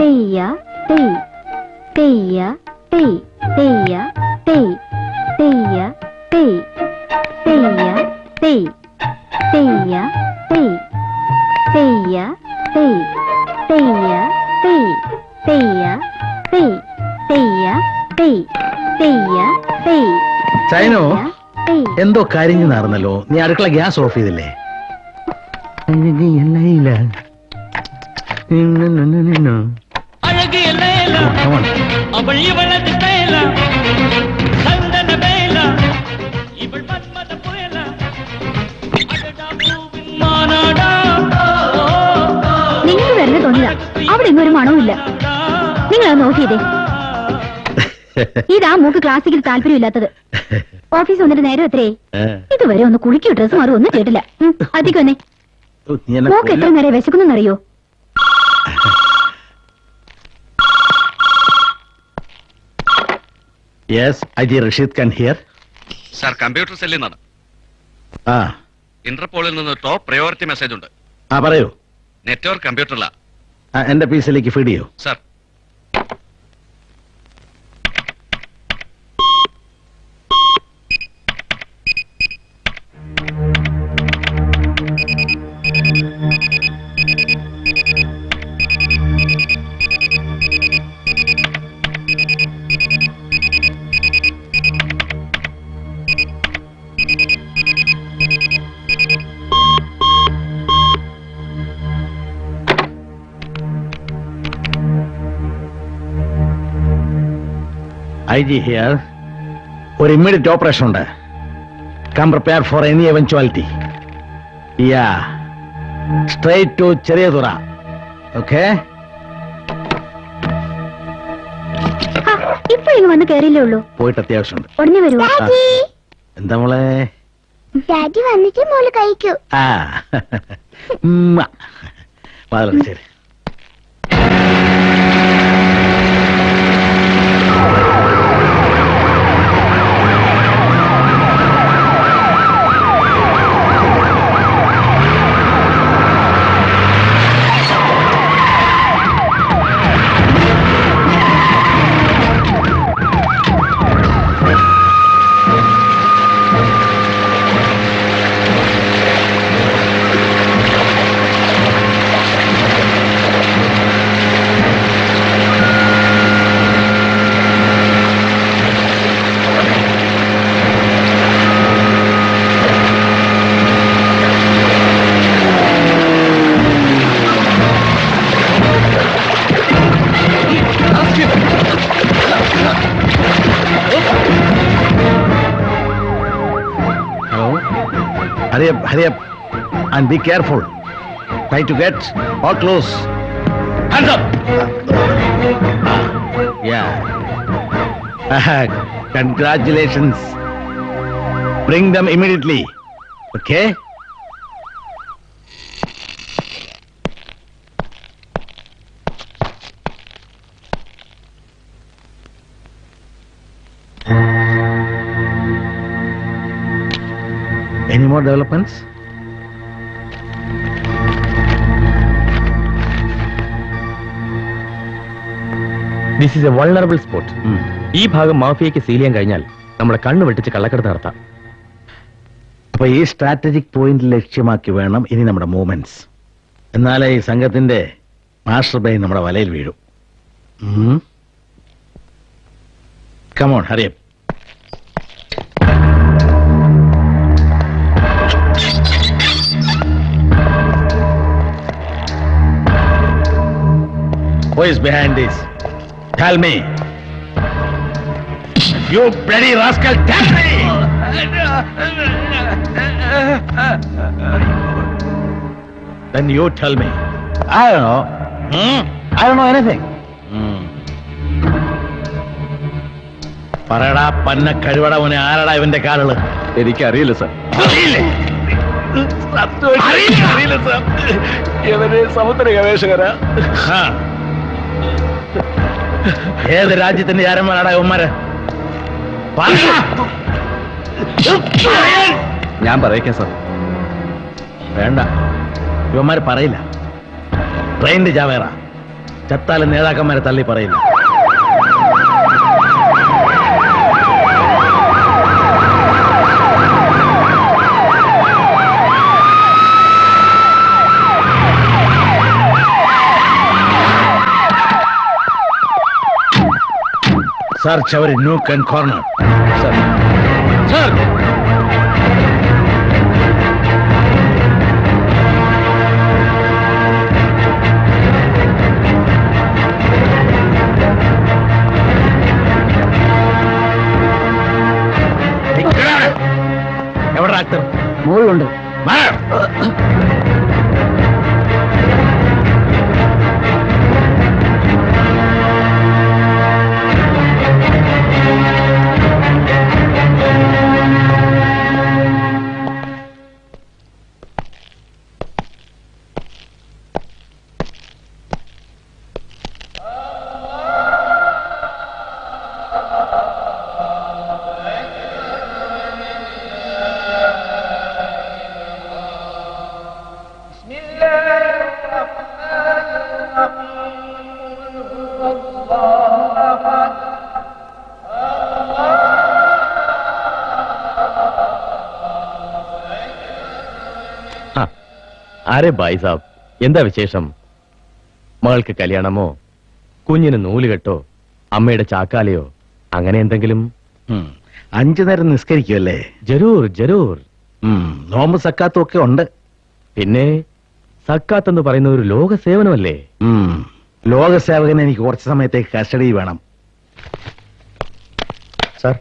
തെയ്യ തെയ് തെയ്യ തെയ് തെയ്യ തെയ് തെയ്യ തെയ് തെയ്യ തെയ് തെയ്യ തെയ് തെയ്യ തെയ് തെയ്യ തെയ് തെയ്യ തെയ് തെയ്യ തെയ് തെയ്യ തെയ്. ചൈനോ എന്തോ കരിഞ്ഞു നടന്നല്ലോ. നീ അടുക്കള ഗ്യാസ് ഓഫ് ചെയ്തില്ലേ? നിങ്ങൾ വെറുതെ തോന്നിയതാ. അവിടെ ഇന്നൊരു മണവുമില്ല. നിങ്ങളത് നോക്കിയതേ. ഇതാ മൂക്ക് ക്ലാസിക്കൽ താല്പര്യമില്ലാത്തത്. ഓഫീസ് വന്നിട്ട് നേരം എത്രേ? ഇതുവരെ ഒന്ന് കുളിക്കോ ഡ്രസ് മാറും ഒന്നും കേട്ടില്ല. അധികം ഒന്നേ മൂക്ക് എത്ര നേരം വിശക്കുന്നറിയോ? Yes, IG Rashid Khan here. Sir, computer സെല്ലിൽ നിന്നാണ്. ഇന്റർപോളിൽ നിന്ന് ടോപ്പ് പ്രയോറിറ്റി മെസ്സേജ് ഉണ്ട്. പറയൂ. നെറ്റ്വർക്ക് കമ്പ്യൂട്ടറിലാ. എന്റെ പീസിലേക്ക് ഫീഡ് ചെയ്യൂ. Sir, IG here. ഒരു ഇമ്മീഡിയറ്റ് ഓപ്പറേഷൻ ഉണ്ട്. Come prepare for any eventuality. Yeah, straight to Cheriyathura. Okay. ഇപ്പൊ ഇങ്ങ് വന്ന് കയറിയില്ലേ ഉള്ളൂ. പോയിട്ട് അത്യാവശ്യമുണ്ട്. ഉടനെ വരൂ. എന്താ മോളെ? ഡാഡി വന്നിട്ട് മോള് കഴിക്കൂ. വളരെ ശരി. Hurry up and be careful. Try to get all close. Hands up! Yeah. Congratulations. Bring them immediately. Okay? Any more developments? This is a vulnerable spot. ഈ ഭാഗം മാഫിയയ്ക്ക് സീൽ ചെയ്യാൻ കഴിഞ്ഞാൽ നമ്മളെ കണ്ണു വെട്ടിച്ച് കള്ളക്കടത്ത് നടത്താം. അപ്പൊ ഈ സ്ട്രാറ്റജിക് പോയിന്റ് ലക്ഷ്യമാക്കി വേണം ഇനി നമ്മുടെ മൂവ്മെന്റ്സ്. എന്നാലേ ഈ സംഘത്തിന്റെ മാസ്റ്റർ ബ്രെയിൻ നമ്മുടെ വലയിൽ വീഴും. Come on, hurry up. Who is behind this? Tell me. You bloody rascal, tell me! Then you tell me. I don't know. I don't know anything. പറയടാ പന്ന കഴിവട മോനെ, ആരടാ ഇവന്റെ കാലുകള്? എനിക്കറിയില്ല സാർ. അറിയില്ല സാർ. ഇവര് സമുദ്ര ഗവേഷകരാ. ഏത് രാജ്യത്തിന്റെ ചാരന്മാരാടാ ഇവന്മാര്? ഞാൻ പറയിക്കാം സാർ. വേണ്ട, ഇവന്മാര് പറയില്ല. ട്രെയിൻഡ് ജാവേറ. ചത്താലും നേതാക്കന്മാരെ തള്ളി പറയില്ല. Search every nook and corner. Sir. Sir. എവിടെ ആക്ടർ? മുകളിലുണ്ട്. ആരെ ഭായ് സാബ്, എന്താ വിശേഷം? മകൾക്ക് കല്യാണമോ, കുഞ്ഞിന് നൂലുകെട്ടോ, അമ്മയുടെ ചാക്കാലയോ, അങ്ങനെ എന്തെങ്കിലും? 5 നേരം നിസ്കരിക്കുമല്ലേ? ജരൂർ ജരൂർ. നോമ്പ് സക്കാത്തും ഒക്കെ ഉണ്ട്. പിന്നെ സക്കാത്ത് എന്ന് പറയുന്ന ഒരു ലോക സേവനമല്ലേ? ലോകസേവകന് എനിക്ക് കുറച്ച് സമയത്തേക്ക് കസ്റ്റഡി വേണം. സാർ,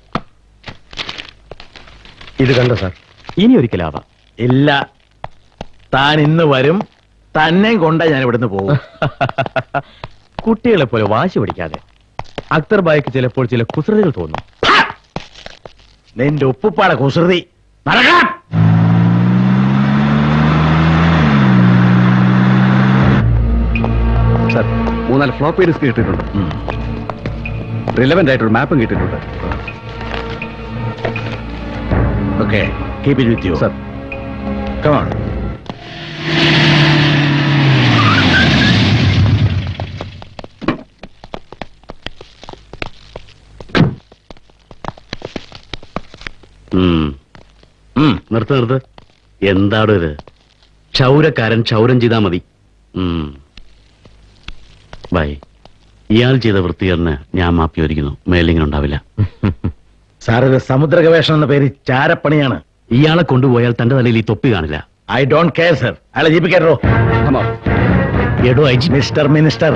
ഇത് കണ്ടോ സാർ? ഇനി ഒരിക്കലാവാം. ഇല്ല, താൻ ഇന്ന് വരും, തന്നെ കൊണ്ട ഞാൻ ഇവിടുന്ന് പോകും. കുട്ടികളെ പോലെ വാശി പിടിക്കാതെ. അക്തർ ബായിക്ക് ചിലപ്പോൾ ചില കുസൃതികൾ തോന്നും. നിന്റെ ഉപ്പുപ്പാടെ കുസൃതി. നടക്കാം. സർ, 3-4 ഫ്ലോപ്പി ഡിസ്ക് കിട്ടിയിട്ടുണ്ട്. റിലവന്റ് ആയിട്ടൊരു മാപ്പും കിട്ടിയിട്ടുണ്ട്. Okay, keep it with you. Sir. Come on. നിർത്ത്. എന്താടോ ഇത്? ക്ഷൗരക്കാരൻ ക്ഷൗരം ചെയ്താ മതി. ബൈ, ഇയാൾ ചെയ്ത വൃത്തികേടിന് ഞാൻ മാപ്പി ചോദിക്കുന്നു. മേലിങ്ങനെ ഉണ്ടാവില്ല. സാർ, ഇത് സമുദ്ര ഗവേഷണം എന്ന പേര് ചാരപ്പണിയാണ്. ഇയാളെ കൊണ്ടുപോയാൽ തന്റെ തലയിൽ ഈ തൊപ്പി കാണില്ല. I don't care sir. അയാളെ ജീപ്പിക്കാരോ? എടോ ഐ ജി. മിനിസ്റ്റർ,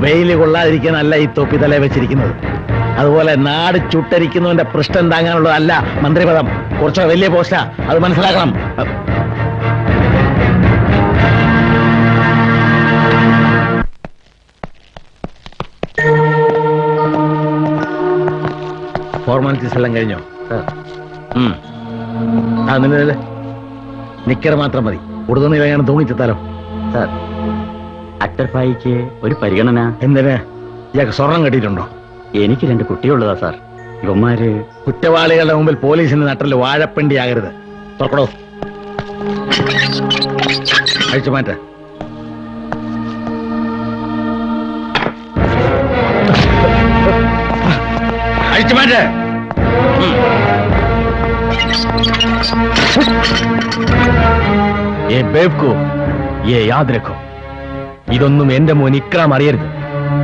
വെയില് കൊള്ളാതിരിക്കാനല്ല ഈ തൊപ്പി തലയെ വെച്ചിരിക്കുന്നത്. അതുപോലെ നാട് ചുട്ടരിക്കുന്നവന്റെ പൃഷ്ഠം താങ്ങാനുള്ളതല്ല മന്ത്രിപദം. കുറച്ച് വലിയ പോസ്റ്റാ, അത് മനസ്സിലാക്കണം. ഫോർമാലിറ്റീസ് എല്ലാം കഴിഞ്ഞോ? നിക്കർ മാത്രം മതി. കൂടുതൽ നിലയാണ് തൂങ്ങിച്ചെത്താലോ. സാർ, അക്തർ ഭായിക്ക് ഒരു പരിഗണന. എന്തിന്? ഇയാൾക്ക് സ്വർണം കെട്ടിയിട്ടുണ്ടോ? എനിക്ക് 2 കുട്ടികളുള്ളതാ സാർ. ഇവന്മാര് കുറ്റവാളികളുടെ മുമ്പിൽ പോലീസിന്റെ നട്ടല് വാഴപ്പണ്ടിയാകരുത്. തുറക്കടോ. അഴിച്ചു മാറ്റ. അഴിച്ചു മാറ്റ. ഏ ബേബ്കോ, ഏ യാദ് രഖോ, ഇതൊന്നും എന്റെ മോൻ ഇക്രാം അറിയരുത്.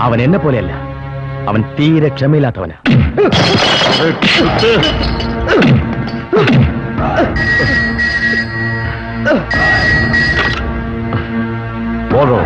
അവൻ എന്നെ പോലെയല്ല. അവൻ തീരെ ക്ഷമയില്ലാത്തവനാ. ഓരോ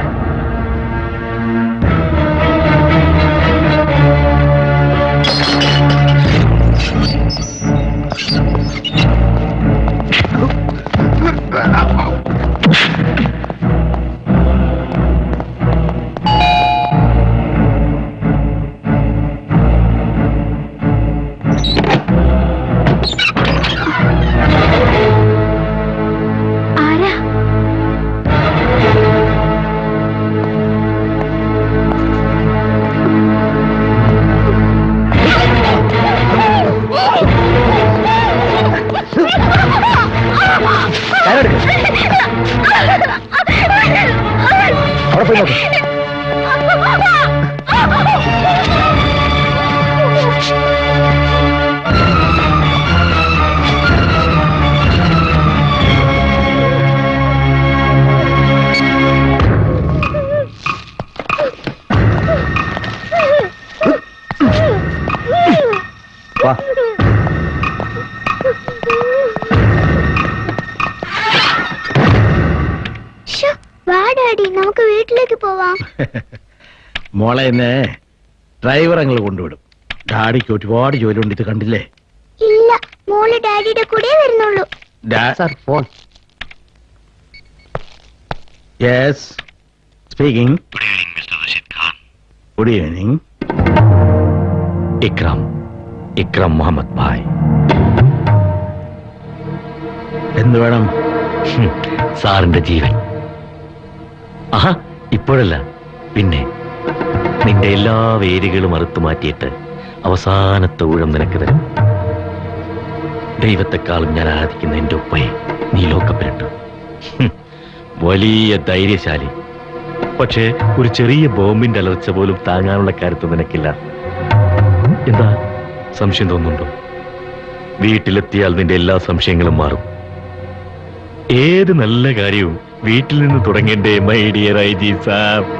വീട്ടിലേക്ക് പോവാം. മോളെ എന്നെ ഡ്രൈവർ അങ്ങൾ കൊണ്ടുവിടും. ഡാഡിക്ക് ഒരുപാട് ജോലി ഉണ്ട്, ഇത് കണ്ടില്ലേ? ഇല്ല, മോള് ഡാഡിയുടെ കൂടെ വരുന്നുള്ളൂ. Sir phone. Yes, speaking. Good evening. Ikram Muhammad bhai. എന്ത് വേണം? സാറിന്റെ ജീവൻ. ആഹാ, ഇപ്പോഴല്ല, പിന്നെ നിന്റെ എല്ലാ വേരുകളും അറുത്തു മാറ്റിയിട്ട് അവസാനത്തെ ഊഴം നിനക്ക് തരും. ദൈവത്തെക്കാളും ഞാൻ ആരാധിക്കുന്ന എന്റെ ഉപ്പയെ നീ ലോക്കപ്പിലിട്ടു. വലിയ ധൈര്യശാലി. പക്ഷേ ഒരു ചെറിയ ബോംബിന്റെ അലർച്ച പോലും താങ്ങാനുള്ള കാര്യത്തിൽ നിനക്കില്ല. എന്താ സംശയം തോന്നുന്നുണ്ടോ? വീട്ടിലെത്തിയാൽ നിന്റെ എല്ലാ സംശയങ്ങളും മാറും. ഏത് നല്ല കാര്യവും വീട്ടിൽ നിന്ന് തുടങ്ങേണ്ടേ മൈ ഡിയർ ഐ ജി സാബ്.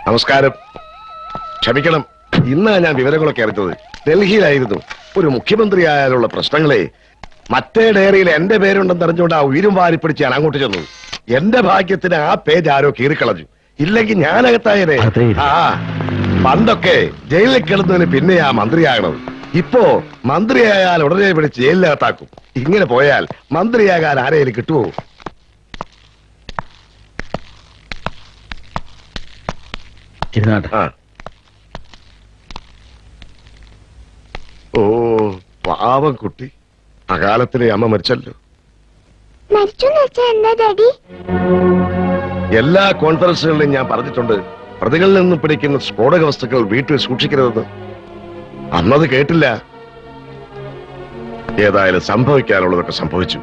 നമസ്കാരം. ക്ഷമിക്കണം, ഇന്നാ ഞാൻ വിവരങ്ങളൊക്കെ അറിഞ്ഞത്. ഡൽഹിയിലായിരുന്നു. ഒരു മുഖ്യമന്ത്രിയായാലുള്ള പ്രശ്നങ്ങളെ മറ്റേ ഡയറിയിൽ എന്റെ പേരുണ്ടെന്ന് അറിഞ്ഞുകൊണ്ട് ആ ഉയരും വാരിപ്പിടിച്ച് ഞാൻ അങ്ങോട്ട് ചെന്നു. എന്റെ ഭാഗ്യത്തിന് ആ പേജ് ആരോ കീറിക്കളഞ്ഞു. ഇല്ലെങ്കിൽ ഞാനകത്തായനെ. ആ പണ്ടൊക്കെ ജയിലിൽ കിടന്നതിന് പിന്നെയാ മന്ത്രിയാകണത്. ഇപ്പോ മന്ത്രിയായാൽ ഉടനെ പിടിച്ച് ജയിലിനകത്താക്കും. ഇങ്ങനെ പോയാൽ മന്ത്രിയാകാൻ ആരെയും കിട്ടുമോ? ഇരുന്നാട്ടെ. ഓ പാവം കുട്ടി, അകാലത്തിലെ അമ്മ മരിച്ചല്ലോ. എല്ലാ കോൺഫറൻസുകളിലും ഞാൻ പറഞ്ഞിട്ടുണ്ട്, പ്രതികളിൽ നിന്നും പിടിക്കുന്ന സ്ഫോടക വസ്തുക്കൾ വീട്ടിൽ സൂക്ഷിക്കരുതെന്ന്. അന്നത് കേട്ടില്ല. ഏതായാലും സംഭവിക്കാനുള്ളതൊക്കെ സംഭവിച്ചു.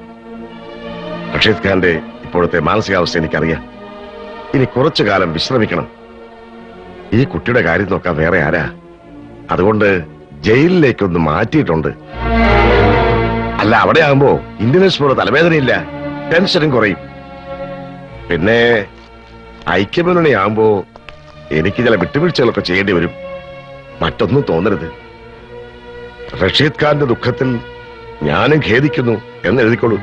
റഷീദ് ഖാന്റെ ഇപ്പോഴത്തെ മാനസികാവസ്ഥ എനിക്കറിയാം. ഇനി കുറച്ചു കാലം വിശ്രമിക്കണം. ഈ കുട്ടിയുടെ കാര്യം നോക്കാൻ വേറെ ആരാ? അതുകൊണ്ട് ജയിലിലേക്കൊന്ന് മാറ്റിയിട്ടുണ്ട്. അല്ല, അവിടെ ആകുമ്പോ ഇന്ത്യൻസ് പോലെ തലവേദനയില്ല, ടെൻഷനും കുറയും. പിന്നെ ഐക്യമുന്നണി ആകുമ്പോ എനിക്ക് ചില വിട്ടുവീഴ്ചകളൊക്കെ ചെയ്യേണ്ടി വരും. മറ്റൊന്നും തോന്നരുത്. റഷീദ് ഖാന്റെ ദുഃഖത്തിൽ ഞാനും ഖേദിക്കുന്നു എന്ന് എഴുതിക്കൊള്ളൂ.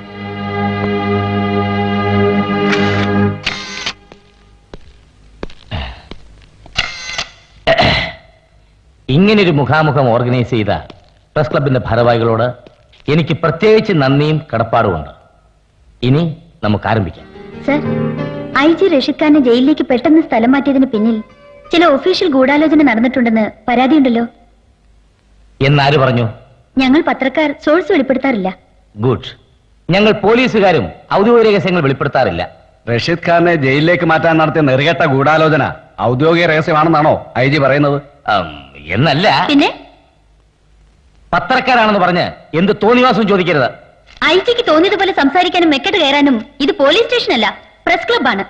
ഇങ്ങനൊരു മുഖാമുഖം ഓർഗനൈസ് ചെയ്ത പ്രസ് ക്ലബിന്റെ ഭാരവാഹികളോട് എനിക്ക് പ്രത്യേകിച്ച് നന്ദിയും കടപ്പാടുമുണ്ട്. ഇനി നമുക്ക് ആരംഭിക്കാം. സർ, ഐ ജി റഷീദ് ഖാനെ ജയിലിലേക്ക് പെട്ടെന്ന് സ്ഥലം മാറ്റിയതിന് പിന്നിൽ ചില ഒഫീഷ്യൽ ഗൂഢാലോചന നടന്നിട്ടുണ്ടെന്ന് പരാതിയുണ്ടല്ലോ. എന്നാര് പറഞ്ഞു? ഞങ്ങൾ പത്രക്കാർ സോഴ്സ് വെളിപ്പെടുത്താറില്ല. ഗുഡ്. ഞങ്ങൾ പോലീസുകാരും ഔദ്യോഗിക രഹസ്യങ്ങൾ വെളിപ്പെടുത്താറില്ല. റഷീദ് ഖാനെ ജയിലിലേക്ക് മാറ്റാൻ നടത്തിയ നെറുകെട്ട ഗൂഢാലോചന ഔദ്യോഗിക രഹസ്യമാണെന്നാണോ ഐ ജി പറയുന്നത്? എന്നല്ല, പിന്നെ പത്രക്കാരാണെന്ന് പറഞ്ഞ് എന്ത് തോന്നിവാസവും ചോദിക്കരുത്. ഐ ജിക്ക് തോന്നിയതുപോലെ സംസാരിക്കാനും മെക്കെട്ട് കയറാനും ഇത് പോലീസ് സ്റ്റേഷൻ അല്ല, പ്രസ് ക്ലബാണ്.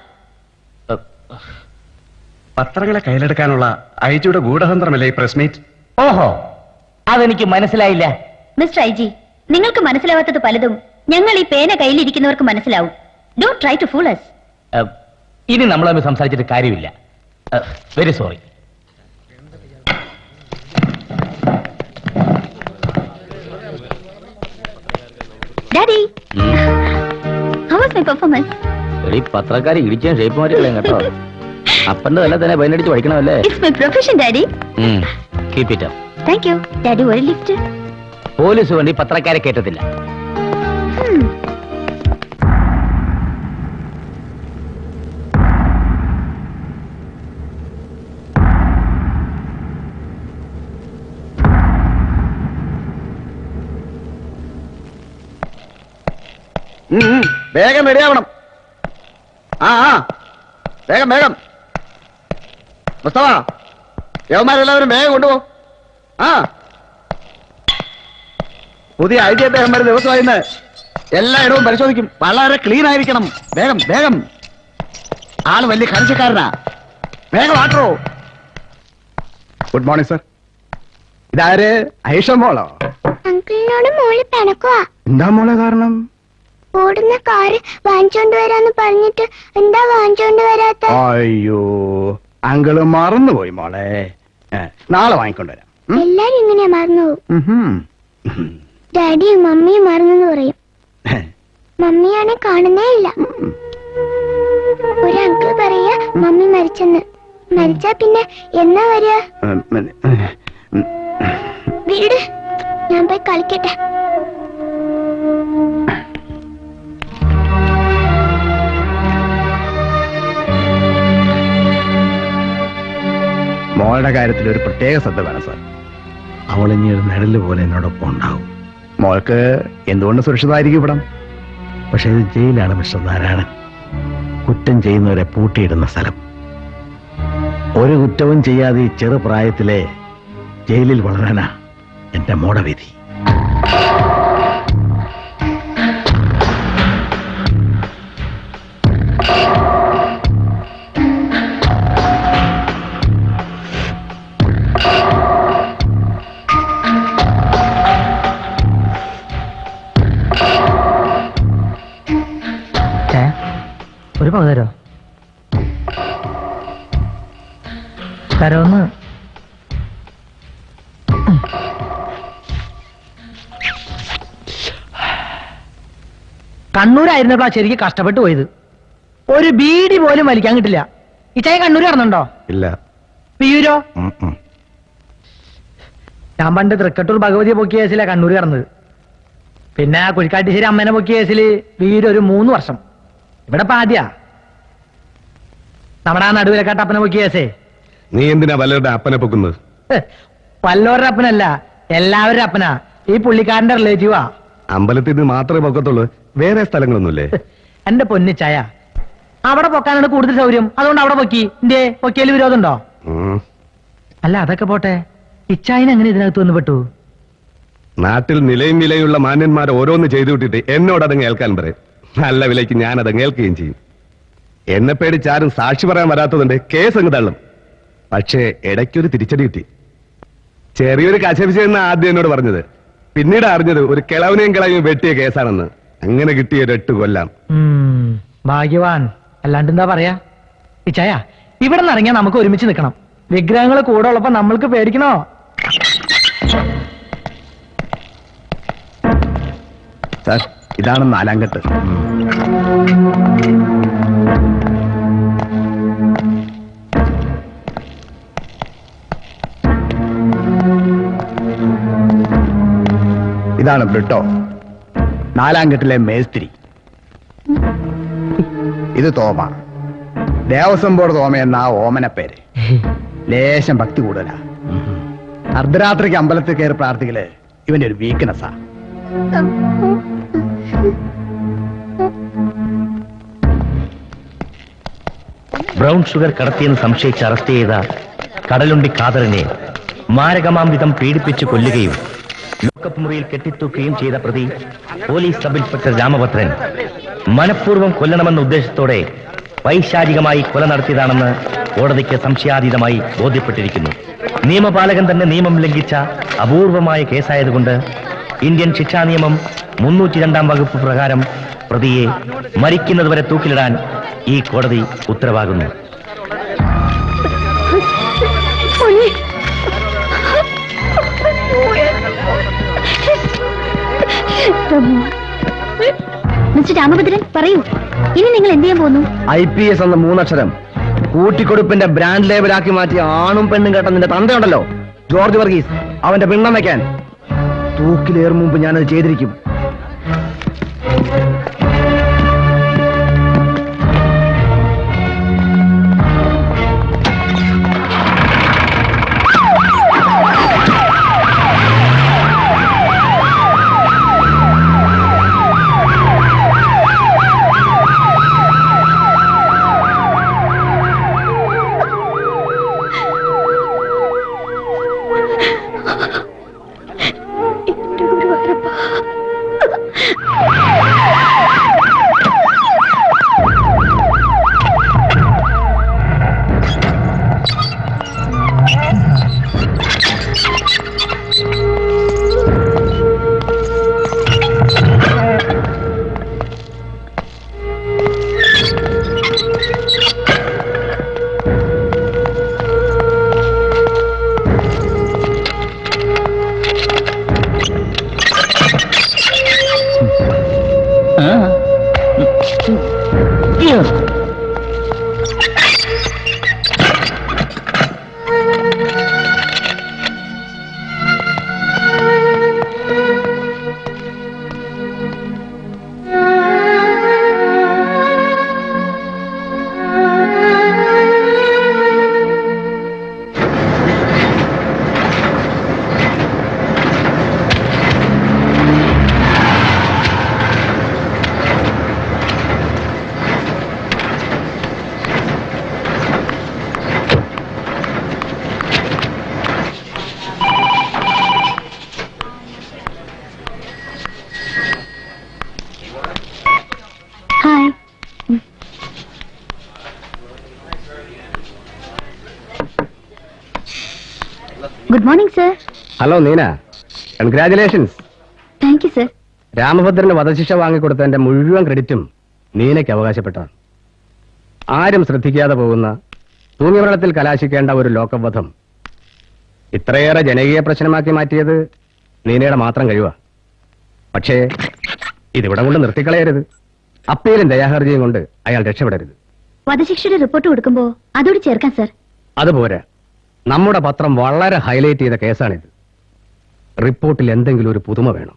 പത്രങ്ങളെ കയ്യിലെടുക്കാനുള്ള ഐ ജിയുടെ ഗൂഢതന്ത്രമല്ലേ ഈ പ്രസ് മീറ്റ്? ഓഹോ, അതെനിക്ക് മനസ്സിലായില്ല. മിസ്റ്റർ ഐ ജി, നിങ്ങൾക്ക് മനസ്സിലാവാത്തത് പലതും ഞങ്ങൾ ഈ പേന കയ്യിലിരിക്കുന്നവർക്ക് മനസ്സിലാവും. Don't try to fool us. ഇനി നമ്മൾ തമ്മിൽ സംസാരിച്ചിട്ട് കാര്യമില്ല. Very sorry. Daddy, how was my performance? എടി പത്രക്കാരി ഇടിച്ചാൻ ഷേപ്പ് മാറ്റികളെ കേട്ടോ. അപ്പന്റെ തന്നെ തന്നെ പതിനടിച്ച് പഠിക്കണമല്ലേ? It's my profession, Daddy. Keep it up. Thank you. Daddy, ഒരു ലിഫ്റ്റ്. പോലീസ് വേണ്ടി പത്രക്കാരെ കേട്ടത്തില്ല. വേഗം റെഡിയാവണം. ആ വേഗം വേഗം. മുസ്തഫ, യവന്മാരെല്ലാവരും വേഗം കൊണ്ടുപോകും. പുതിയ ഐ ജി അദ്ദേഹം വരുന്ന ദിവസമായി ഇന്ന്. എല്ലായിടവും പരിശോധിക്കും. വളരെ ക്ലീൻ ആയിരിക്കണം. വേഗം വേഗം. ആള് വലിയ കണിച്ചക്കാരനാ. വേഗം ആട്ടോ. Good morning sir. ഇതാര്? ഐഷ മോളോ? അങ്കിളിനോട് മോള് പിണക്കുവാ. എന്താ മോളെ കാരണം? ഓടുന്ന കാറ് വാങ്ങിച്ചോണ്ട് വരാന്ന് പറഞ്ഞിട്ട് എന്താ വാങ്ങിച്ചോണ്ട് വരാത്ത? അയ്യോ, അങ്കിള് മറന്നുപോയി മോളെ. നാളെ വാങ്ങിക്കൊണ്ടുവരാം. എല്ലാരും ഇങ്ങനെയാ മറന്നു പോകും. ഡാഡിയും മമ്മിയും മറന്നെന്ന് പറയും. മമ്മിയാണെ കാണുന്നേ ഇല്ല. ഒരു അങ്കിൾ പറയാ മമ്മി മരിച്ചെന്ന്. മരിച്ചാ പിന്നെ എന്നാ വരിക? വീട് ഞാൻ പോയി കളിക്കട്ടെ. മോളുടെ കാര്യത്തിൽ ഒരു പ്രത്യേക ശ്രദ്ധ വേണം സാർ. അവൾ ഇനി ഒരു നിഴല് പോലെ എന്നോടൊപ്പം ഉണ്ടാവും. മോൾക്ക് എന്തുകൊണ്ട് സുരക്ഷിതമായിരിക്കും ഇവിടം? പക്ഷെ ഇത് ജയിലാണ് മിസ്റ്റർ നാരായണൻ. കുറ്റം ചെയ്യുന്നവരെ പൂട്ടിയിടുന്ന സ്ഥലം. ഒരു കുറ്റവും ചെയ്യാതെ ഈ ചെറുപ്രായത്തിലെ ജയിലിൽ വളരാനാ എന്റെ മോടവിധി. ഒരു പക തരോ? തരോന്ന് കണ്ണൂരായിരുന്നപ്പോഴാ ശരിക്കും കഷ്ടപ്പെട്ടു പോയത്. ഒരു ബീഡി പോലും വലിക്കാൻ കിട്ടില്ല. ഇച്ചായ കണ്ണൂർ കടന്നുണ്ടോ? ഇല്ല. പിയൂരോ? ഞാൻ പണ്ട് തൃക്കട്ടൂർ ഭഗവതിയെ പൊക്കിയ കേസിലാ കണ്ണൂർ കടന്നത്. പിന്നെ കുഴിക്കാട്ടിശ്ശേരി അമ്മേനെ പൊക്കിയ കേസിൽ വീര് ഒരു 3 വർഷം. ഇവിടെ പാദ്യ നമ്മുടെ ആ നടുവിലെക്കാട്ട് അപ്പനെ പൊക്കിയ കേസേ. നീ എന്തിനാ വല്ലവരുടെ അപ്പനെ പൊക്കുന്നത്? വല്ലവരുടെ അപ്പനല്ല, എല്ലാവരുടെ അപ്പനാ. ഈ പുള്ളിക്കാരന്റെ റിലേറ്റീവാ. അമ്പലത്തിൽ നിന്ന് മാത്രമേ പൊക്കത്തുള്ളൂ, വേറെ സ്ഥലങ്ങളൊന്നുമില്ലേ? എന്റെ പൊന്നിച്ചായ, അവിടെ പൊക്കാനാണ് കൂടുതൽ സൗകര്യം. അതുകൊണ്ട് അവിടെ പൊക്കി. എന്റെ പൊക്കിയല് വിരോധമുണ്ടോ? അല്ല അതൊക്കെ പോട്ടെ, ഇച്ചായന് എങ്ങനെ ഇതിനകത്ത് വന്ന് പെട്ടു? നാട്ടിൽ നിലയും വിലയുള്ള മാന്യന്മാർ ഓരോന്ന് ചെയ്തു വിട്ടിട്ട് എന്നോട് അതങ്ങ് ഏൽക്കാൻ പറയും. നല്ല വിലയ്ക്ക് ഞാൻ അതങ്ങ് ഏൽക്കുകയും ചെയ്യും. എന്നെ പേടിച്ചാരും സാക്ഷി പറയാൻ വരാത്തതുണ്ട്, കേസ് അങ്ങ് തള്ളും. പക്ഷേ ഇടയ്ക്കൊരു തിരിച്ചടി കിട്ടി. ചെറിയൊരു കശപിശയെന്ന് ആദ്യം എന്നോട് പറഞ്ഞത്. പിന്നീട് അറിഞ്ഞത് ഒരു കിളവനെയും കിളയും വെട്ടിയ കേസാണെന്ന്. അങ്ങനെ കിട്ടിയ 8 കൊല്ലം. ഭാഗ്യവാൻ. അല്ലാണ്ട് എന്താ പറയാ? ഇച്ചായ, ഇവിടെ നിന്ന് ഇറങ്ങിയാൽ നമുക്ക് ഒരുമിച്ച് നിൽക്കണം. വിഗ്രഹങ്ങൾ കൂടെ ഉള്ളപ്പോ നമ്മൾക്ക് പേടിക്കണോ? സാർ, ഇതാണ് 4ാം കെട്ട്. ഇതാണ് ബ്രിട്ടോ, 4ാം കെട്ടിലെ മേസ്തിരി. ഇത് തോമ, ദേവസ്വം ബോർഡ് തോമ എന്ന ഓമന പേര്. ലേശം ഭക്തി കൂടുതലാ. അർദ്ധരാത്രിക്ക് അമ്പലത്തിൽ കയറി പ്രാർത്ഥിക്കല് ഇവന്റെ ഒരു വീക്ക്നെസ്സാ. ബ്രൗൺ ഷുഗർ കടത്തിയെന്ന് സംശയിച്ച് അറസ്റ്റ് ചെയ്ത കടലുണ്ടി ഖാദറിനെ മാരകമാം വിധം പീഡിപ്പിച്ച് കൊല്ലുകയും ലോക്കപ്പ് മുറിയിൽ കെട്ടിത്തൂക്കുകയും ചെയ്ത പ്രതി പോലീസ് സബ് ഇൻസ്പെക്ടർ രാമഭദ്രൻ മനഃപൂർവ്വം കൊല്ലണമെന്ന ഉദ്ദേശത്തോടെ പൈശാചികമായി കൊല നടത്തിയതാണെന്ന് കോടതിക്ക് സംശയാതീതമായി ബോധ്യപ്പെട്ടിരിക്കുന്നു. നിയമപാലകൻ തന്നെ നിയമം ലംഘിച്ച അപൂർവമായ കേസായതുകൊണ്ട് ഇന്ത്യൻ ശിക്ഷാ നിയമം 302 വകുപ്പ് പ്രകാരം പ്രതിയെ മരിക്കുന്നതുവരെ തൂക്കിലിടാൻ ഈ കോടതി ഉത്തരവാകുന്നു. മിസ്റ്റർ രാമഭദ്രൻ പറയൂ, ഇനി നിങ്ങൾ എന്ത് ചെയ്യാൻ പോകുന്നു? IPS എന്ന 3 അക്ഷരം കൂട്ടിക്കൊടുപ്പിന്റെ ബ്രാൻഡ് ലേബലാക്കി മാറ്റിയ ആണും പെണ്ണും കേട്ട നിന്റെ തന്തയുണ്ടല്ലോ ജോർജ് വർഗീസ്, അവന്റെ പിണ്ണം വെക്കാൻ തൂക്കിലേറും മുമ്പ് ഞാനത് ചെയ്തിരിക്കും. Hi. Good morning sir. Hello Neena, congratulations. Thank you sir. രാമഭദ്രന് വധശിക്ഷ വാങ്ങിക്കൊടുത്തതിന്റെ മുഴുവൻ ക്രെഡിറ്റും നീനയ്ക്ക് അവകാശപ്പെട്ടാണ്. ആരും ശ്രദ്ധിക്കാതെ പോകുന്ന തൂങ്ങിമരണത്തിൽ കലാശിക്കേണ്ട ഒരു ലോകവധം ഇത്രയേറെ ജനകീയ പ്രശ്നമാക്കി മാറ്റിയത് നീനയുടെ മാത്രം കഴിവാ. പക്ഷേ ഇതിവിടം കൊണ്ട് നിർത്തിക്കളയരുത്. അപ്പീലും ദയാഹർജിയും കൊണ്ട് അയാൾ രക്ഷപ്പെടരുത്. വധശിക്ഷയുടെ റിപ്പോർട്ട് കൊടുക്കുമ്പോ അതോട് ചേർക്കാം സർ. അതുപോരാ, നമ്മുടെ പത്രം വളരെ ഹൈലൈറ്റ് ചെയ്ത കേസാണിത്. റിപ്പോർട്ടിൽ എന്തെങ്കിലും ഒരു പുതുമ വേണം.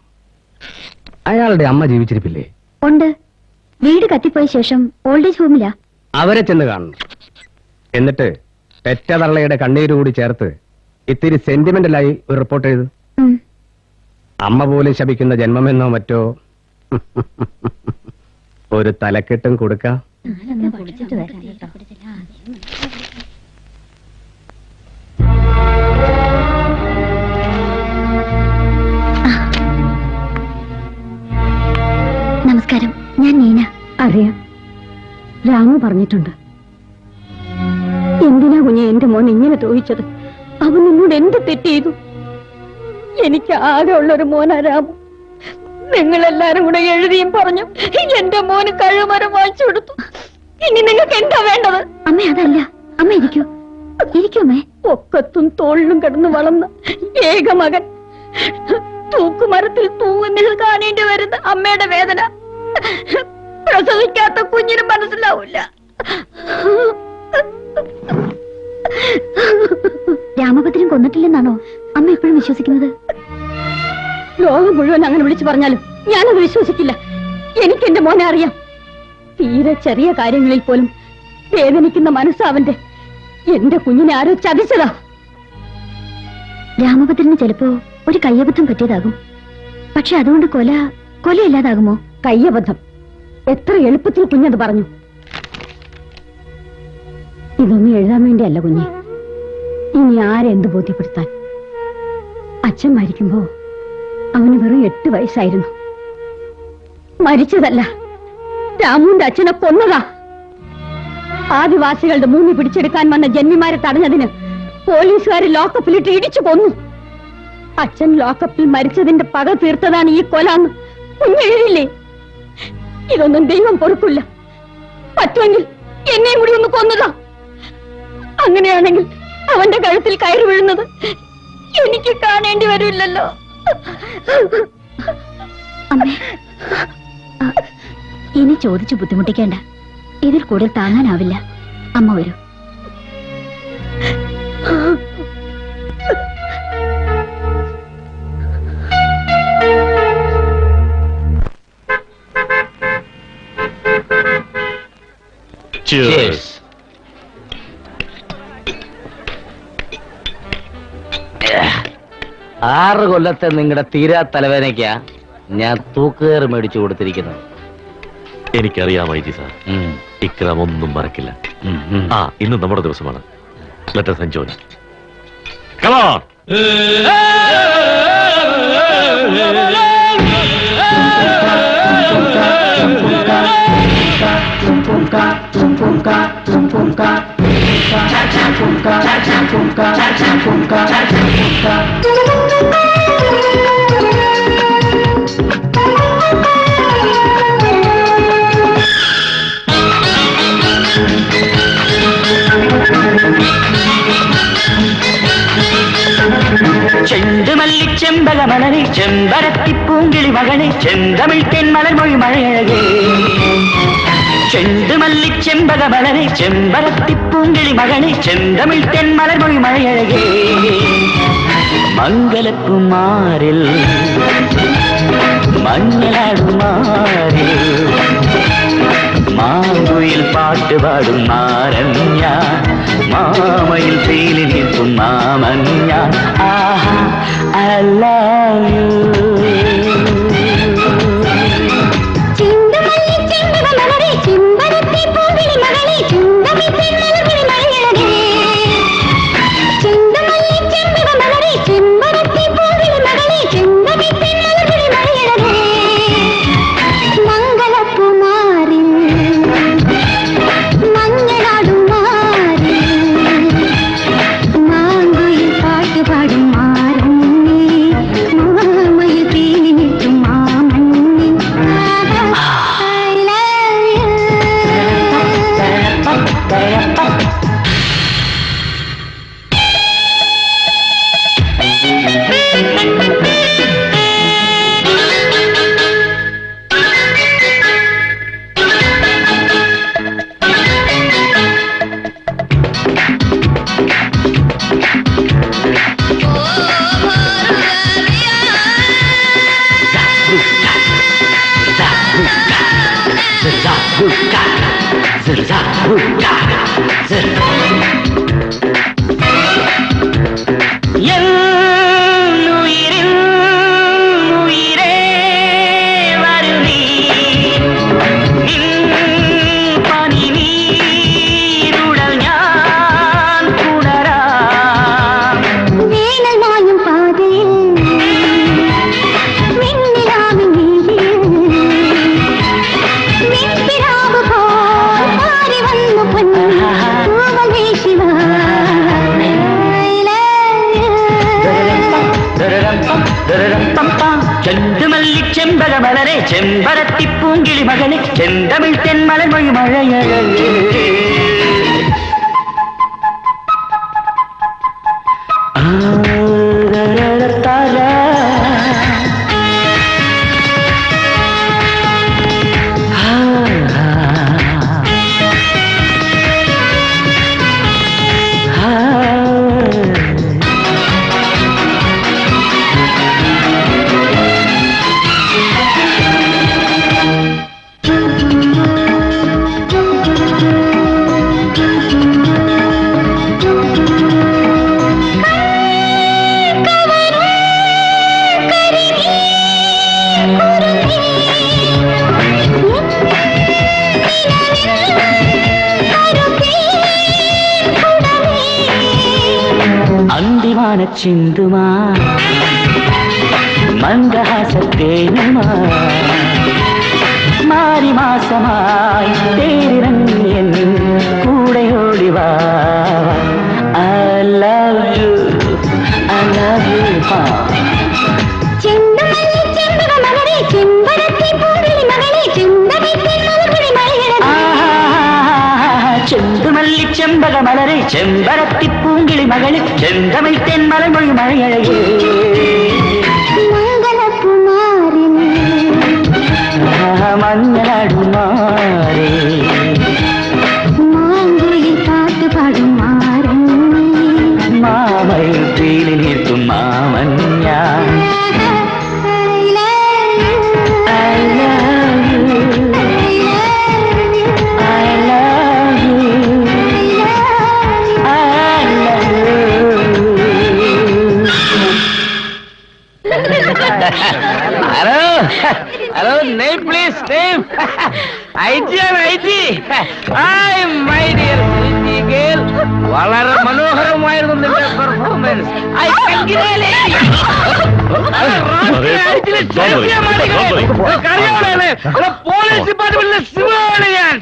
അയാളുടെ അമ്മ ജീവിച്ചിരിപ്പില്ലേ? ഉണ്ട്. വീട് കത്തിപ്പോയ ശേഷം ഓൾഡേജ് ഹോമിലാ. അവരെ ചെന്ന് കാണണം. എന്നിട്ട് പെറ്റതള്ളയുടെ കണ്ണീര് കൂടി ചേർത്ത് ഇത്തിരി സെന്റിമെന്റലായി ഒരു റിപ്പോർട്ട് എഴുതു. അമ്മ പോലും ശപിക്കുന്ന ജന്മമെന്നോ മറ്റോ ഒരു തലക്കെട്ടും കൊടുക്കാം. നമസ്കാരം, ഞാൻ നീന. അറിയാം, രാമു പറഞ്ഞിട്ടുണ്ട്. എന്തിനാ കുഞ്ഞെ എന്റെ മോൻ ഇങ്ങനെ തോന്നിച്ചത്? അവൻ നിന്നോട് എന്ത് തെറ്റ് ചെയ്തു? എനിക്ക് ആകെ ഉള്ളൊരു മോനാ രാമു. നിങ്ങളെല്ലാരും കൂടെ എഴുതിയും പറഞ്ഞു എന്റെ മോന് കഴിമരം വായിച്ചു കൊടുത്തു. ഇനി നിങ്ങൾക്ക് എന്താ വേണ്ടത്? അമ്മ അതല്ല. അമ്മ ഇരിക്കൂ, ഇരിക്കുമേ. ഒക്കത്തും തോളിലും കിടന്ന് വളർന്ന ഏക മകൻ തൂക്കുമരത്തിൽ തൂങ്ങുന്നത് കാണേണ്ടി വരുന്ന അമ്മയുടെ വേദന പ്രസവിക്കാത്ത കുഞ്ഞിന് മനസ്സിലാവില്ല. രാമഭദ്രൻ കൊന്നിട്ടില്ലെന്നാണോ അമ്മ എപ്പോഴും വിശ്വസിക്കുന്നത്? ലോകം മുഴുവൻ അങ്ങനെ വിളിച്ചു പറഞ്ഞാലും ഞാനത് വിശ്വസിക്കില്ല. എനിക്ക് എന്റെ മോനെ അറിയാം. തീരെ ചെറിയ കാര്യങ്ങളിൽ പോലും വേദനിക്കുന്ന മനസ്സാവന്റെ. എന്റെ കുഞ്ഞിനെ ആരോ ചതിച്ചതാ. രാമഭദ്രന് ചിലപ്പോ ഒരു കയ്യബദ്ധം പറ്റിയതാകും. പക്ഷെ അതുകൊണ്ട് കൊലയില്ലാതാകുമോ? കയ്യബദ്ധം എത്ര എളുപ്പത്തിൽ കുഞ്ഞത് പറഞ്ഞു. ഇതൊന്നും എഴുതാൻ വേണ്ടിയല്ല കുഞ്ഞെ. ഇനി ആരെന്ത് ബോധ്യപ്പെടുത്താൻ? അച്ഛൻ മരിക്കുമ്പോ അവന് വെറും 8 വയസ്സായിരുന്നു. മരിച്ചതല്ല, രാമുവിന്റെ അച്ഛനെ കൊന്നതാ. ആദിവാസികളുടെ ഭൂമി പിടിച്ചെടുക്കാൻ വന്ന ജന്മിമാരെ തടഞ്ഞതിന് പോലീസുകാർ ലോക്കപ്പിലിട്ട് ഇടിച്ചു കൊന്നു. അച്ഛൻ ലോക്കപ്പിൽ മരിച്ചതിന്റെ പക തീർത്തതാണ് ഈ കൊലാന്ന് കുഞ്ഞെഴുതില്ലേ? ഇതൊന്നും ദൈവം പൊറുക്കില്ല. പറ്റുമെങ്കിൽ എന്നെയും കൂടി ഒന്ന് കൊന്നതാ. അങ്ങനെയാണെങ്കിൽ അവന്റെ കഴുത്തിൽ കയറി വീഴുന്നത് എനിക്ക് കാണേണ്ടി വരില്ലല്ലോ. ഇനി ചോദിച്ചു ബുദ്ധിമുട്ടിക്കേണ്ട. ഇതിൽ കൂടുതൽ താങ്ങാനാവില്ല. അമ്മ വരൂ. Cheers. ആറ് കൊല്ലത്തെ നിങ്ങളുടെ തീരാ തലവേദനയ്ക്കാ ഞാൻ തൂക്കുകയറ് മേടിച്ചു കൊടുത്തിരിക്കുന്നത്. എനിക്കറിയാം വൈദ്യ സാർ, ഇക്രാം ഒന്നും മറക്കില്ല. ആ, ഇന്ന് നമ്മുടെ ദിവസമാണ്. Let us enjoy. Come on. ചെണ്ടുമല്ലി ചെമ്പകമലരെ ചെമ്പരത്തിപ്പൂങ്കിളി മകളെ ചെന്തമിഴ് തെന്മലർ മൊഴി മഴയഴകേ. ചെണ്ടുമല്ലി ചെമ്പകമലരെ ചെമ്പരത്തിപ്പൂങ്കിളി മകളെ ചെന്തമിഴ് തെന്മലർ മൊഴി മഴയഴകേ. മംഗലക്കുമാരിൽ മഞ്ഞളാടുമാരിൽ മാങ്കുയിൽ പാട്ടുപാടും മാരൻ ഞാൻ, മാമയിൽ തേയില നിൽക്കും മാമൻ ഞാൻ. ആഹാ, I love you. ചെണ്ടുമല്ലി ചെമ്പകമലരെ ചെമ്പരത്തിപ്പൂങ്കിളി മകളെ ചെന്തമിഴ് തെന്മലർ മൊഴി മഴയഴകേ. ചിന്തുമാ മന്ദഹാസത്തേനുമാ മാരിമാസമായി തേരിറങ്ങിയൻ കൂടെ ഓടിവാ. I love you, I love you. ചെണ്ടുമല്ലി ചെമ്പകമലരെ ചെമ്പരത്തിപ്പൂങ്കിളി മകളെ ചെന്തമിഴ് തെന്മലർ മൊഴി മഴയഴകേ. മഞ്ഞളാടുമാ പീലി നീർത്തും മാമൻ ഞാൻ. I love you. I love you. I love you. Hello hello name please name IT. Hi my dear girl. വളരെ മനോഹരമായിരുന്നു നിന്റെ പെർഫോമൻസ്. ഐ പോലീസ് ഡിപ്പാർട്ട്മെന്റിലെ സിവാണ് ഞാൻ.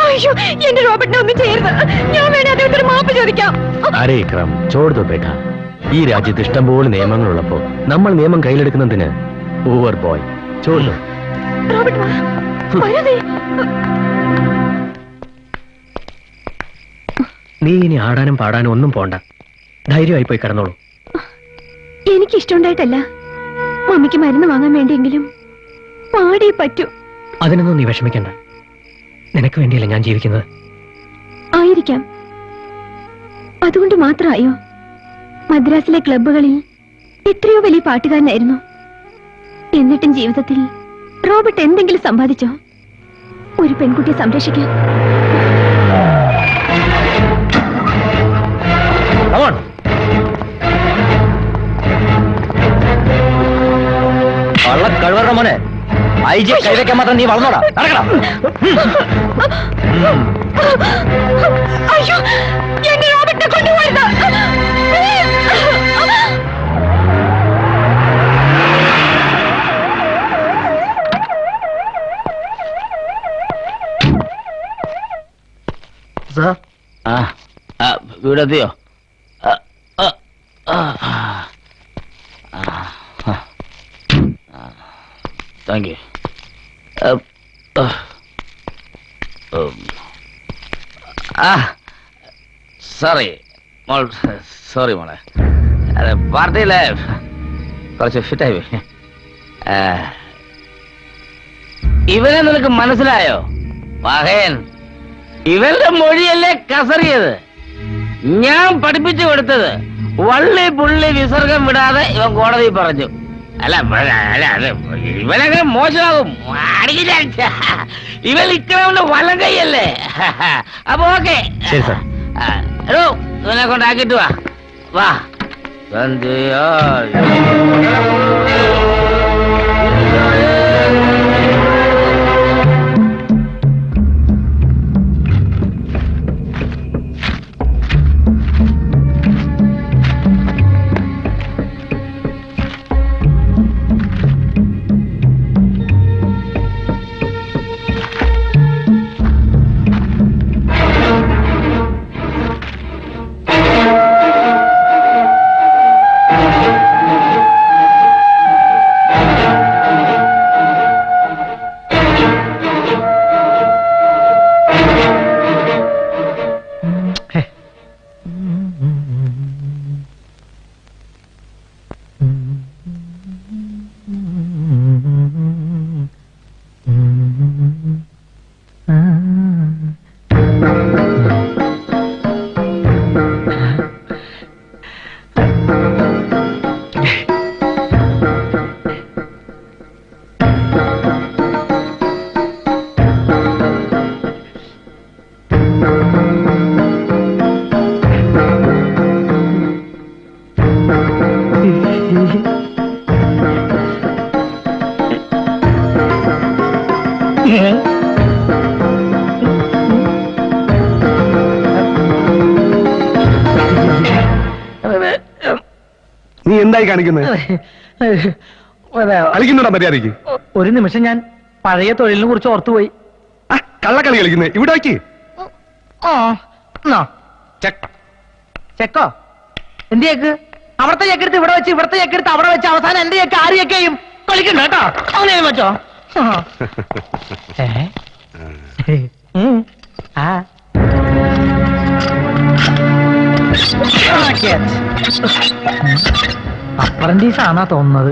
അയ്യോ, എന്റെ റോബർട്ടിനെ ഒന്നും ചെയ്യരുത്. ഞാൻ വേണേ അദ്ദേഹത്തിന് മാപ്പ് ചോദിക്കാം. അരേ ഇക്രാം, ചോട് ബേട്ട. ഈ രാജ്യത്ത് ഇഷ്ടംപോലെ നിയമങ്ങളുള്ളപ്പോ നമ്മൾ നിയമം കയ്യിലെടുക്കുന്നതിന് ഓവർ ബോയ് ചോട്. റോബർട്ട് വാ, വരൂ. നീ ഇനി ആടാനും പാടാനും ഒന്നും പോണ്ട. ധൈര്യമായി പോയി കിടന്നോളൂ. എനിക്ക് ഇഷ്ടമുണ്ടായിട്ടല്ല, മമ്മിക്ക് മരുന്ന് വാങ്ങാൻ വേണ്ടിയെങ്കിലും പാടിയേ പറ്റൂ. അതിനൊന്നും നീ വിഷമിക്കണ്ട. നിനക്ക് വേണ്ടിയല്ല ഞാൻ ജീവിക്കുന്നത്. ആയിരിക്കാം. അതുകൊണ്ട് മാത്രമായോ മദ്രാസിലെ ക്ലബ്ബുകളിൽ എത്രയോ വലിയ പാട്ടുകാരനായിരുന്നു. എന്നിട്ടും ജീവിതത്തിൽ റോബർട്ട് എന്തെങ്കിലും സമ്പാദിച്ചോ ഒരു പെൺകുട്ടിയെ സംരക്ഷിക്കാൻ? കഴിവറ മോനെ, ഐ ജി കൈവയ്ക്കാൻ മാത്രം നീ വളർന്നോടാ. നടക്കടാ. അയ്യോ, എന്റെ റോബർട്ടിനെ കൊണ്ടുപോയത്. വീടെത്തിയോ? Thank you. സോറി മോളെ, പാർട്ടിയിലെ കുറച്ച് ഫിറ്റായി പോയി. ഇവനെ നിനക്ക് മനസ്സിലായോ മകൻ? ഇവന്റെ മൊഴിയല്ലേ കസറിയത്. ഞാൻ പഠിപ്പിച്ചു കൊടുത്തത് വള്ളി പുള്ളി വിസർഗം വിടാതെ ഇവൻ കോടതി പറഞ്ഞു. അല്ല ഇവനങ്ങനെ മോശമാകും. ഇവൻ ഇക്കണവന്റെ വലം കൈയല്ലേ. അപ്പൊ ഓക്കെ, ഇവനെ കൊണ്ടാക്കിട്ട് വാ വാ. നീ എന്തായി കാണിക്കുന്നത്? കളിക്കുന്നുണ്ടാ മര്യാദയ്ക്ക്? ഒരു നിമിഷം ഞാൻ പഴയ തൊഴിലിനെ കുറിച്ച് ഓർത്തുപോയി. കള്ളക്കളി കളിക്കുന്നേ. ഇവിടെ ആക്കി ചെക്കോ എന്ത് ചെക്ക്? അവിടത്തെ ചെക്കെടുത്ത് ഇവിടെ വെച്ച്, ഇവിടത്തെ ചെക്കെടുത്ത് അവിടെ വെച്ച്, അവസാനം എന്റെ ചെക്ക് ആര് ചെക്കെയും കളിക്കണ്ട കേട്ടോ. അങ്ങനെ വെച്ചോ. അപ്രന്റീസ് ആണാ തോന്നുന്നത്.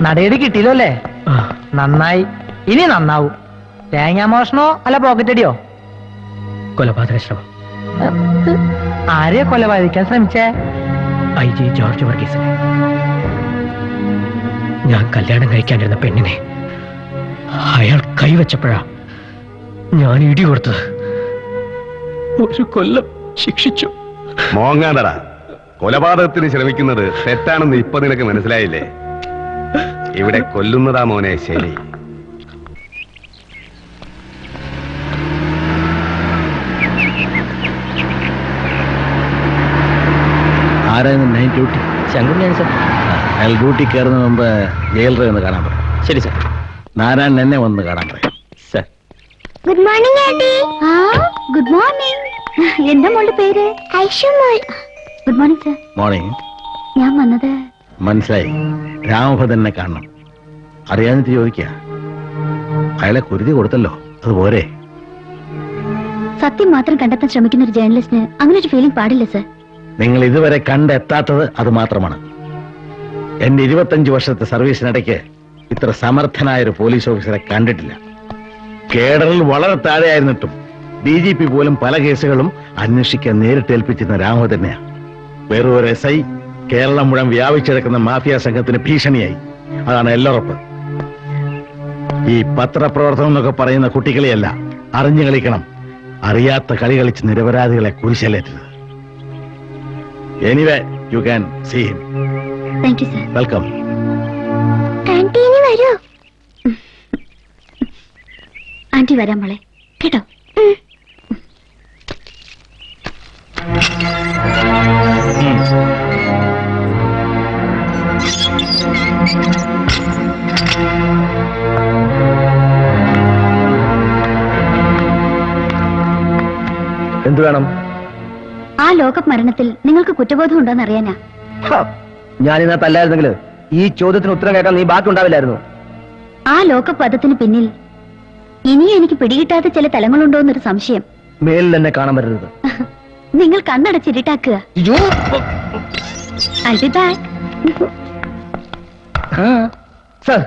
നടയടി കിട്ടിയില്ലോ അല്ലേ? നന്നായി, ഇനി നന്നാവും. തേങ്ങാമോഷണോ അല്ല പോക്കറ്റടിയോ? കൊലപാതക ശ്രമം. ആരെയെ കൊലപാതകിക്കാൻ ശ്രമിച്ചേ? IG ജോർജ് വർഗീസിനെ. ഞാൻ കല്യാണം കഴിക്കാനിരുന്ന പെണ്ണിനെ അയാൾ കൈവച്ചപ്പോഴാ ഞാൻ ഇടി കൊടുത്തത്. 1 കൊല്ലം ശിക്ഷിച്ചു. മോങ്ങാണ്ടടാ, കൊലപാതകത്തിന് ശ്രമിക്കുന്നത് തെറ്റാണെന്ന് ഇപ്പൊ നിനക്ക് മനസ്സിലായില്ലേ? ഇവിടെ കൊല്ലുന്നതാ മോനെ ശരി. ആരായിരുന്നു നൈറ്റ് ഡ്യൂട്ടി? ശങ്കുണ്ണിയാണ് സാർ. അയാൾ ഡ്യൂട്ടി കയറുന്നതിന് മുമ്പ് ജയിലറെ ഒന്ന് കാണാൻ പറയും. ശരി സാർ. നാരായണൻ എന്നെ വന്ന് കാണാൻ പറയും. സാർ. Good morning aunty. ആ ഗുഡ് മോർണിംഗ്. എന്താ മോളുടെ പേര്? ഐഷു മോൾ. Good morning sir. മോർണിംഗ്. ഞാൻ വന്നത് മനസ്സിലായി. രാമഭദ്രനെ കാണണം. അറിയാഞ്ഞിട്ട് ചോദിക്കുക. അയാളെ കുരുതി കൊടുത്തല്ലോ, അതുപോരെ? സത്യം മാത്രം കണ്ടെത്താൻ ശ്രമിക്കുന്ന ഒരു ജേർണലിസ്റ്റിന് അങ്ങനെ ഒരു ഫീലിംഗ് പാടില്ല സർ. നിങ്ങൾ ഇതുവരെ കണ്ടെത്താത്തത് അത് മാത്രമാണ്. എന്റെ 25 വർഷത്തെ സർവീസിനിടയ്ക്ക് ഇത്ര സമർത്ഥനായ ഒരു പോലീസ് ഓഫീസറെ കണ്ടിട്ടില്ല. കേഡറിൽ വളരെ താഴെയായിരുന്നിട്ടും DGP പോലും പല കേസുകളും അന്വേഷിക്കാൻ നേരിട്ട് ഏൽപ്പിച്ചിരുന്ന രാമഭദ്രനെയാണ്. വെറും ഒരു SI കേരളം മുഴുവൻ വ്യാപിച്ചെടുക്കുന്ന മാഫിയ സംഘത്തിന് ഭീഷണിയായി. അതാണ് എല്ലുറപ്പ്. ഈ പത്രപ്രവർത്തനം എന്നൊക്കെ പറയുന്ന കുട്ടികളെയല്ല, അറിഞ്ഞു കളിക്കണം. അറിയാത്ത കളി കളിച്ച് നിരപരാധികളെ കുരിശലേറ്റത്. Anyway you can see him. Thank you sir. Welcome. Aunty ഇനി വരൂ. ആന്റി വരാൻ മോളെ, കേട്ടോ? എന്തു വേണം? ആ ലോകകപ്പ് മരണത്തിൽ നിങ്ങൾക്ക് കുറ്റബോധം ഉണ്ടോന്ന് അറിയാനാ. ഞാനിന്നത്തെ അല്ലായിരുന്നെങ്കിൽ ഈ ചോദ്യത്തിന് ഉത്തരം കേൾക്കാൻ നീ ബാക്കി ഉണ്ടാവില്ലായിരുന്നു. ആ ലോകകപ്പ് പദത്തിന് പിന്നിൽ ഇനിയും എനിക്ക് പിടികിട്ടാത്ത ചില തലങ്ങളുണ്ടോന്നൊരു സംശയം. മേലിൽ എന്നെ കാണാൻ വരരുത്. നിങ്ങൾ കണ്ണടച്ചിരിട്ടാക്കുക. I'll be back. സർ,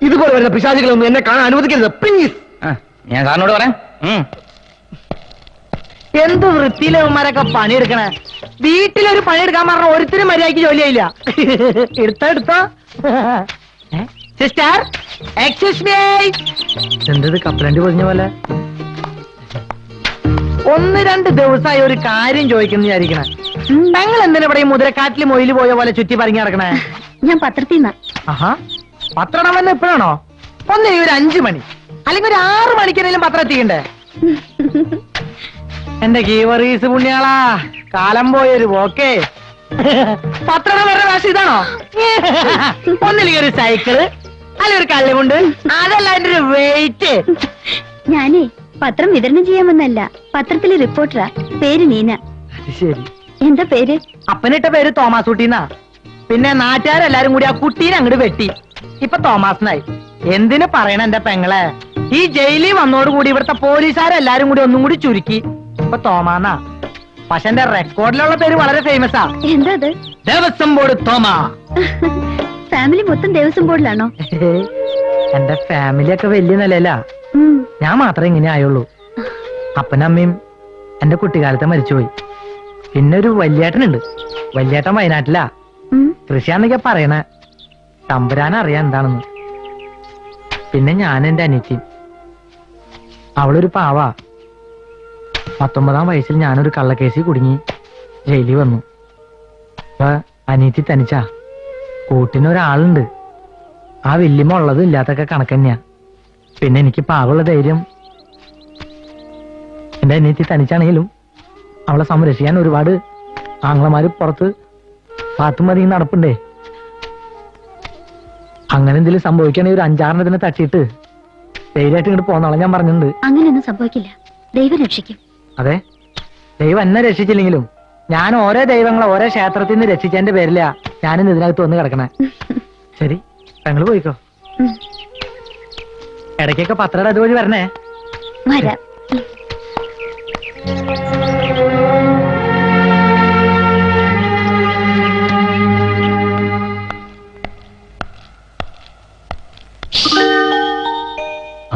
ഇതുപോലെ വരുന്ന പിശാചികളൊന്നും എന്നെ കാണാൻ അനുവദിക്കരുത് പ്ലീസ്. ഞാൻ സാറിനോട് പറയാം. എന്ത് വൃത്തിയിലവന്മാരൊക്കെ പണിയെടുക്കണേ. വീട്ടിലൊരു പണിയെടുക്കാൻ പറഞ്ഞ ഒരുത്തിനും മര്യാദയ്ക്ക് ജോലിയായില്ല. എടുത്തോ സിസ്റ്റർ, എക്സ്ക്യൂസ് മീ. എന്തത് കപ്പലണ്ടി പൊതിഞ്ഞ പോലെ? 1-2 ദിവസമായി ഒരു കാര്യം ചോദിക്കുന്നു വിചാരിക്കണേ. ഞങ്ങൾ എന്തിനാ ഇവിടെ ഈ മുതിരക്കാട്ടിൽ മൊയില് പോയ പോലെ ചുറ്റി പറഞ്ഞ് നടക്കണേ? ഞാൻ പത്രത്തിൽ നിന്നാ. ആഹാ, പത്രം വന്ന് ഇപ്പോഴാണോ? ഒന്നിനും ഒരു 5 മണി അല്ലെങ്കിൽ ഒരു 6 മണിക്കെങ്കിലും പത്രം എത്തിക്കണ്ടേ? എന്റെ ഗീവറീസ് പുണ്യാളാ, കാലം പോയൊരു പോക്കേ. പത്രം വരുടെ വേഷം ഇതാണോ? ഒന്നില്ലെങ്കിൽ ഒരു സൈക്കിള്, അല്ലെങ്കിൽ ഒരു കള്ളിമുണ്ട്, അതല്ല എന്റെ ഒരു വെയിറ്റ്. ഞാനേ പത്രം വിതരണം ചെയ്യാമെന്നല്ല, പത്രത്തിലെ റിപ്പോർട്ടറാ. പേര് നീന. ശരി. എന്താ പേര്? അപ്പനിട്ട പേര് തോമാസ് കുട്ടീന്നാ. പിന്നെ നാട്ടുകാരെല്ലാരും കൂടി ആ കുട്ടീനെ അങ്ങോട്ട് വെട്ടി. ഇപ്പൊ തോമാസിനായി. എന്തിനു പറയണ എന്റെ പെങ്ങളെ? ഈ ജയിലിൽ വന്നോടുകൂടി ഇവിടുത്തെ പോലീസുകാരെല്ലാരും കൂടി ഒന്നും കൂടി ചുരുക്കി. ഇപ്പൊ തോമാന്നാ. പക്ഷെ എന്റെ റെക്കോർഡിലുള്ള പേര് വളരെ ഫേമസാ. എന്താ അത്? ദേവസ്വം ബോർഡ് തോമ. ഫാമിലി മൊത്തം ദേവസ്വം ബോർഡിലാണോ? എന്റെ ഫാമിലി ഒക്കെ വലിയ നിലയിലാ. ഞാൻ മാത്രമേ ഇങ്ങനെ ആയുള്ളൂ. അപ്പനമ്മയും എന്റെ കുട്ടിക്കാലത്തെ മരിച്ചുപോയി. പിന്നെ ഒരു വല്യേട്ടനുണ്ട്. വല്യേട്ടൻ വയനാട്ടിലാ. കൃഷിയാന്നൊക്കെ പറയണേ. തമ്പുരാനറിയാൻ എന്താണെന്ന്. പിന്നെ ഞാൻ എന്റെ അനിയത്തി. അവളൊരു പാവാ. 19-ാം വയസ്സിൽ ഞാനൊരു കള്ളക്കേസിൽ കുടുങ്ങി ജയിലിൽ വന്നു. അപ്പൊ അനിയത്തി തനിച്ചാ. കൂട്ടിനൊരാളുണ്ട്. ആ വല്യമ്മ ഉള്ളതും ഇല്ലാത്തൊക്കെ കണക്കന്നെയാ. പിന്നെ എനിക്ക് പാകുള്ള ധൈര്യം. എന്റെ അനിയത്തി തനിച്ചാണെങ്കിലും അവളെ സംരക്ഷിക്കാൻ ഒരുപാട് ആങ്ങളമാര് പുറത്ത് പാത്തുമതി നടപ്പുണ്ടേ. അങ്ങനെ എന്തെങ്കിലും സംഭവിക്കുകയാണെങ്കിൽ ഒരു 5-6 തട്ടിയിട്ട് ധൈര്യമായിട്ട് ഇങ്ങോട്ട് പോന്നോളാം ഞാൻ പറഞ്ഞിട്ടുണ്ട്. അങ്ങനെയൊന്നും സംഭവിക്കില്ല. ദൈവം രക്ഷിക്കും. അതെ, ദൈവം എന്നെ രക്ഷിച്ചില്ലെങ്കിലും ഞാൻ ഓരോ ദൈവങ്ങളെ ഓരോ ക്ഷേത്രത്തിൽ നിന്ന് രക്ഷിച്ചതിന്റെ പേരിലാ ഞാനിന്ന് ഇതിനകത്ത് വന്ന് കിടക്കണേ. ശരി, പെങ്ങള് പോയിക്കോ. ഇടയ്ക്കൊക്കെ പത്രയുടെ അതുവഴി വരണേ. വരാം.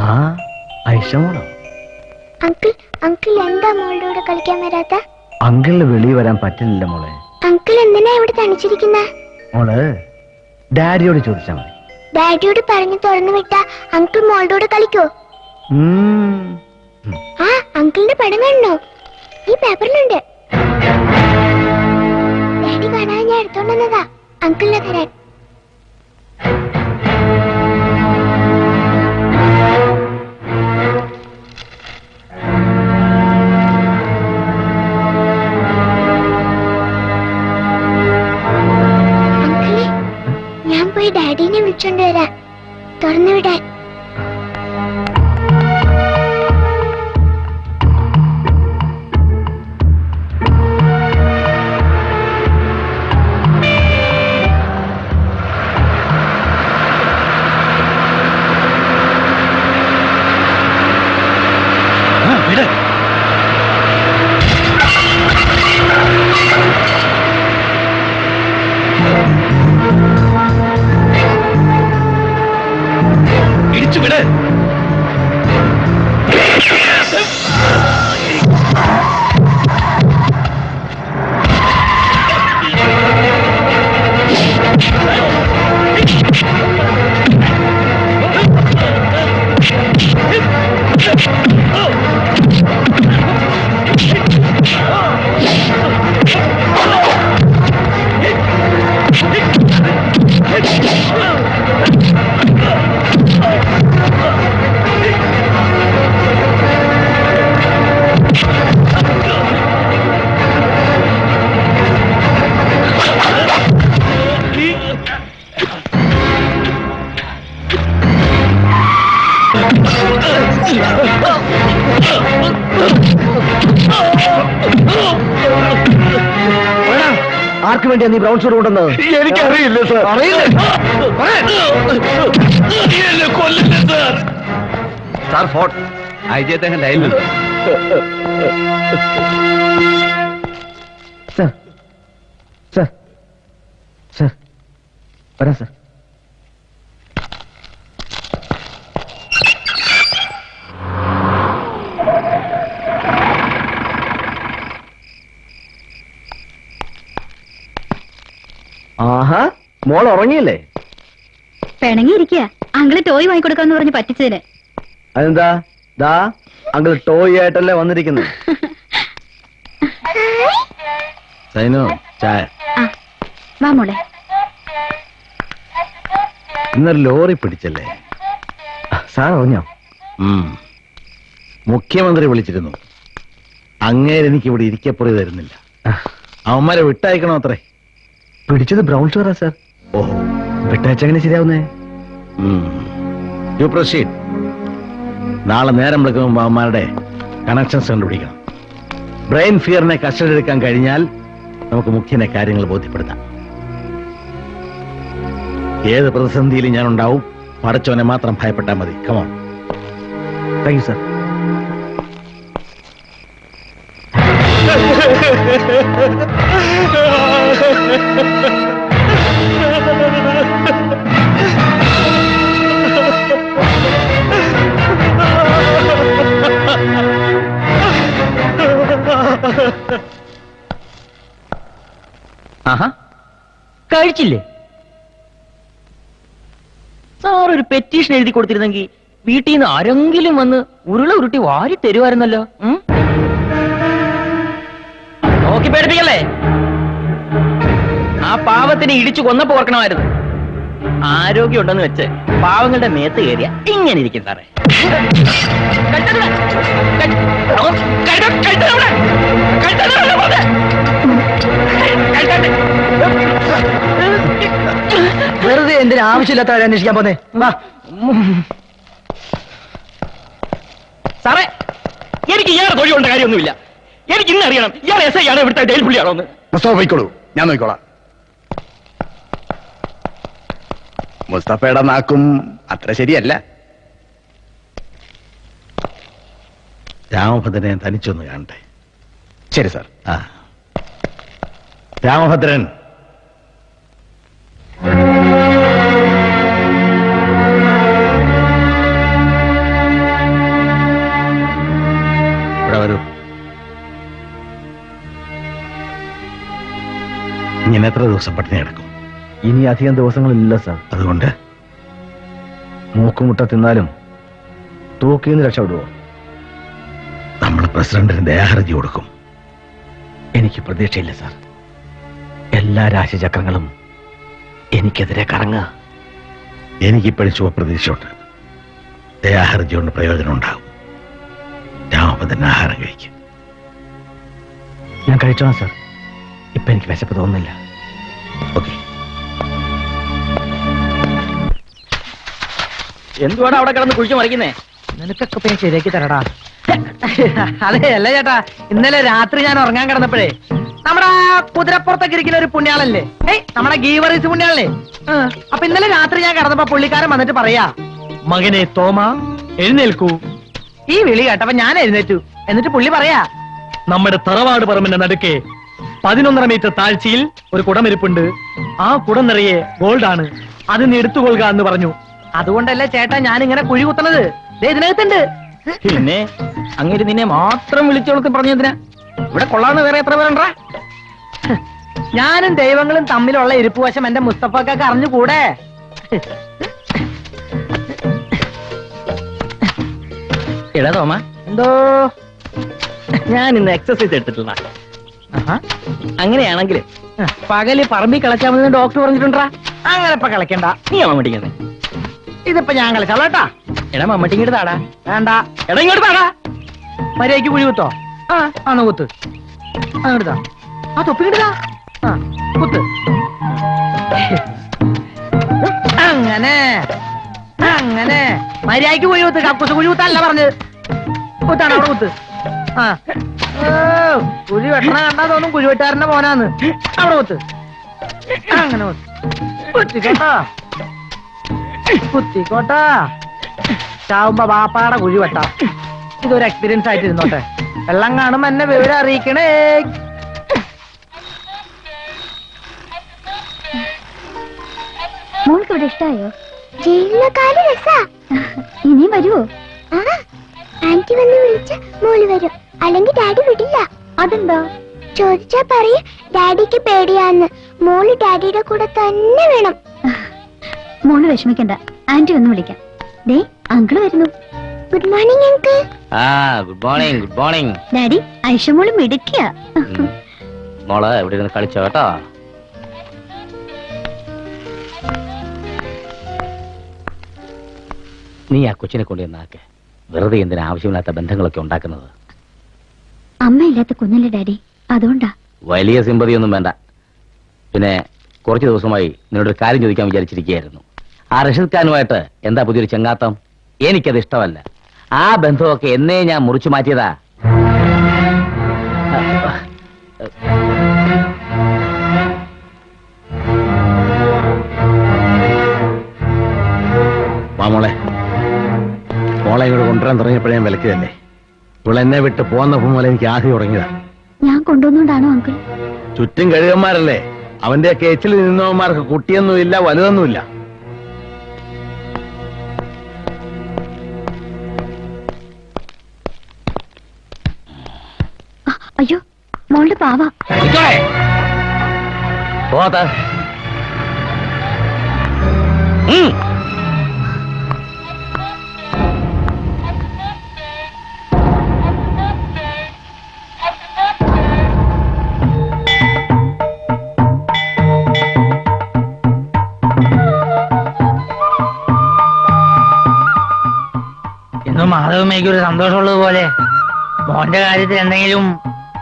ആ ഐഷമോളോ? അങ്കിൾ എന്താ മോളുടെ കൂടെ കളിക്കാൻ വരാത്ത? അങ്കിളിന് വെളിയിൽ വരാൻ പറ്റില്ല മോളെ. അങ്കിൾ എന്തിനാ ഇവിടെ തനിച്ചിരിക്കുന്ന? മോള് ഡാഡിയോട് ചോദിച്ചാ മതി. ഡാഡിയോട് പറഞ്ഞു തുറന്നു വിട്ട അങ്കിൾ മോളുടെ കളിക്കോ? ആ അങ്കിളിന്റെ പടം കാണണോ? ഈ പേപ്പറിലുണ്ട്. ഡാഡി കാണാൻ ഞാൻ എടുത്തോണ്ടെന്നതാ അങ്കിളിനെ തരാൻ. അങ്കിളെ, ഞാൻ പോയി ഡാഡിനെ വിളിച്ചോണ്ട് വരാം. തുറന്നു വിടാൻ. ആർക്ക് വേണ്ടിയാ നീ ബ്രൗൺ ഷൂട്ട് കൊണ്ടുവന്നത്? എനിക്കറിയില്ല സാർ. സാർ ഫോൺ ഐജി അദ്ദേഹം ലൈനിലുണ്ട്. സാർ സാർ സാർ വരാം സാർ. ആഹാ, മോൾ ഉറങ്ങിയില്ലേ? പിണങ്ങിയിരിക്കുക. അങ്കിള് ടോയ് വാങ്ങിക്കൊടുക്കാന്ന് പറഞ്ഞ് പറ്റിച്ചതിന്. അതെന്താ? ദാ അങ്കിൾ ടോയ് ആയിട്ടല്ലേ വന്നിരിക്കുന്നത്. സൈനോ ചായ. വാ മോളെ. ഇന്നൊരു ലോറി പിടിച്ചല്ലേ? സാർ അറിഞ്ഞോ? മുഖ്യമന്ത്രി വിളിച്ചിരുന്നു. അങ്ങേരെനിക്ക് ഇവിടെ ഇരിക്കപ്പുറം തരുന്നില്ല. അവന്മാരെ വിട്ടയക്കണോ അത്രേ. പിടിച്ചത് ബ്രൗൺ ഷുഗറാ സാർ. ഓഹോ, വിട്ടയച്ചെങ്ങനെ ശരിയാവുന്നേ? You proceed. നാളെ നേരം വിളിക്കുമ്പോൾ അവന്മാരുടെ കണക്ഷൻസ് കണ്ടുപിടിക്കണം. ബ്രെയിൻ ഫിയറിനെ കസ്റ്റഡി എടുക്കാൻ കഴിഞ്ഞാൽ നമുക്ക് മുഖ്യനെ കാര്യങ്ങൾ ബോധ്യപ്പെടുത്താം. ഏത് പ്രതിസന്ധിയിലും ഞാൻ ഉണ്ടാവും. പടച്ചോനെ മാത്രം ഭയപ്പെട്ടാൽ മതി. കമോൺ. Thank you sir. ആഹാ, കഴിച്ചില്ലേ? സാർ ഒരു പെറ്റീഷൻ എഴുതി കൊടുത്തിരുന്നെങ്കിൽ വീട്ടിൽ നിന്ന് ആരെങ്കിലും വന്ന് ഉരുള ഉരുട്ടി വാരി തരുമായിരുന്നല്ലോ. നോക്കി പേടിപ്പിക്കല്ലേ? ആ പാവത്തിനെ ഇടിച്ചു കൊന്നപ്പോ ഓർക്കണമായിരുന്നു. ആരോഗ്യം ഉണ്ടെന്ന് വെച്ച് പാവങ്ങളുടെ മേത്ത് കയറിയ ഇങ്ങനെ ഇരിക്കും സാറേ. വെറുതെ എന്തിനാ ആവശ്യമില്ലാത്ത ആരെ അന്വേഷിക്കാൻ പോന്നെ? സാറേ, എനിക്ക് ഇയാളെ തൊഴിൽ കൊണ്ട കാര്യമൊന്നുമില്ല. എനിക്ക് ഇന്ന് അറിയണം ഇയാൾ എസ് ഐ ആണോ ഇവിടുത്തെ ജയിൽ പുള്ളിയാണോ എന്ന്. പോയിക്കോളൂ, ഞാൻ നോക്കിക്കോളാം. മുസ്തഫയുടെ നാക്കും അത്ര ശരിയല്ല. രാമഭദ്രനെ തനിച്ചൊന്ന് കാണട്ടെ. ശരി സാർ. രാമഭദ്രൻ, ഇവിടെ വരൂ. ഇങ്ങനെ എത്ര ദിവസം പട്ടിണി കിടക്കും? ഇനി അധികം ദിവസങ്ങളില്ല സാർ. അതുകൊണ്ട് മൂക്കുമുട്ട തിന്നാലും തൂക്കിന്ന് രക്ഷപ്പെടുവോ? നമ്മൾ പ്രസിഡന്റിന് ദയാഹർജി കൊടുക്കും. എനിക്ക് പ്രതീക്ഷയില്ല സാർ. എല്ലാ രാശിചക്രങ്ങളും എനിക്കെതിരെ കറങ്ങുക. എനിക്കിപ്പോഴും ശുഭപ്രതീക്ഷയുണ്ട്. ദയാഹർജി കൊണ്ട് പ്രയോജനം ഉണ്ടാകും. രാമപദൻ ആഹാരം കഴിക്കും. ഞാൻ കഴിച്ചോളാം സാർ. ഇപ്പൊ എനിക്ക് വിശപ്പ് തോന്നുന്നില്ല. ഓക്കെ. എന്തുവാണ് അവിടെ കിടന്ന് കുഴിച്ചു മറിക്കുന്നേ? നിനക്കൊക്കെ ഇപ്പൊ ഞാൻ ശരിയാക്കി തരടാ. അതെ അല്ല ചേട്ടാ, ഇന്നലെ രാത്രി ഞാൻ ഉറങ്ങാൻ കിടന്നപ്പോഴേ നമ്മുടെ കുതിരപ്പുറത്തൊക്കെ ഇരിക്കുന്ന ഒരു പുണ്യാളല്ലേ, നമ്മുടെ ഗീവറീസ് പുണ്യാളല്ലേ. അപ്പൊ ഇന്നലെ രാത്രി ഞാൻ കിടന്നപ്പോ പുള്ളിക്കാരൻ വന്നിട്ട് പറയാ, മകനെ തോമ എഴുന്നേൽക്കൂ. ഈ വിളി കേട്ടപ്പോ ഞാൻ എഴുന്നേറ്റു. എന്നിട്ട് പുള്ളി പറയാ, നമ്മുടെ തറവാട് പറമ്പിന്റെ നടുക്കെ 11.5 മീറ്റർ താഴ്ചയിൽ ഒരു കുടമിരിപ്പുണ്ട്. ആ കുടം നിറയെ ഗോൾഡാണ്, അത് നീ എടുത്തുകൊള്ളുക എന്ന് പറഞ്ഞു. അതുകൊണ്ടല്ലേ ചേട്ടാ ഞാൻ ഇങ്ങനെ കുഴി കുത്തണത്. ഇതിനകത്തുണ്ട്. പിന്നെ അങ്ങനെ നിന്നെ മാത്രം വിളിച്ചോളത്ത് പറഞ്ഞു എന്തിനാ? ഇവിടെ കൊള്ളാന്ന് വേറെ എത്ര പേരുണ്ടാ? ഞാനും ദൈവങ്ങളും തമ്മിലുള്ള ഇരിപ്പുവശം എന്റെ മുസ്തഫക്കൊക്കെ അറിഞ്ഞുകൂടെ? എടാ തോമ, എന്തോ ഞാൻ ഇന്ന് എക്സസൈസ് എടുത്തിട്ടില്ല. അങ്ങനെയാണെങ്കിൽ പകല് പറമ്പിൽ കളിച്ചാൽ മതി ഡോക്ടർ പറഞ്ഞിട്ടുണ്ടാ. അങ്ങനെ ഇപ്പൊ കളിക്കണ്ട. നീ മമ്മട്ടിങ്ങനെ ഇതിപ്പോ ഞാൻ കളിച്ചോളാം കേട്ടാ. എടാ മമ്മട്ടിങ്ങോട്ട് താടാ. വേണ്ട. എടാ ഇങ്ങോട്ട് താടാ. മര്യാദയ്ക്ക് കുഴി കുത്തോ? ആണോ കുത്ത്. അങ്ങോട്ടാ. ആ തൊപ്പിക്കിട്ടാ. കുത്ത്. അങ്ങനെ അങ്ങനെ മര്യാദയ്ക്ക് കുഴി കുത്ത്. കക്കൂസ് കുഴി കുത്തല്ല പറഞ്ഞത്. കുത്താണ് അവിടെ കുത്ത്. കുഴി വെട്ടണ കണ്ടാ തോന്നും കുഴിവെട്ടുകാരന്റെ മോനാന്ന്. അവിടെ കുത്ത്. അങ്ങനെ കുത്തിക്കോട്ടാ. കുത്തിക്കോട്ടാ. ചാവുമ്പോ ബാപ്പാടെ കുഴി വെട്ടാം. ഇതൊരു എക്സ്പീരിയൻസ് ആയിട്ടിരുന്നോട്ടെ. വെള്ളം കാണുമ്പോ എന്നെ വിവരം അറിയിക്കണേ. മോൾക്ക് ഇവിടെ ഇഷ്ടായോ? ജയിലിലെക്കാളും രസാ. ഇനിയും വരുവോ? ആന്റി വന്ന് വിളിച്ച മോള് വരും, അല്ലെങ്കിൽ ഡാഡി വിടില്ല. അതെന്താ? ചോദിച്ചാ പറയും ഡാഡിക്ക് പേടിയാന്ന്. മോള് ഡാഡിയുടെ കൂടെ തന്നെ വേണം. മോള് വിഷമിക്കണ്ട, ആന്റി ഒന്ന് വിളിക്കാം. ദേ അങ്കിള് വരുന്നു. Good morning uncle. Good morning. Good morning daddy. Aisha മോള് മിടുക്കിയ. മോള് ഇവിടെ ഇരുന്ന് കളിച്ചോ കേട്ടോ. നീ ആ കൊച്ചിനെ കൊണ്ട് എന്നാക്ക്. വെറുതെ എന്തിനാ ആവശ്യമില്ലാത്ത ബന്ധങ്ങളൊക്കെ ഉണ്ടാക്കുന്നത്? അമ്മയില്ലാത്ത കുഞ്ഞല്ലേ ഡാഡി, അതുകൊണ്ടാ. വലിയ സിമ്പതിയൊന്നും വേണ്ട. പിന്നെ കുറച്ച് ദിവസമായി നിന്നോടൊരു കാര്യം ചോദിക്കാൻ വിചാരിച്ചിരിക്കുകയായിരുന്നു. ആ റഷീദ് ഖാനുമായിട്ട് എന്താ പുതിയൊരു ചെങ്ങാത്തം? എനിക്കത് ഇഷ്ടമല്ല. ആ ബന്ധമൊക്കെ എന്നേ ഞാൻ മുറിച്ചു മാറ്റിയതാ. മോളെ മോളെ ഇങ്ങോട്ട് കൊണ്ടുവരാൻ തുടങ്ങിയപ്പോഴേ ഞാൻ വിലക്കിയതല്ലേ. ഇവളെന്നെ വിട്ട് പോന്നപ്പോ പോലെ എനിക്ക് ആദ്യം തുടങ്ങിയതാ. ഞാൻ കൊണ്ടുവന്നോണ്ടാണോ അങ്കിൾ? ചുറ്റും കഴുകന്മാരല്ലേ. അവന്റെയൊക്കെ എച്ചിൽ നിന്നവന്മാർക്ക് കുട്ടിയൊന്നുമില്ല, വലുതൊന്നുമില്ല. അയ്യോ മോളുടെ പാവ. പോത്ത ഇന്ന് മാധവമ്മയ്ക്ക് ഒരു സന്തോഷമുള്ളത് പോലെ മോന്റെ കാര്യത്തിൽ എന്തെങ്കിലും.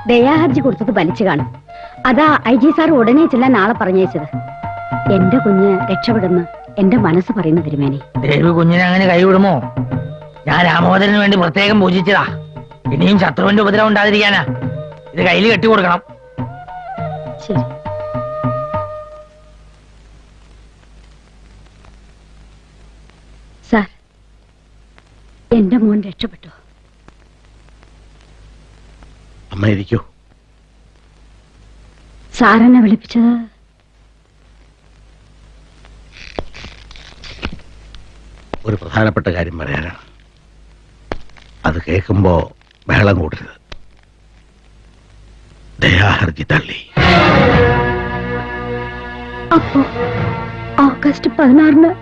ദയാഹർജി കൊടുത്തത് വലിച്ചു കാണും. അതാ IG സാർ ഉടനെ ചെല്ലാൻ നാളെ പറഞ്ഞയച്ചത്. എന്റെ കുഞ്ഞ് രക്ഷപ്പെടുന്നു എന്റെ മനസ്സ് പറയുന്ന തിരുമേനി. ദേവി കുഞ്ഞിനെ അങ്ങനെ കൈവിടുമോ? ഞാൻ രാമോദരന് വേണ്ടി പ്രത്യേകം പൂജിച്ചതാ. ഇനിയും ശത്രുവിന്റെ ഉപദ്രവം ഉണ്ടാതിരിക്കാനാ. ഇത് കയ്യിൽ കെട്ടി കൊടുക്കണം. ശരി. സാർ, എന്റെ മോൻ രക്ഷപ്പെട്ടു. അമ്മ ഇരിക്കൂ. സാറെന്നെ വിളിപ്പിച്ചത് ഒരു പ്രധാനപ്പെട്ട കാര്യം പറയാനാണ്. അത് കേൾക്കുമ്പോ ബഹളം കൂടരുത്. ദയാഹർജി തള്ളി. അപ്പോ ഓഗസ്റ്റ് 16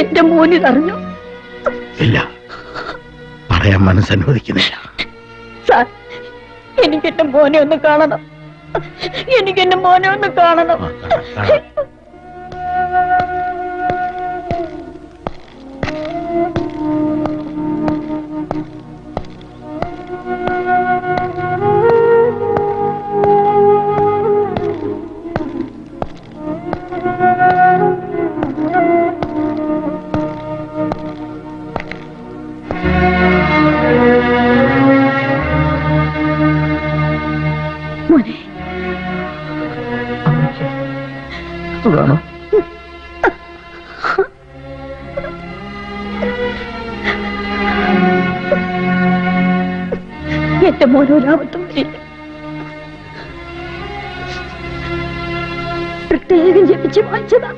എന്റെ മോനിതറിഞ്ഞു. ഇല്ല, പറയാൻ മനസ്സനുവദിക്കുന്നില്ല. സാർ, എനിക്കെന്റെ മോനെ ഒന്ന് കാണണം. എനിക്കെന്റെ മോനെ ഒന്ന് കാണണം. മോനെ, സുഖാണോ? എന്റെ മോനൊരാപത്തും വരില്ല. പ്രത്യേകം ജപിച്ച് വായിച്ചതാ.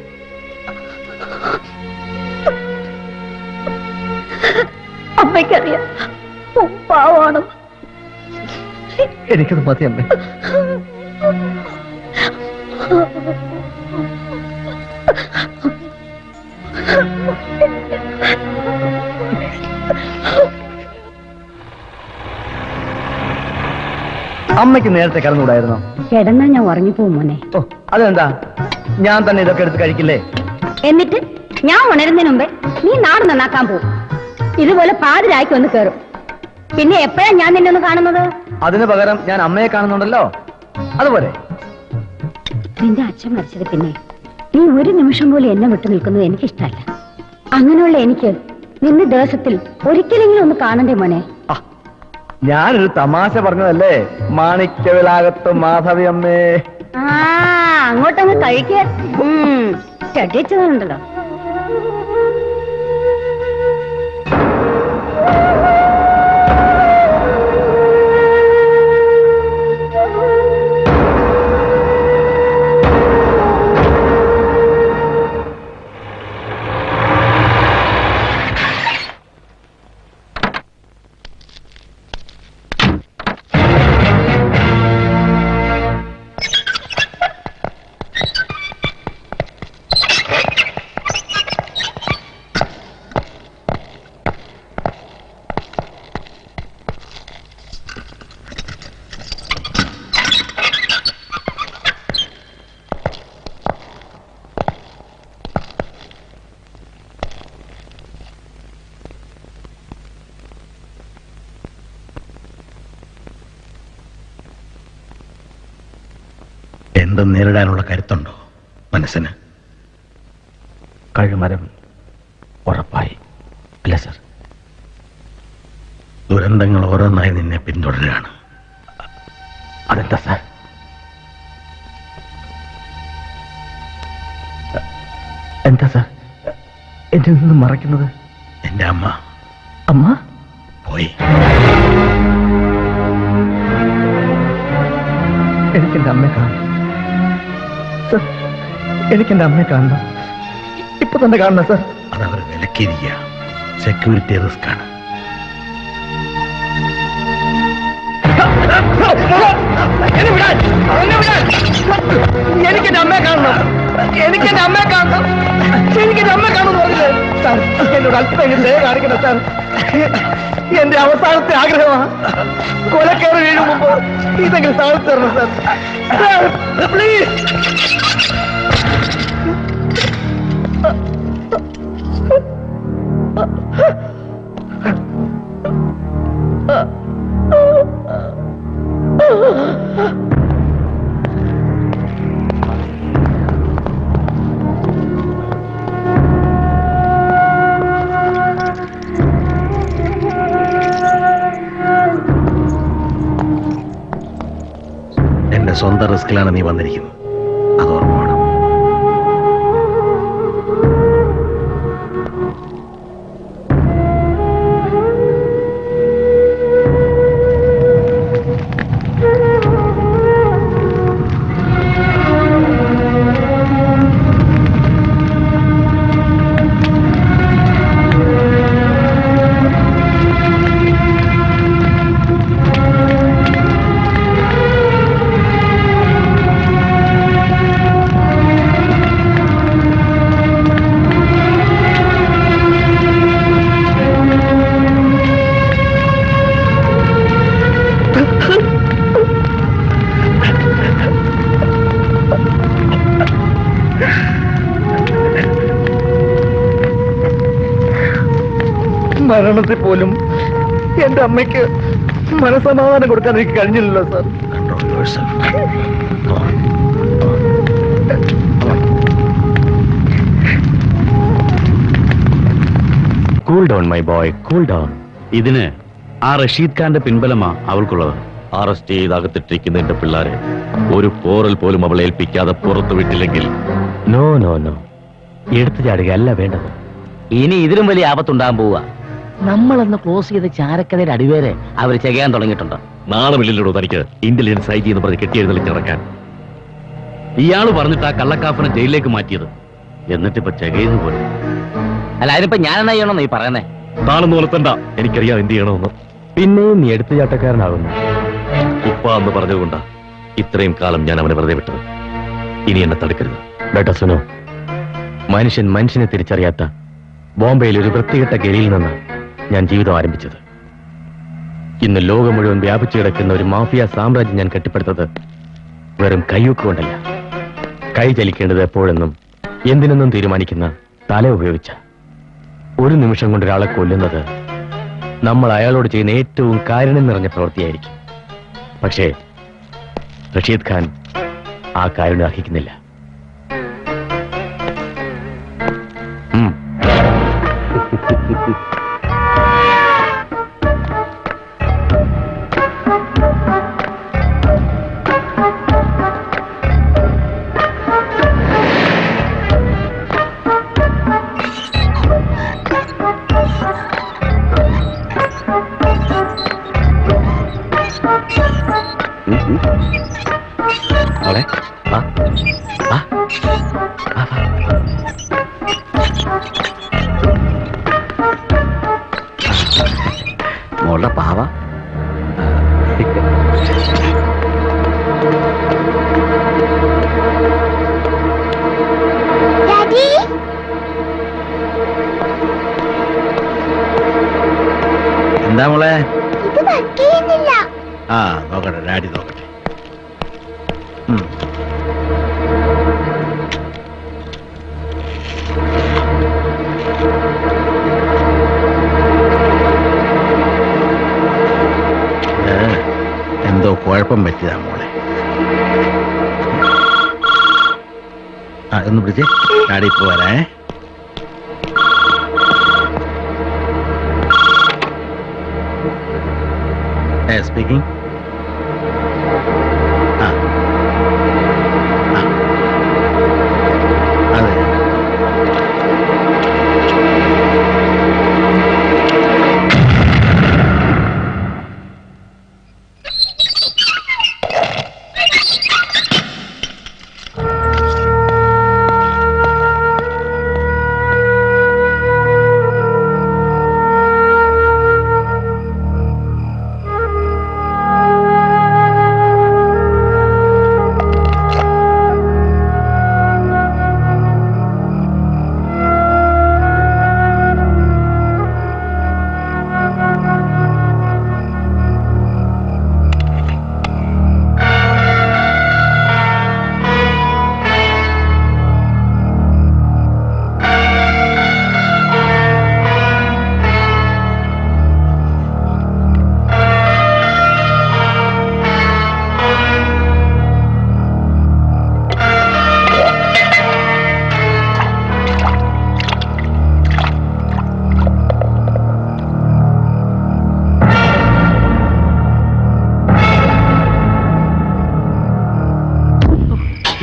അമ്മയ്ക്കറിയാം പാവാണെന്ന്. എനിക്കത് മതി അമ്മേ. അമ്മയ്ക്ക് നേരത്തെ കിടന്നുകൂടായിരുന്നോ? കിടന്നാ ഞാൻ ഉറങ്ങിപ്പോവും മോനെ. ഓ, അതെന്താ? ഞാൻ തന്നെ ഇതൊക്കെ എടുത്ത് കഴിക്കില്ലേ? എന്നിട്ട് ഞാൻ ഉണരുന്നതിന് മുമ്പേ നീ നാട് നന്നാക്കാൻ പോവും. ഇതുപോലെ പാതിരായ്ക്ക് ഒന്ന് കേറും. പിന്നെ എപ്പോഴാ ഞാൻ നിന്നെ ഒന്ന് കാണുന്നത്? അതിന് പകരം ഞാൻ അമ്മയെ കാണുന്നുണ്ടല്ലോ, അതുപോലെ. നിന്റെ അച്ഛൻ മരിച്ചത് പിന്നെ നീ ഒരു നിമിഷം പോലും എന്നെ വിട്ടു നിൽക്കുന്നത് എനിക്കിഷ്ടമല്ല. അങ്ങനെയുള്ള എനിക്ക് നിന്റെ ദിവസത്തിൽ ഒരിക്കലെങ്കിലും ഒന്ന് കാണണ്ടേ മോനെ? ഞാനൊരു തമാശ പറഞ്ഞതല്ലേ. മാണിക്യവിളാകത്ത് മാധവി അമ്മേ. അങ്ങോട്ടങ്ങ് കഴിക്കാൻ ചടിച്ചതുണ്ടല്ലോ. എന്തും നേരിടാനുള്ള കരുത്തുണ്ടോ മനസ്സിന്? കഴുമരം ഉറപ്പായി അല്ല സർ? ദുരന്തങ്ങൾ ഓരോന്നായി നിന്നെ പിന്തുടരുകയാണ്. അതെന്താ സാർ? എന്താ സാർ എന്റെ നിന്ന് മറയ്ക്കുന്നത്? എന്റെ അമ്മ അമ്മ പോയി. എനിക്കെന്റെ അമ്മയെ കാണണം സർ. എനിക്കെന്റെ അമ്മയെ കാണണം. ഇപ്പൊ തന്നെ കാണണം സർ. അതവർ വിലക്കിയിരിക്കുക. സെക്യൂരിറ്റി റിസ്ക് ആണ്. എനിക്കെന്റെ അമ്മയെ കാണണം. എനിക്കെന്റെ അമ്മയെ കാണണം. എനിക്കെന്റെ അമ്മയെ കാണുമെന്ന് പറഞ്ഞില്ലേ സാർ? എന്നോട് അല്പം ദയ കാണിക്കണം സാർ. എന്റെ അവസാനത്തെ ആഗ്രഹമാണ് കൊലക്കേറി വീഴും മുമ്പ് ഇതെങ്കിലും സാധിച്ചു തരണം സാർ. പ്ലീസ്. എന്റെ സ്വന്തം റിസ്കിലാണ് നീ വന്നിരിക്കുന്നത്. അത് ഓർമ്മ വേണം. മരണത്തിൽ പോലും എന്റെ അമ്മയ്ക്ക് മനസമാധാനം കൊടുക്കാൻ എനിക്ക് കഴിഞ്ഞില്ലല്ലോ sir. Control yourself. Go on. Cool down my boy, cool down. ഇതിന് ആ റഷീദ് ഖാന്റെ പിൻബലമാ അവൾക്കുള്ളത്. അറസ്റ്റ് ചെയ്ത് അകത്തിട്ടിരിക്കുന്ന എന്റെ പിള്ളേരെ ഒരു പോറൽ പോലും അവളെ ഏൽപ്പിക്കാതെ പുറത്തു വിട്ടില്ലെങ്കിൽ നോ നോ നോ, എടുത്തു ചാടുകയല്ല വേണ്ടത്. ഇനി ഇതിലും വലിയ ആപത്തുണ്ടാകാൻ പോവുക. നമ്മളന്ന് ക്ലോസ് ചെയ്ത ചാരക്കഥയുടെ അടിവേരെ അവർ ചെയ്യാൻ തുടങ്ങിയിട്ടുണ്ട്. നാളെ തനിക്ക് ഇന്റലിജൻസ് ഐ ജി എന്ന് പറഞ്ഞ് കെട്ടിയെഴുന്നള്ളിച്ച് നടക്കാൻ. ഇയാള് പറഞ്ഞിട്ട് ആ കള്ളക്കാഫിനെ ജയിലിലേക്ക് മാറ്റിയത്, എന്നിട്ടിപ്പോ ചെകയുന്നു പോലും. അല്ല, അതിനിപ്പോ ഞാൻ എന്നാ ചെയ്യണമെന്ന് ഈ പറയുന്നേ? താളെന്ന് വളർത്തണ്ട, എനിക്കറിയാം എന്ത് ചെയ്യണമെന്ന്. പിന്നെയും നീ എടുത്തുചാട്ടക്കാരനാകുന്നു. ഉപ്പ എന്ന് പറഞ്ഞുകൊണ്ടാ ഇത്രയും കാലം ഞാൻ അവനെ വെറുതെ വിട്ടത്. ഇനി എന്നെ തടുക്കരുത്. ബെട്ടസുനോ, മനുഷ്യൻ മനുഷ്യനെ തിരിച്ചറിയാത്ത ബോംബെയിൽ ഒരു വൃത്തികെട്ട ഗലിയിൽ നിന്ന് ഞാൻ ജീവിതം ആരംഭിച്ചത്. ഇന്ന് ലോകം മുഴുവൻ വ്യാപിച്ചു കിടക്കുന്ന ഒരു മാഫിയ സാമ്രാജ്യം ഞാൻ കെട്ടിപ്പടുത്തത് വെറും കയ്യൂക്ക് കൊണ്ടല്ല, കൈ ചലിക്കേണ്ടത് എപ്പോഴെന്നും എന്തിനെന്നും തീരുമാനിക്കുന്ന തല ഉപയോഗിച്ച. ഒരു നിമിഷം കൊണ്ട് ഒരാളെ കൊല്ലുന്നത് നമ്മൾ അയാളോട് ചെയ്യുന്ന ഏറ്റവും കാരുണ്യം നിറഞ്ഞ പ്രവൃത്തിയായിരിക്കും. പക്ഷേ റഷീദ് ഖാൻ ആ കാരുണ്യം അർഹിക്കുന്നില്ല. അവളെ വാ, വാ, വാ, വാ. മോളുടെ പാവ. ഡാഡി, എന്താ മോളെ? ഇത് വർക്ക് ചെയ്യുന്നില്ല. ആ നോക്കട്ടെ, ഡാഡി നോക്കട്ടെ. എന്തോ കുഴപ്പം പറ്റിയതാ മോളെ. ആ ഒന്ന് പിടിച്ചേ, ഡാഡി ഇപ്പൊ വരാ. സ്പീക്കിംഗ്. ആ ആ അതെ.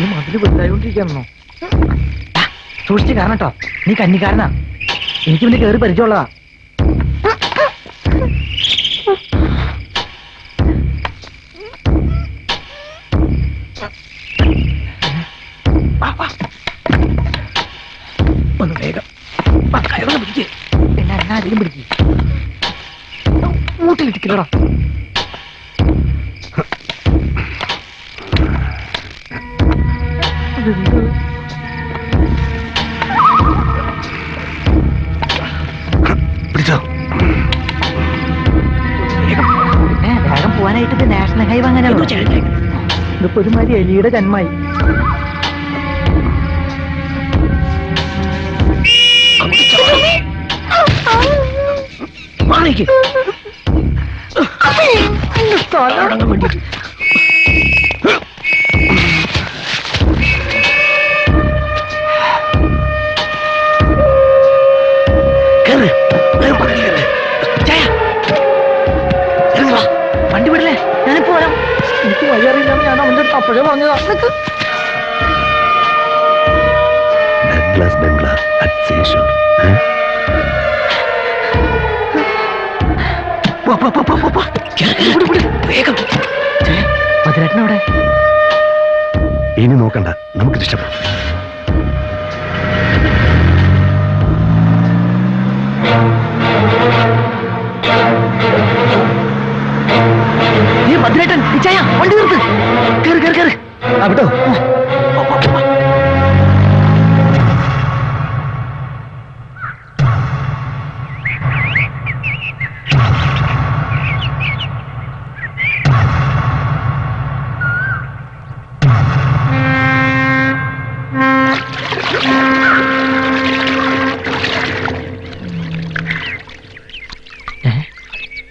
ഈ മതില് വലുതായോണ്ടിരിക്കാന്നോ? സൂക്ഷിച്ച് കാരണം കേട്ടോ, നീ കന്നിക്കാരനാ. എനിക്ക് പിന്നെ കേറി പരിചയമുള്ളതാ. ഒന്ന് വേഗം കയറുന്ന പിടിക്ക്. എന്നെ അധികം പിടിക്ക്. മൂട്ടിലിട്ടിക്കലടാ. പിടിച്ചോ. വേഗം പോവാനായിട്ട് ഇത് നാഷണൽ ഹൈവേ അങ്ങനെയാണോ? ഇതിപ്പോ ഒരുമാതിരി എലിയുടെ ജന്മായി. മാറിക്ക് വണ്ടി വിടല്ലേ ഞാനിപ്പോ വരാം എനിക്ക് വഴിയറിയില്ല ഞാൻ അവന്റെ അടുത്ത് അപ്പോഴേ പറഞ്ഞതാ നിനക്ക് ഡഗ്ലസ് ബംഗ്ലാവ് അറ്റ് സീഷോർ. വേഗം മധുരേട്ടനവിടെ ഇനി നോക്കണ്ട, നമുക്ക് രക്ഷപ്പെടാം. നീ ഭദ്രേട്ടൻ ഇച്ചായ വണ്ടി നിർത്ത് കേറ് കേറ് കേറ് അവിടോ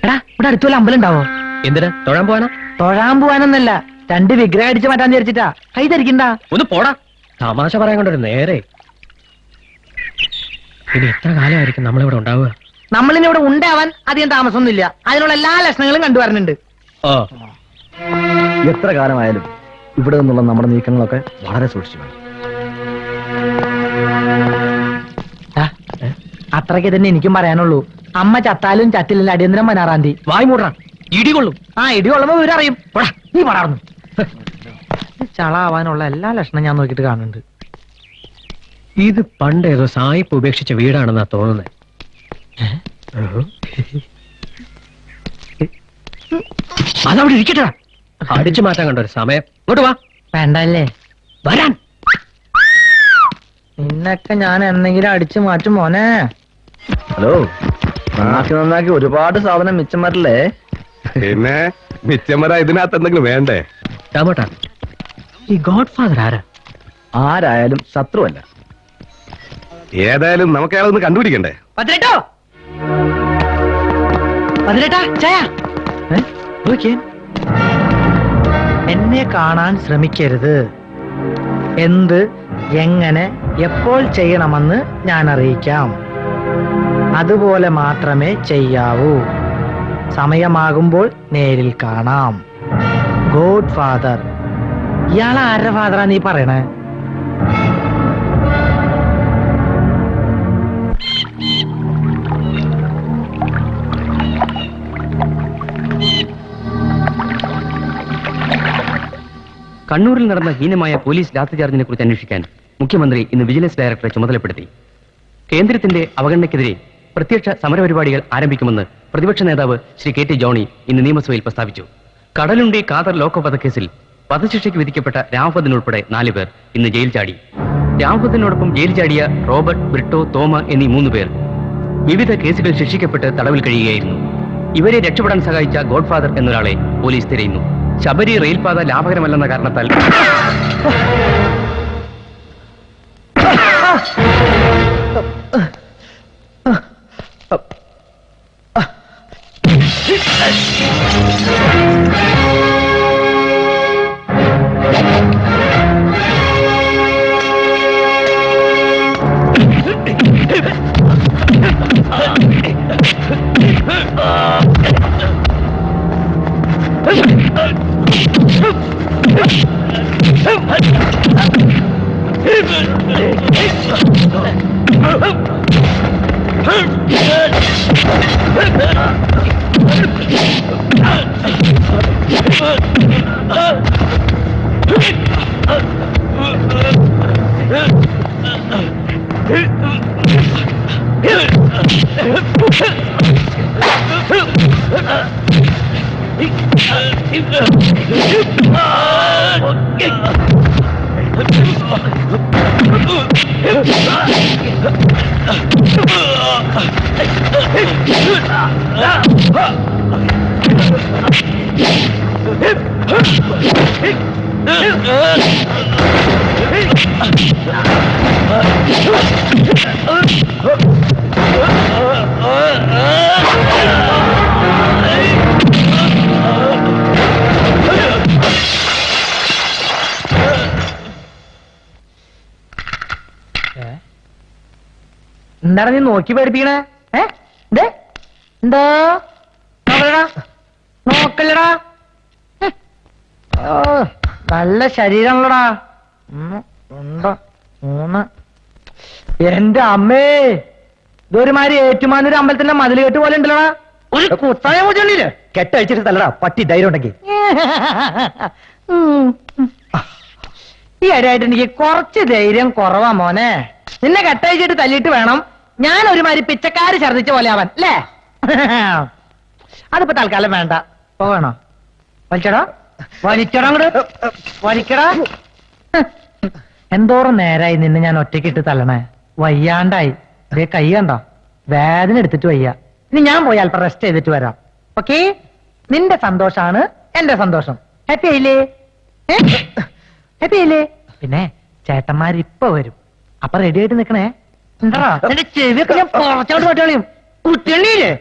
എടാ ഇവിടെ അടുത്തുള്ള അമ്പലം ഉണ്ടാവോ എന്തിനാ തൊഴാൻ പോവാനാ? തൊഴാൻ പോവാനൊന്നല്ല 2 വിഗ്രഹം അടിച്ച് മാറ്റാൻ വിചാരിച്ചിട്ടാ കൈ ധരിക്കണ്ട ഒന്ന് പോടാ. തമാശ പറയാൻ കൊണ്ടൊരു നേരെ. ഇനി എത്ര കാലമായിരിക്കും നമ്മളിവിടെ ഉണ്ടാവുക? നമ്മളിനിവിടെ ഉണ്ടാവാൻ അധികം താമസമൊന്നുമില്ല അതിനുള്ള എല്ലാ ലക്ഷണങ്ങളും കണ്ടുവരുന്നുണ്ട് ഓ, എത്ര കാലമായാലും ഇവിടെ നിന്നുള്ള നമ്മുടെ നീക്കങ്ങളൊക്കെ വളരെ സൂക്ഷിച്ചു വേണം. അത്രയ്ക്ക് തന്നെ എനിക്കും പറയാനുള്ളൂ അമ്മ ചത്താലും ചത്തില്ല അടിയന്തരം 16-ാം തീയതി വായി മൂടാ, ഇടികൊള്ളും. ഇടി കൊള്ളുമ്പോ വിവരം അറിയും പോടാ, നീ പടാർന്നു ചളാവാനുള്ള എല്ലാ ലക്ഷണം ഞാൻ നോക്കിയിട്ട് കാണുന്നുണ്ട് ഇത് പണ്ട് ഏതോ സായിപ്പ് ഉപേക്ഷിച്ച വീടാണെന്നാ തോന്നുന്നത്. അതവിടെ ഇരിക്കട്ടാ, അടിച്ചു മാറ്റാൻ കണ്ട ഒരു സമയം. ഇങ്ങോട്ട് വാ. വേണ്ടല്ലേ വരാൻ. നിന്നൊക്കെ ഞാൻ എന്തെങ്കിലും അടിച്ചു മാറ്റും മോനെ ഹലോ, നന്നാക്കി നന്നാക്കി ഒരുപാട് സാധനം മിച്ചം വരില്ലേ? പിന്നെ മിച്ചം വരാ ഇതിനകത്ത് എന്തെങ്കിലും വേണ്ടേ? രാമോട്ടാ, ഈ ഗോഡ് ഫാദർ ആരാ? ആരായാലും ശത്രുവല്ല. ഏതായാലും നമുക്ക് അയാളൊന്ന് കണ്ടുപിടിക്കണ്ടേ? പതിനെട്ടോ പതിനെട്ടാ ചായ നോക്കിയേ എന്നെ കാണാൻ ശ്രമിക്കരുത്. എന്ത് എങ്ങനെ എപ്പോൾ ചെയ്യണമെന്ന് ഞാൻ അറിയിക്കാം. അതുപോലെ മാത്രമേ ചെയ്യാവൂ. സമയമാകുമ്പോൾ നേരിൽ കാണാം. God father. ഇയാൾ ആരുടെ ഫാദറാ നീ പറയണേ? കണ്ണൂരിൽ നടന്ന ഹീനമായ പോലീസ് ലാത്തിചാർജിനെ കുറിച്ച് അന്വേഷിക്കാൻ മുഖ്യമന്ത്രി ഇന്ന് വിജിലൻസ് ഡയറക്ടറെ ചുമതലപ്പെടുത്തി. കേന്ദ്രത്തിന്റെ അവഗണനയ്ക്കെതിരെ പ്രത്യക്ഷ സമരപരിപാടികൾ ആരംഭിക്കുമെന്ന് പ്രതിപക്ഷ നേതാവ് ശ്രീ കെ ടി ജോണി ഇന്ന് നിയമസഭയിൽ പ്രസ്താവിച്ചു. കടലുണ്ടി ഖാദർ ലോക്കോ വധക്കേസിൽ വധശിക്ഷയ്ക്ക് വിധിക്കപ്പെട്ട രാമപദനുൾപ്പെടെ 4 പേർ ഇന്ന് ജയിൽ ചാടി. രാമപദനോടൊപ്പം ജയിൽ ചാടിയ റോബർട്ട്, ബ്രിട്ടോ, തോമ എന്നീ 3 പേർ വിവിധ കേസുകൾ ശിക്ഷിക്കപ്പെട്ട് തടവിൽ കഴിയുകയായിരുന്നു. ഇവരെ രക്ഷപ്പെടാൻ സഹായിച്ച ഗോഡ്ഫാദർ എന്നൊരാളെ പോലീസ് തിരയുന്നു. ശബരി റെയിൽപാത ലാഭകരമല്ലെന്ന കാരണത്താൽ എന്താണ് നീ നോക്കി പേടിപ്പിക്കണേ? ദേ എന്തോ നോക്കല്ലടാ, നോക്കല്ലടാ. ഓ നല്ല ശരീരമാണല്ലോടാ. 1 2 3. എന്റെ അമ്മേ, ഇതൊരുമാതിരി ഏറ്റുമാനൂർ അമ്പലത്തിന്റെ മതിൽ കെട്ട് പോലെ ഉണ്ടല്ലോടാ. ഒരു കുത്തായ പോയില്ലേ? കെട്ടഴിച്ചിട്ട് തല്ലടാ പട്ടി, ധൈര്യം ഉണ്ടെങ്കിൽ. ഈ ഇടയായിട്ട് എനിക്ക് കുറച്ച് ധൈര്യം കുറവാ മോനെ. നിന്നെ കെട്ടഴിച്ചിട്ട് തല്ലിയിട്ട് വേണം ഞാൻ ഒരുമാതിരി പിച്ചക്കാര് ഛർദിച്ച പോലെ ആവാൻ, അല്ലേ? അതിപ്പോ തൽക്കാലം വേണ്ട. പോകണോ? വലിച്ചടാ, വലിച്ചടാ, അങ്ങോട്ട് വലിക്കടാ. എന്തോരം നേരായി നിന്നെ ഞാൻ ഒറ്റയ്ക്കിട്ട് തല്ലണേ. വയ്യാണ്ടായി. അതേ കൈ കണ്ടോ, വേദന എടുത്തിട്ട് വയ്യ. ഇനി ഞാൻ പോയി അല്പം റെസ്റ്റ് ചെയ്തിട്ട് വരാം. ഓക്കെ? നിന്റെ സന്തോഷാണ് എന്റെ സന്തോഷം. ഹാപ്പി ആയില്ലേ? ഹാപ്പി ആയില്ലേ? പിന്നെ ചേട്ടന്മാരിപ്പൊ വരും, അപ്പൊ റെഡി ആയിട്ട് നിക്കണേ. എന്താ എന്റെ ചെവിയൊക്കെ ഞാൻ പുറച്ചോട്ട് പറ്റുകളിയും കുട്ടികളില്ലേ?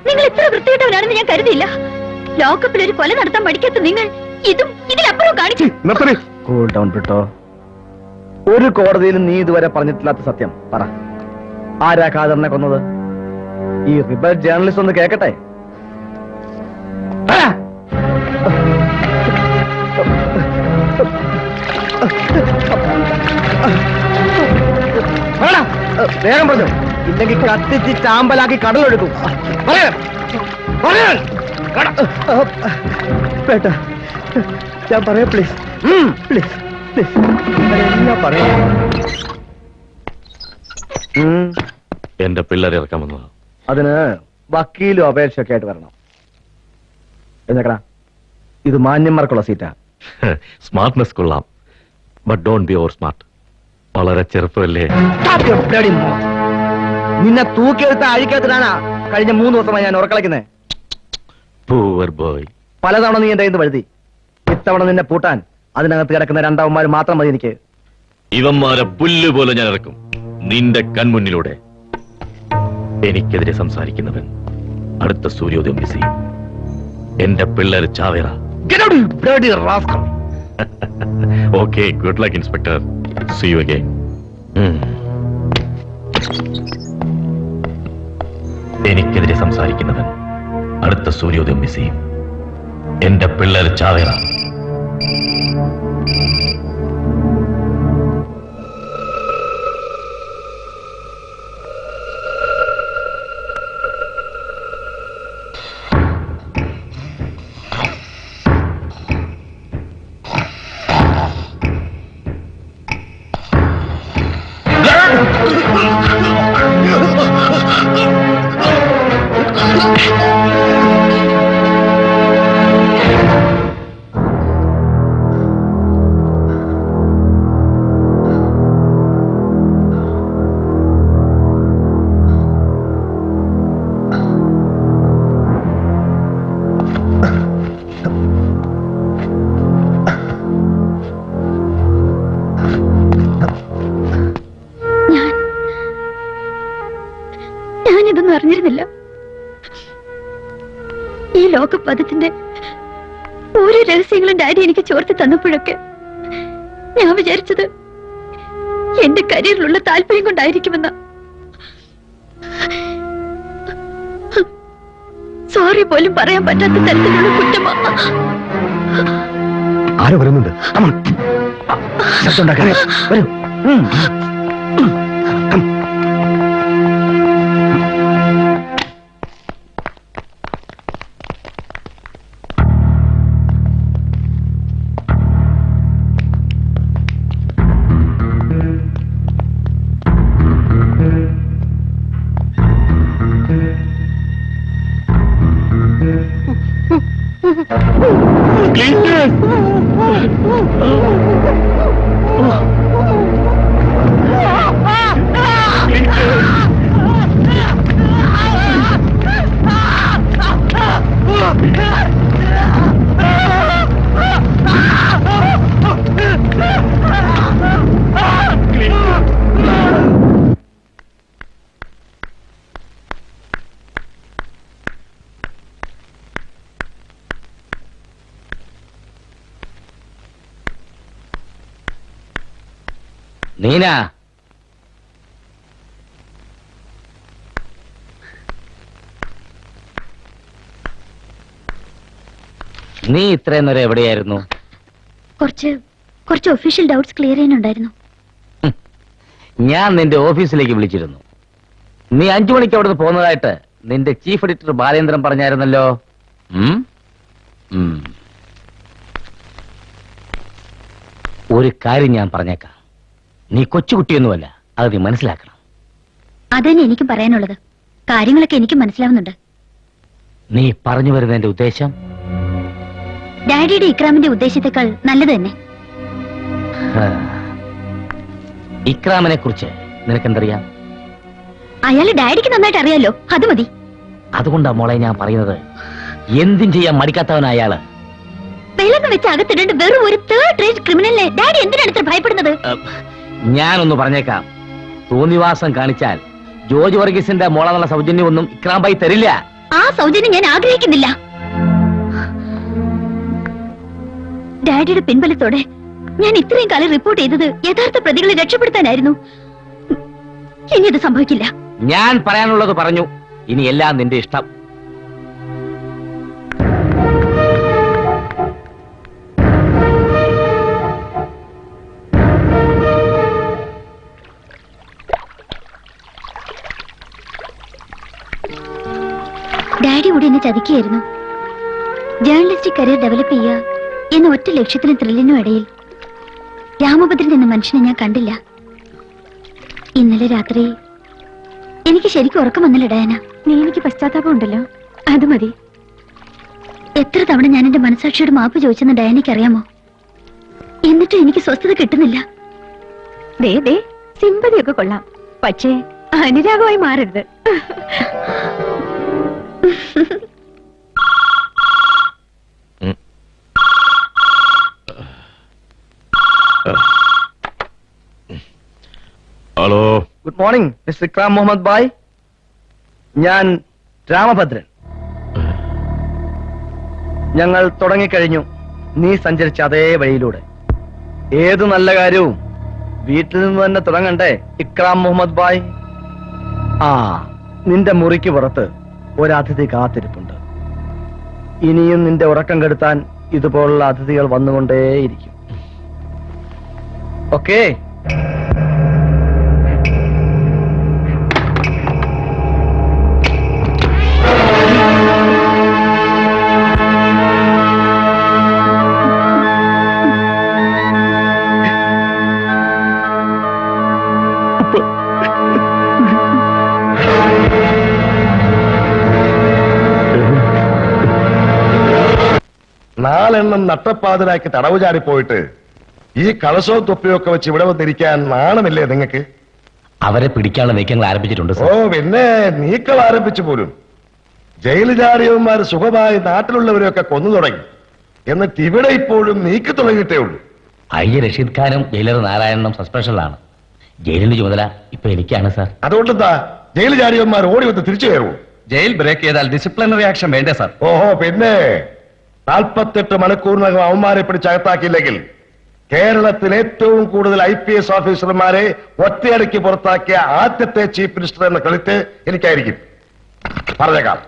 നിങ്ങൾ ഇത്ര വൃത്തികെട്ടവനാണെന്ന് ഞാൻ കരുതിയില്ല. ലോകകപ്പിൽ ഒരു കൊല നടത്താൻ പഠിക്കാത്ത നിങ്ങൾ ഇതും ഇതിലപ്പുറം കാണിച്ചു. Cool down Britto. ഒരു കോടതിയിലും നീ ഇതുവരെ പറഞ്ഞിട്ടില്ലാത്ത സത്യം പറ. ആരാ ഖാദറിനെ കൊന്നത്? ഈ റിബൽ ജേർണലിസ്റ്റ് ഒന്ന് കേക്കട്ടെ. വേഗം പറഞ്ഞു, ഇല്ലെങ്കിൽ കത്തിച്ച് ചാമ്പലാക്കി കടലെടുക്കും. പേട്ട ഞാൻ പറയാം, പ്ലീസ് പ്ലീസ് പ്ലീസ്, എല്ലാം പറയാം. എന്റെ പിള്ളേരെ ഇറക്കാൻ വന്നതാ. അതിന് വക്കീലും അപേക്ഷയൊക്കെ ആയിട്ട് വരണം. എന്നേക്കടാ, ഇത് മാന്യന്മാർക്കുള്ള സീറ്റാ. സ്മാർട്ട്നെസ് കൊള്ളാം, but don't be over smart. വളരെ ചെറുപ്പമല്ലേ? നിന്നെ തൂക്കിയെടുത്ത അഴിക്കത്തിലാണ് കഴിഞ്ഞ 3 ദിവസമായി ഞാൻ ഉറക്കളയ്ക്കുന്നത്. Poor boy. പലതവണ നീ എന്റെ കയ്യിൽ വഴുതി. ഇത്തവണ നിന്നെ പൂട്ടാൻ അതിനകത്ത് കിടക്കുന്ന 2 അവന്മാർ മാത്രം മതി എനിക്ക്. ഇവന്മാരെ പുല്ലുപോലെ ഞാൻ ഇറക്കും നിന്റെ കൺമുന്നിലൂടെ. എനിക്കെതിരെ സംസാരിക്കുന്നവൻ അടുത്ത സൂര്യോദയം മിസ് ചെയ്യും. എന്റെ പിള്ളേർ ചാവേറ. Okay, good luck inspector. See you again. എനിക്കെതിരെ സംസാരിക്കുന്നവൻ അടുത്ത സൂര്യോദയം മിസ് ചെയ്യും. എന്റെ പിള്ളേർ ചാവേറ. അറിഞ്ഞിരുന്നില്ല. ഈ ലോകപഥത്തിന്റെ ഓരോ രഹസ്യങ്ങളും ഡാഡി എനിക്ക് ചോർത്തി തന്നപ്പോഴൊക്കെ ഞാൻ വിചാരിച്ചത് എന്റെ കരിയറിലുള്ള താല്പര്യം കൊണ്ടായിരിക്കുമെന്ന്. സോറി പോലും പറയാൻ പറ്റാത്ത തരത്തിലുള്ള കുറ്റമാ. ആരോ വരുന്നുണ്ട്. വരൂ. നീന, നീ ഇത്രയും നേരം എവിടെയായിരുന്നു? കുറച്ച് ഒഫീഷ്യൽ ഡൗട്ട്സ് ക്ലിയർ ചെയ്യാനുണ്ടായിരുന്നു. ഞാൻ നിന്റെ ഓഫീസിലേക്ക് വിളിച്ചിരുന്നു. നീ 5 മണിക്ക് അവിടുന്ന് പോകുന്നതായിട്ട് നിന്റെ ചീഫ് എഡിറ്റർ ബാലേന്ദ്രൻ പറഞ്ഞായിരുന്നല്ലോ. ഒരു കാര്യം ഞാൻ പറഞ്ഞേക്കാം, നീ കൊച്ചുകുട്ടിയൊന്നുമല്ല, അത് നീ മനസ്സിലാക്കണം. അതന്നെ എനിക്കും പറയാനുള്ളത്. കാര്യങ്ങളൊക്കെ എനിക്ക് മനസ്സിലാവുന്നുണ്ട്. നീ പറഞ്ഞു വരുന്നതിന്റെ ഉദ്ദേശം? ഡാഡിയുടെ ഇക്രാമിന്റെ ഉദ്ദേശത്തെക്കാൾ നല്ലത് തന്നെ. ഇക്രാമിനെ കുറിച്ച് നിനക്കെന്തറിയാം? അയാള് ഡാഡിക്ക് നന്നായിട്ട് അറിയാലോ, അത് മതി. അതുകൊണ്ടാ മോളെ ഞാൻ പറയുന്നത്, എന്തും ചെയ്യാൻ മടിക്കാത്തവനാ അയാള്. വെള്ളം വെച്ച് അകത്തിടേണ്ട വെറും ഒരു തേർഡ് റേറ്റ് ക്രിമിനലിനെ ഡാഡി എന്തിനാണ് ഇത്ര ഭയപ്പെടുന്നത്? ഞാനൊന്ന് പറഞ്ഞേക്കാം, തോന്നിവാസം കാണിച്ചാൽ ജോർജ് വർഗീസിന്റെ മോളെന്നുള്ള സൗജന്യമൊന്നും ഇക്രാം ഭായി തരില്ല. ആ സൗജന്യം ഞാൻ ആഗ്രഹിക്കുന്നില്ല. ഡാഡിയുടെ പിൻബലത്തോടെ ഞാൻ ഇത്രയും കാലം റിപ്പോർട്ട് ചെയ്തത് യഥാർത്ഥ പ്രതികളെ രക്ഷപ്പെടുത്താനായിരുന്നു. ഇനി അത് സംഭവിക്കില്ല. ഞാൻ പറയാനുള്ളത് പറഞ്ഞു, ഇനി എല്ലാം നിന്റെ ഇഷ്ടം. ഡാഡി കൂടി എന്നെ ചതിക്കുകയായിരുന്നു. ജേർണലിസ്റ്റിക് കരിയർ ഡെവലപ്പ് ചെയ്യുക എന്ന ഒറ്റ ലക്ഷ്യത്തിനും ത്രില്ലിനും ഇടയിൽ രാമഭദ്രൻ എന്ന മനുഷ്യനെ ഞാൻ കണ്ടില്ല. ഇന്നലെ രാത്രി എനിക്ക് ശരിക്കും ഉറക്കം വന്നില്ല ഡയാന. നീ എനിക്ക് പശ്ചാത്താപം ഉണ്ടല്ലോ, അത് മതി. എത്ര തവണ ഞാൻ എന്റെ മനസാക്ഷിയോട് മാപ്പ് ചോദിച്ചെന്ന് ഡയാനയ്ക്ക് അറിയാമോ? എന്നിട്ടും എനിക്ക് സ്വസ്ഥത കിട്ടുന്നില്ല. സിമ്പതിയൊക്കെ കൊള്ളാം, പക്ഷേ അനുരാഗമായി മാറരുത്. Hello, good morning mister Ikram Muhammad bhai. ഞാൻ രാമഭദ്രൻ. ഞങ്ങൾ തുടങ്ങിക്കഴിഞ്ഞു നീ സഞ്ചരിച്ച അതേ വഴിയിലൂടെ. ഏതു നല്ല കാര്യവും വീട്ടിൽ നിന്ന് തന്നെ തുടങ്ങണ്ടേ ഇക്രാം മുഹമ്മദ് ബായ്? നിന്റെ മുറിക്ക് പുറത്ത് ഒരതിഥി കാത്തിരിപ്പുണ്ട്. ഇനിയും നിന്റെ ഉറക്കം കെടുത്താൻ ഇതുപോലുള്ള അതിഥികൾ വന്നുകൊണ്ടേയിരിക്കും. ഓക്കേ? നാലെണ്ണം നട്ടപ്പാതിരാക്കി തടവ് ചാടിപ്പോയിട്ട് ഈ കളശവും തൊപ്പിയൊക്കെ വെച്ച് ഇവിടെ വന്നിരിക്കാൻ നാണമില്ലേ നിങ്ങൾക്ക്? അവരെ പിടിക്കാനുള്ള നീക്കങ്ങൾ ആരംഭിച്ചിട്ടുണ്ട്. ഓ പിന്നെ നീക്കം ആരംഭിച്ചു പോലും. ജയിൽ ചാടിയവന്മാർ സുഖമായി നാട്ടിലുള്ളവരെയൊക്കെ കൊന്നു തുടങ്ങി. എന്നിട്ട് ഇവിടെ ഇപ്പോഴും നീക്കി തുടങ്ങിയിട്ടേ ഉള്ളൂ. ഐ റഷീദ് ഖാനും ജയിലർ നാരായണനും സസ്പെൻഷനിലാണ്. ജയിലിന്റെ ചുമതല ഇപ്പൊ എനിക്കാണ് സാർ. അതുകൊണ്ടെന്താ ജയിൽ ചാടിയന്മാർ ഓടി വന്ന് തിരിച്ചു കയറുമോ? ജയിൽ ബ്രേക്ക് ചെയ്താൽ ഡിസിപ്ലിനറി ആക്ഷൻ വേണ്ടേ സാർ? ഓഹോ, പിന്നെ 48 മണിക്കൂറിനകം അവന്മാരെ പിടിച്ചകത്താക്കിയില്ലെങ്കിൽ കേരളത്തിൽ ഏറ്റവും കൂടുതൽ IPS ഓഫീസർമാരെ ഒറ്റയടിക്ക് പുറത്താക്കിയ ആദ്യത്തെ ചീഫ് മിനിസ്റ്റർ എന്ന കളിത്ത് എനിക്കായിരിക്കും. പറഞ്ഞേക്കാം.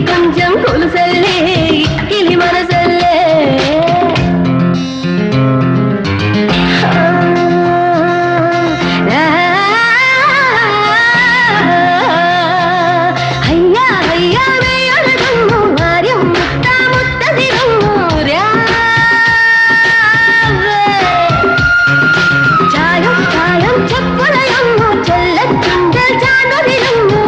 కొంచెం కొలుసల్లే ఇక్కిలి మనసల్లే అయ్యా అయ్యా వేయడము ఆర్యం ముత్త ముత్తదిరము చాయం చాయం చెప్పులయము చెల్లెత్తుండ చాందదిరము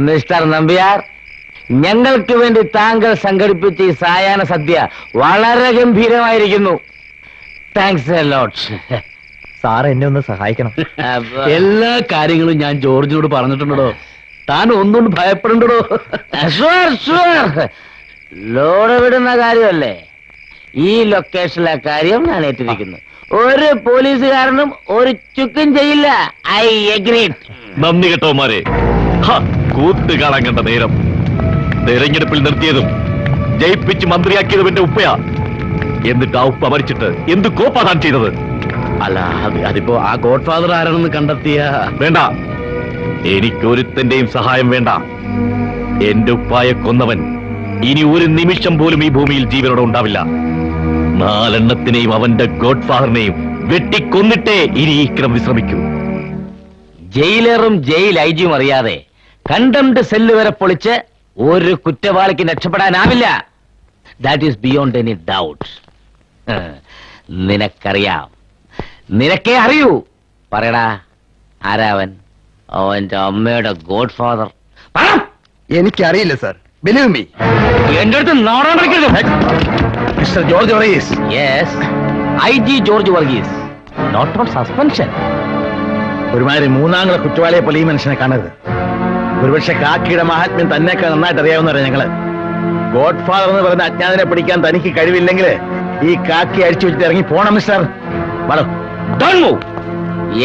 മിസ്റ്റർ നമ്പ്യാർ, ഞങ്ങൾക്ക് വേണ്ടി താങ്കൾ സംഘടിപ്പിച്ച ഈ സായാഹ്ന സദ്യ വളരെ ഗംഭീരമായിരിക്കുന്നു. Thanks a lot. സാർ എന്നെ ഒന്ന് സഹായിക്കണം. എല്ലാ കാര്യങ്ങളും ഞാൻ ജോർജിനോട് പറഞ്ഞിട്ടുണ്ടോ. താൻ ഒന്നുകൊണ്ട് ഭയപ്പെടണ്ടോ. ലോഡ് വിടുന്ന കാര്യമല്ലേ, ഈ ലൊക്കേഷനിലെ കാര്യം ഞാൻ ഏറ്റിരിക്കുന്നു. ഒരു പോലീസുകാരനും ഒരു ചുക്കും ചെയ്യില്ല. I agreed. നന്ദി കേട്ടോമാരെ. കൂത്ത് കാണാൻ കണ്ട നേരം. തെരഞ്ഞെടുപ്പിൽ നിർത്തിയതും ജയിപ്പിച്ച് മന്ത്രിയാക്കിയതും എന്റെ ഉപ്പയാ. എന്നിട്ട് ആ ഉപ്പ മരിച്ചിട്ട് എന്ത് കോപ്പാ താൻ ചെയ്തത്? അല്ല, അതിപ്പോ ആ ഗോഡ് ഫാദർ ആരാണെന്ന് കണ്ടെത്തിയ. വേണ്ട, എനിക്കൊരുത്തന്റെയും സഹായം വേണ്ട. എന്റെ ഉപ്പായെ കൊന്നവൻ ഇനി ഒരു നിമിഷം പോലും ഈ ഭൂമിയിൽ ജീവനോടെ ഉണ്ടാവില്ല. 4 എണ്ണത്തിനെയും അവന്റെ ഗോഡ് ഫാദറിനെയും വെട്ടിക്കൊന്നിട്ടേ ഇനി ഈ ക്രം വിശ്രമിക്കൂ. ജയിലറും ജയിൽ ഐജിയും അറിയാതെ കണ്ടംപ്റ്റ് സെല്ല് വരെ പൊളിച്ച് ഒരു കുറ്റവാളിക്ക് രക്ഷപ്പെടാനാവില്ല. That is beyond any doubt. നിനക്കറിയാം, നിനക്കേ അറിയൂ. പറയടാ, ആരാവൻ? അവന്റെ അമ്മയുടെ ഗോഡ് ഫാദർ. എനിക്കറിയില്ല സാർ. Believe me. എന്റെ അടുത്ത് നാടാണ്ടിരിക്കരുത്. Mister George Varghese. Yes, IG George Varghese. Not on suspension. ഒരുമാതിരി മൂന്നാംകളെ കുറ്റവാളിയെ പോലെ ഈ മനുഷ്യനെ കാണരുത്. ഒരുപക്ഷെ കാക്കിയുടെ മഹാത്മ്യം തന്നെയൊക്കെ നന്നായിട്ട് അറിയാവുന്നവരാ ഞങ്ങള്. ഗോഡ് ഫാദർ എന്ന് പറയുന്ന അജ്ഞാതനെ പിടിക്കാൻ തനിക്ക് കഴിവില്ലെങ്കിൽ ഈ കാക്കി അടിച്ചു വെച്ചിട്ട് ഇറങ്ങി പോണം മിസ്റ്റർ.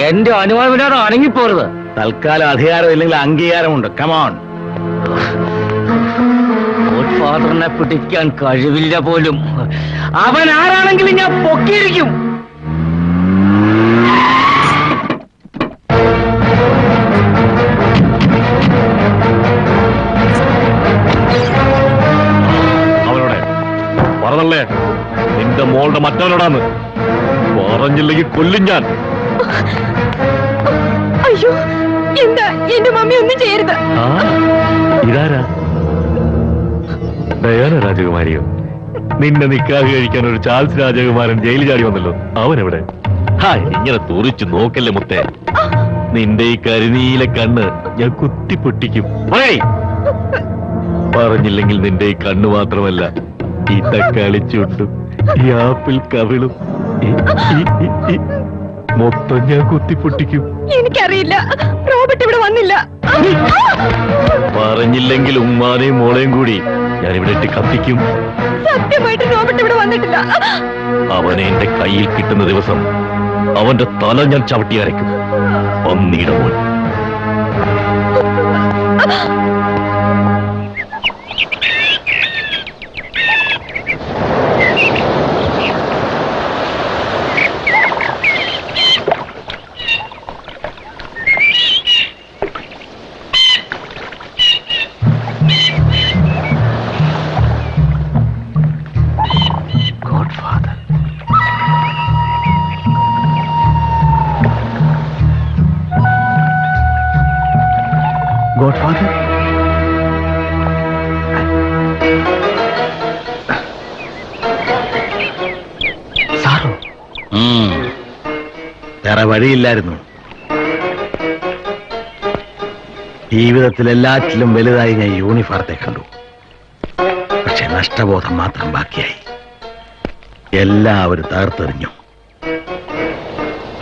എന്റെ അനുവാദമില്ലാതെ അണങ്ങിപ്പോരുത്. തൽക്കാലം അധികാരം ഇല്ലെങ്കിൽ അംഗീകാരമുണ്ട്. കമോൺ. ഗോഡ് ഫാദറിനെ പിടിക്കാൻ കഴിവില്ല പോലും. അവൻ ആരാണെങ്കിലും ഞാൻ പൊക്കിയിരിക്കും. അവനോടെ പറഞ്ഞല്ലേ, നിന്റെ മോളുടെ മറ്റവനോടാന്ന്. പറഞ്ഞില്ലെങ്കിൽ കൊല്ലും ഞാൻ. അയ്യോ, എന്താ എന്റെ മമ്മി ഒന്നും ചെയ്യരുത്. ഇതാരാ? ഡയാന രാജകുമാരിയോ? നിന്നെ നിക്കാഹ് കഴിക്കാൻ ഒരു ചാൾസ് രാജകുമാരൻ ജയിലിൽ ചാടി വന്നല്ലോ. അവനെവിടെ? ഇങ്ങനെ തുറിച്ചു നോക്കല്ലേ മുത്തേ. നിന്റെ ഈ കരിനീല കണ്ണ് ഞാൻ കുത്തിപ്പൊട്ടിക്കും. പറഞ്ഞില്ലെങ്കിൽ നിന്റെ ഈ കണ്ണു മാത്രമല്ല, ഈ തക്കാളി ചുണ്ടും ഈ ആപ്പിൾ കവിളും മൊത്തം ഞാൻ കുത്തിപ്പൊട്ടിക്കും. എനിക്കറിയില്ല, റോബർട്ട് ഇവിടെ വന്നില്ല. പറഞ്ഞില്ലെങ്കിൽ ഉമ്മാനെയും മോളെയും കൂടി ഞാൻ ഇവിടെ ഇട്ട് കത്തിക്കും. സത്യമായിട്ട് റോബർട്ട് ഇവിടെ വന്നിട്ടില്ല. അവനെ എന്റെ കയ്യിൽ കിട്ടുന്ന ദിവസം അവന്റെ തല ഞാൻ ചവിട്ടി അരയ്ക്കും. ഒന്നീടെ മോൻ. Godfather. സാറോ? വേറെ വഴിയില്ലായിരുന്നു. ജീവിതത്തിൽ എല്ലാറ്റിലും വലുതായി ഞാൻ യൂണിഫോമത്തെ കണ്ടു. പക്ഷെ നഷ്ടബോധം മാത്രം ബാക്കിയായി. എല്ലാവരും തകർത്തെറിഞ്ഞു.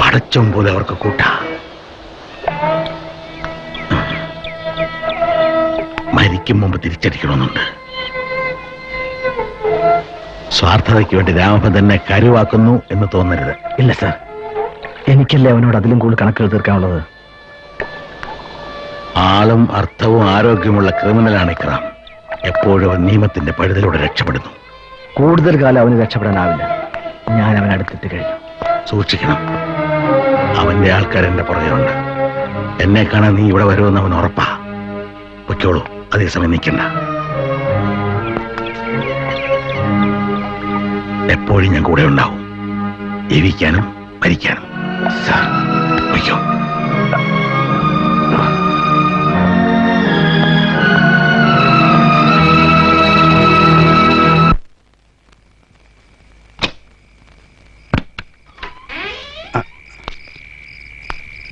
പടച്ചും പോലെ അവർക്ക് കൂട്ടാ. മരിക്കും മുമ്പ് തിരിച്ചടിക്കണമെന്നുണ്ട്. സ്വാർത്ഥതയ്ക്ക് വേണ്ടി രാമഭദ്രൻ തന്നെ കരുവാക്കുന്നു എന്ന് തോന്നരുത്. ഇല്ല സാർ, എനിക്കല്ലേ അവനോട് അതിലും കൂടുതൽ കണക്കുകൾ തീർക്കാനുള്ളത്. ആളും അർത്ഥവും ആരോഗ്യമുള്ള ക്രിമിനലാണ് ഇക്രാം. എപ്പോഴും അവൻ നിയമത്തിന്റെ പഴുതിലൂടെ രക്ഷപ്പെടുന്നു. കൂടുതൽ കാലം അവന് രക്ഷപ്പെടാനാവില്ല. ഞാൻ അവൻ അടുത്തിട്ട് കഴിഞ്ഞു. സൂക്ഷിക്കണം. അവന്റെ ആൾക്കാർ എന്റെ പുറകെയുണ്ട്. എന്നെ കാണാൻ നീ ഇവിടെ വരുമെന്ന് അവൻ ഉറപ്പാ. പൊയ്ക്കോളൂ, അതേസമയം നിൽക്കണ്ട. എപ്പോഴും ഞാൻ കൂടെ ഉണ്ടാവും, ജീവിക്കാനും മരിക്കാനും. സാർ, പൊയ്ക്കോ.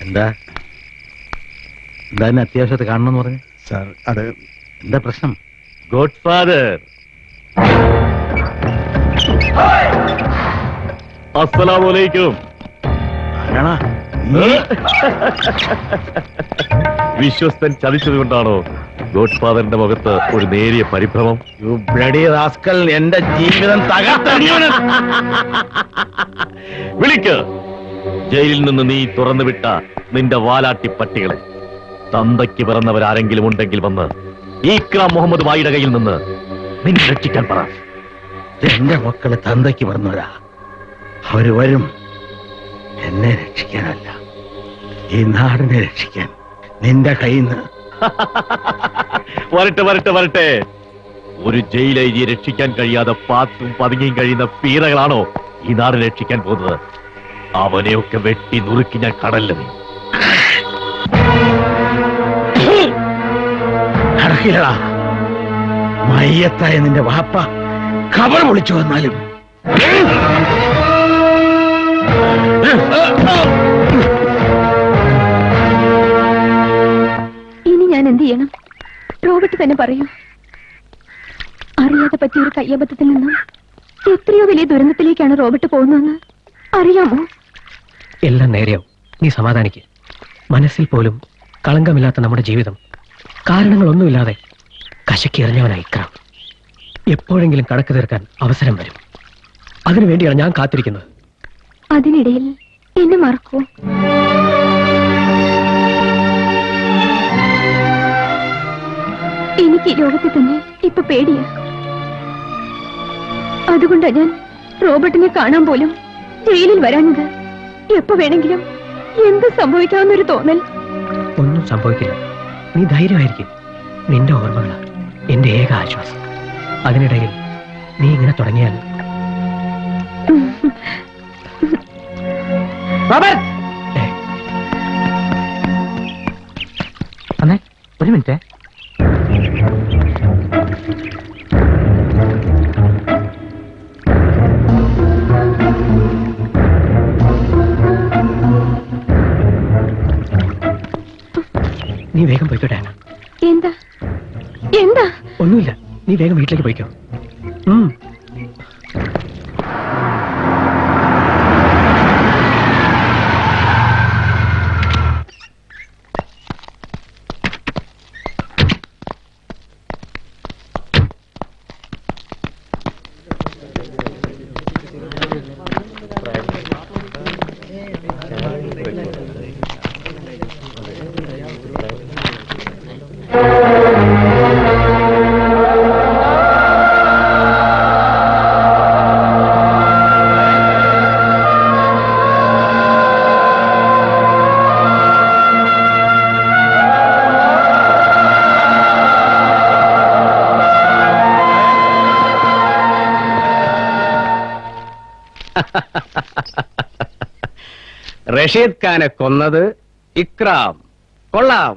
എന്താ? എന്തായാലും അത്യാവശ്യത്തെ കാണണമെന്ന് പറഞ്ഞു. സാർ അത് എന്താ പ്രശ്നം? ഗോഡ് ഫാദർ, അസ്സലാമലൈക്കും. ആരാണാ? വിശ്വസ്തൻ ചതിച്ചതുകൊണ്ടാണോ ഗോഡ് ഫാദറിന്റെ മുഖത്ത് ഒരു നേരിയ പരിഭ്രമം? You bloody rascal, എന്റെ ജീവിതം തകർത്തെറിഞ്ഞവന്. വിളിക്ക് ജയിലിൽ നിന്ന് നീ തുറന്നുവിട്ട നിന്റെ വാലാട്ടി പട്ടികളെ. തന്തയ്ക്ക് പിറന്നവരാരെങ്കിലും ഉണ്ടെങ്കിൽ വന്ന് ഈക്രാം മുഹമ്മദ് വായിയുടെ കയ്യിൽ നിന്ന് നിന്നെ രക്ഷിക്കാൻ പറ. എന്റെ മക്കള് തന്തയ്ക്ക് പറഞ്ഞവരാ. അവര് വരും എന്നെ രക്ഷിക്കാനല്ല, ഈ നാടിനെ രക്ഷിക്കാൻ. നിന്റെ കയ്യിൽ നിന്ന്. വരട്ടെ വരട്ടെ വരട്ടെ. ഒരു ജയിലൈരിയെ രക്ഷിക്കാൻ കഴിയാതെ പാത്തും പതുങ്ങിയും കഴിയുന്ന പീറകളാണോ ഈ നാടിനെ രക്ഷിക്കാൻ പോകുന്നത്? അവനെയൊക്കെ വെട്ടി നുറുക്കി ഞാൻ കടലിൽ. നടക്കില്ലടാ. മയ്യത്തായ നിന്റെ വാപ്പ ഖബർ വിളിച്ചു വന്നാലും ഇനി ഞാൻ എന്ത് ചെയ്യണം? റോബർട്ട് തന്നെ പറയൂ. അറിയാതെ പറ്റിയ ഒരു കയ്യബദ്ധത്തിൽ നിന്നും എത്രയോ വലിയ ദുരന്തത്തിലേക്കാണ് റോബർട്ട് പോകുന്നതെന്ന് അറിയാമോ? എല്ലാം നേരെയാവും. നീ സമാധാനിക്ക്. മനസ്സിൽ പോലും കളങ്കമില്ലാത്ത നമ്മുടെ ജീവിതം കാരണങ്ങളൊന്നുമില്ലാതെ കശക്കി എറിഞ്ഞവനായി ഇക്രാം. എപ്പോഴെങ്കിലും കണക്ക് തീർക്കാൻ അവസരം വരും. അതിനുവേണ്ടിയാണ് ഞാൻ കാത്തിരിക്കുന്നത്. അതിനിടയിൽ എന്നെ മറക്കൂ. എനിക്ക് ഈ ലോകത്തെ തന്നെ ഇപ്പൊ പേടിയാ. അതുകൊണ്ടാ ഞാൻ റോബർട്ടിനെ കാണാൻ പോലും ജയിലിൽ വരാഞ്ഞത്. എപ്പോ വേണമെങ്കിലും എന്ത് സംഭവിക്കാവുന്നൊരു തോന്നൽ. ഒന്നും സംഭവിക്കില്ല. നീ ധൈര്യമായിരിക്കും. നിന്റെ ഓർമ്മകളാണ് എന്റെ ഏക ആശ്വാസം. അതിനിടയിൽ നീ ഇങ്ങനെ തുടങ്ങിയാൽ ഒരു മിനിറ്റ്. നീ വേഗം പോയിക്കോട്ടെ. എന്താ എന്താ? ഒന്നുമില്ല, നീ വേഗം വീട്ടിലേക്ക് പോയിക്കോ. റഷീദ് ഖാനെ കൊന്നത് ഇക്രാം. കൊള്ളാം.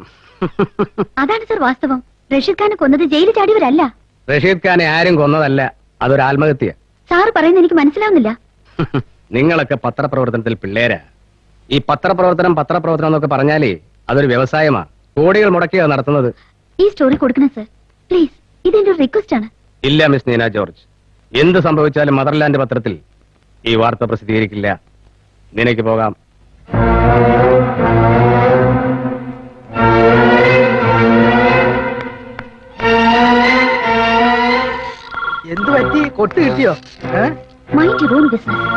അതാണ് സർ വാസ്തവം. റഷീദ് ഖാനെ കൊന്നത് ജയിലിൽ ചാടിയവരല്ല. റഷീദ് ഖാനെ ആരും കൊന്നതല്ല, അതൊരു ആത്മഹത്യ. സാറ് പറയുന്നത് എനിക്ക് മനസ്സിലാവുന്നില്ല. നിങ്ങളൊക്കെ പത്രപ്രവർത്തനത്തിൽ പിള്ളേരാ. ഈ പത്രപ്രവർത്തനം എന്നൊക്കെ പറഞ്ഞാലേ അതൊരു വ്യവസായമാ. കോടികൾ മുടക്കിയാണ് നടത്തുന്നത്. ഈ സ്റ്റോറി കൊടുക്കണം സർ, പ്ലീസ്. ഇതെന്റെ ഒരു റിക്വസ്റ്റ് ആണ്. ഇല്ല മിസ് നീന ജോർജ്, എന്ത് സംഭവിച്ചാലും മദർലാൻഡ് പത്രത്തിൽ ഈ വാർത്ത പ്രസിദ്ധീകരിക്കില്ല. നിനക്ക് പോകാം. എന്ത് പറ്റി? കൊട്ട് കിട്ടിയോ? Mind your own business.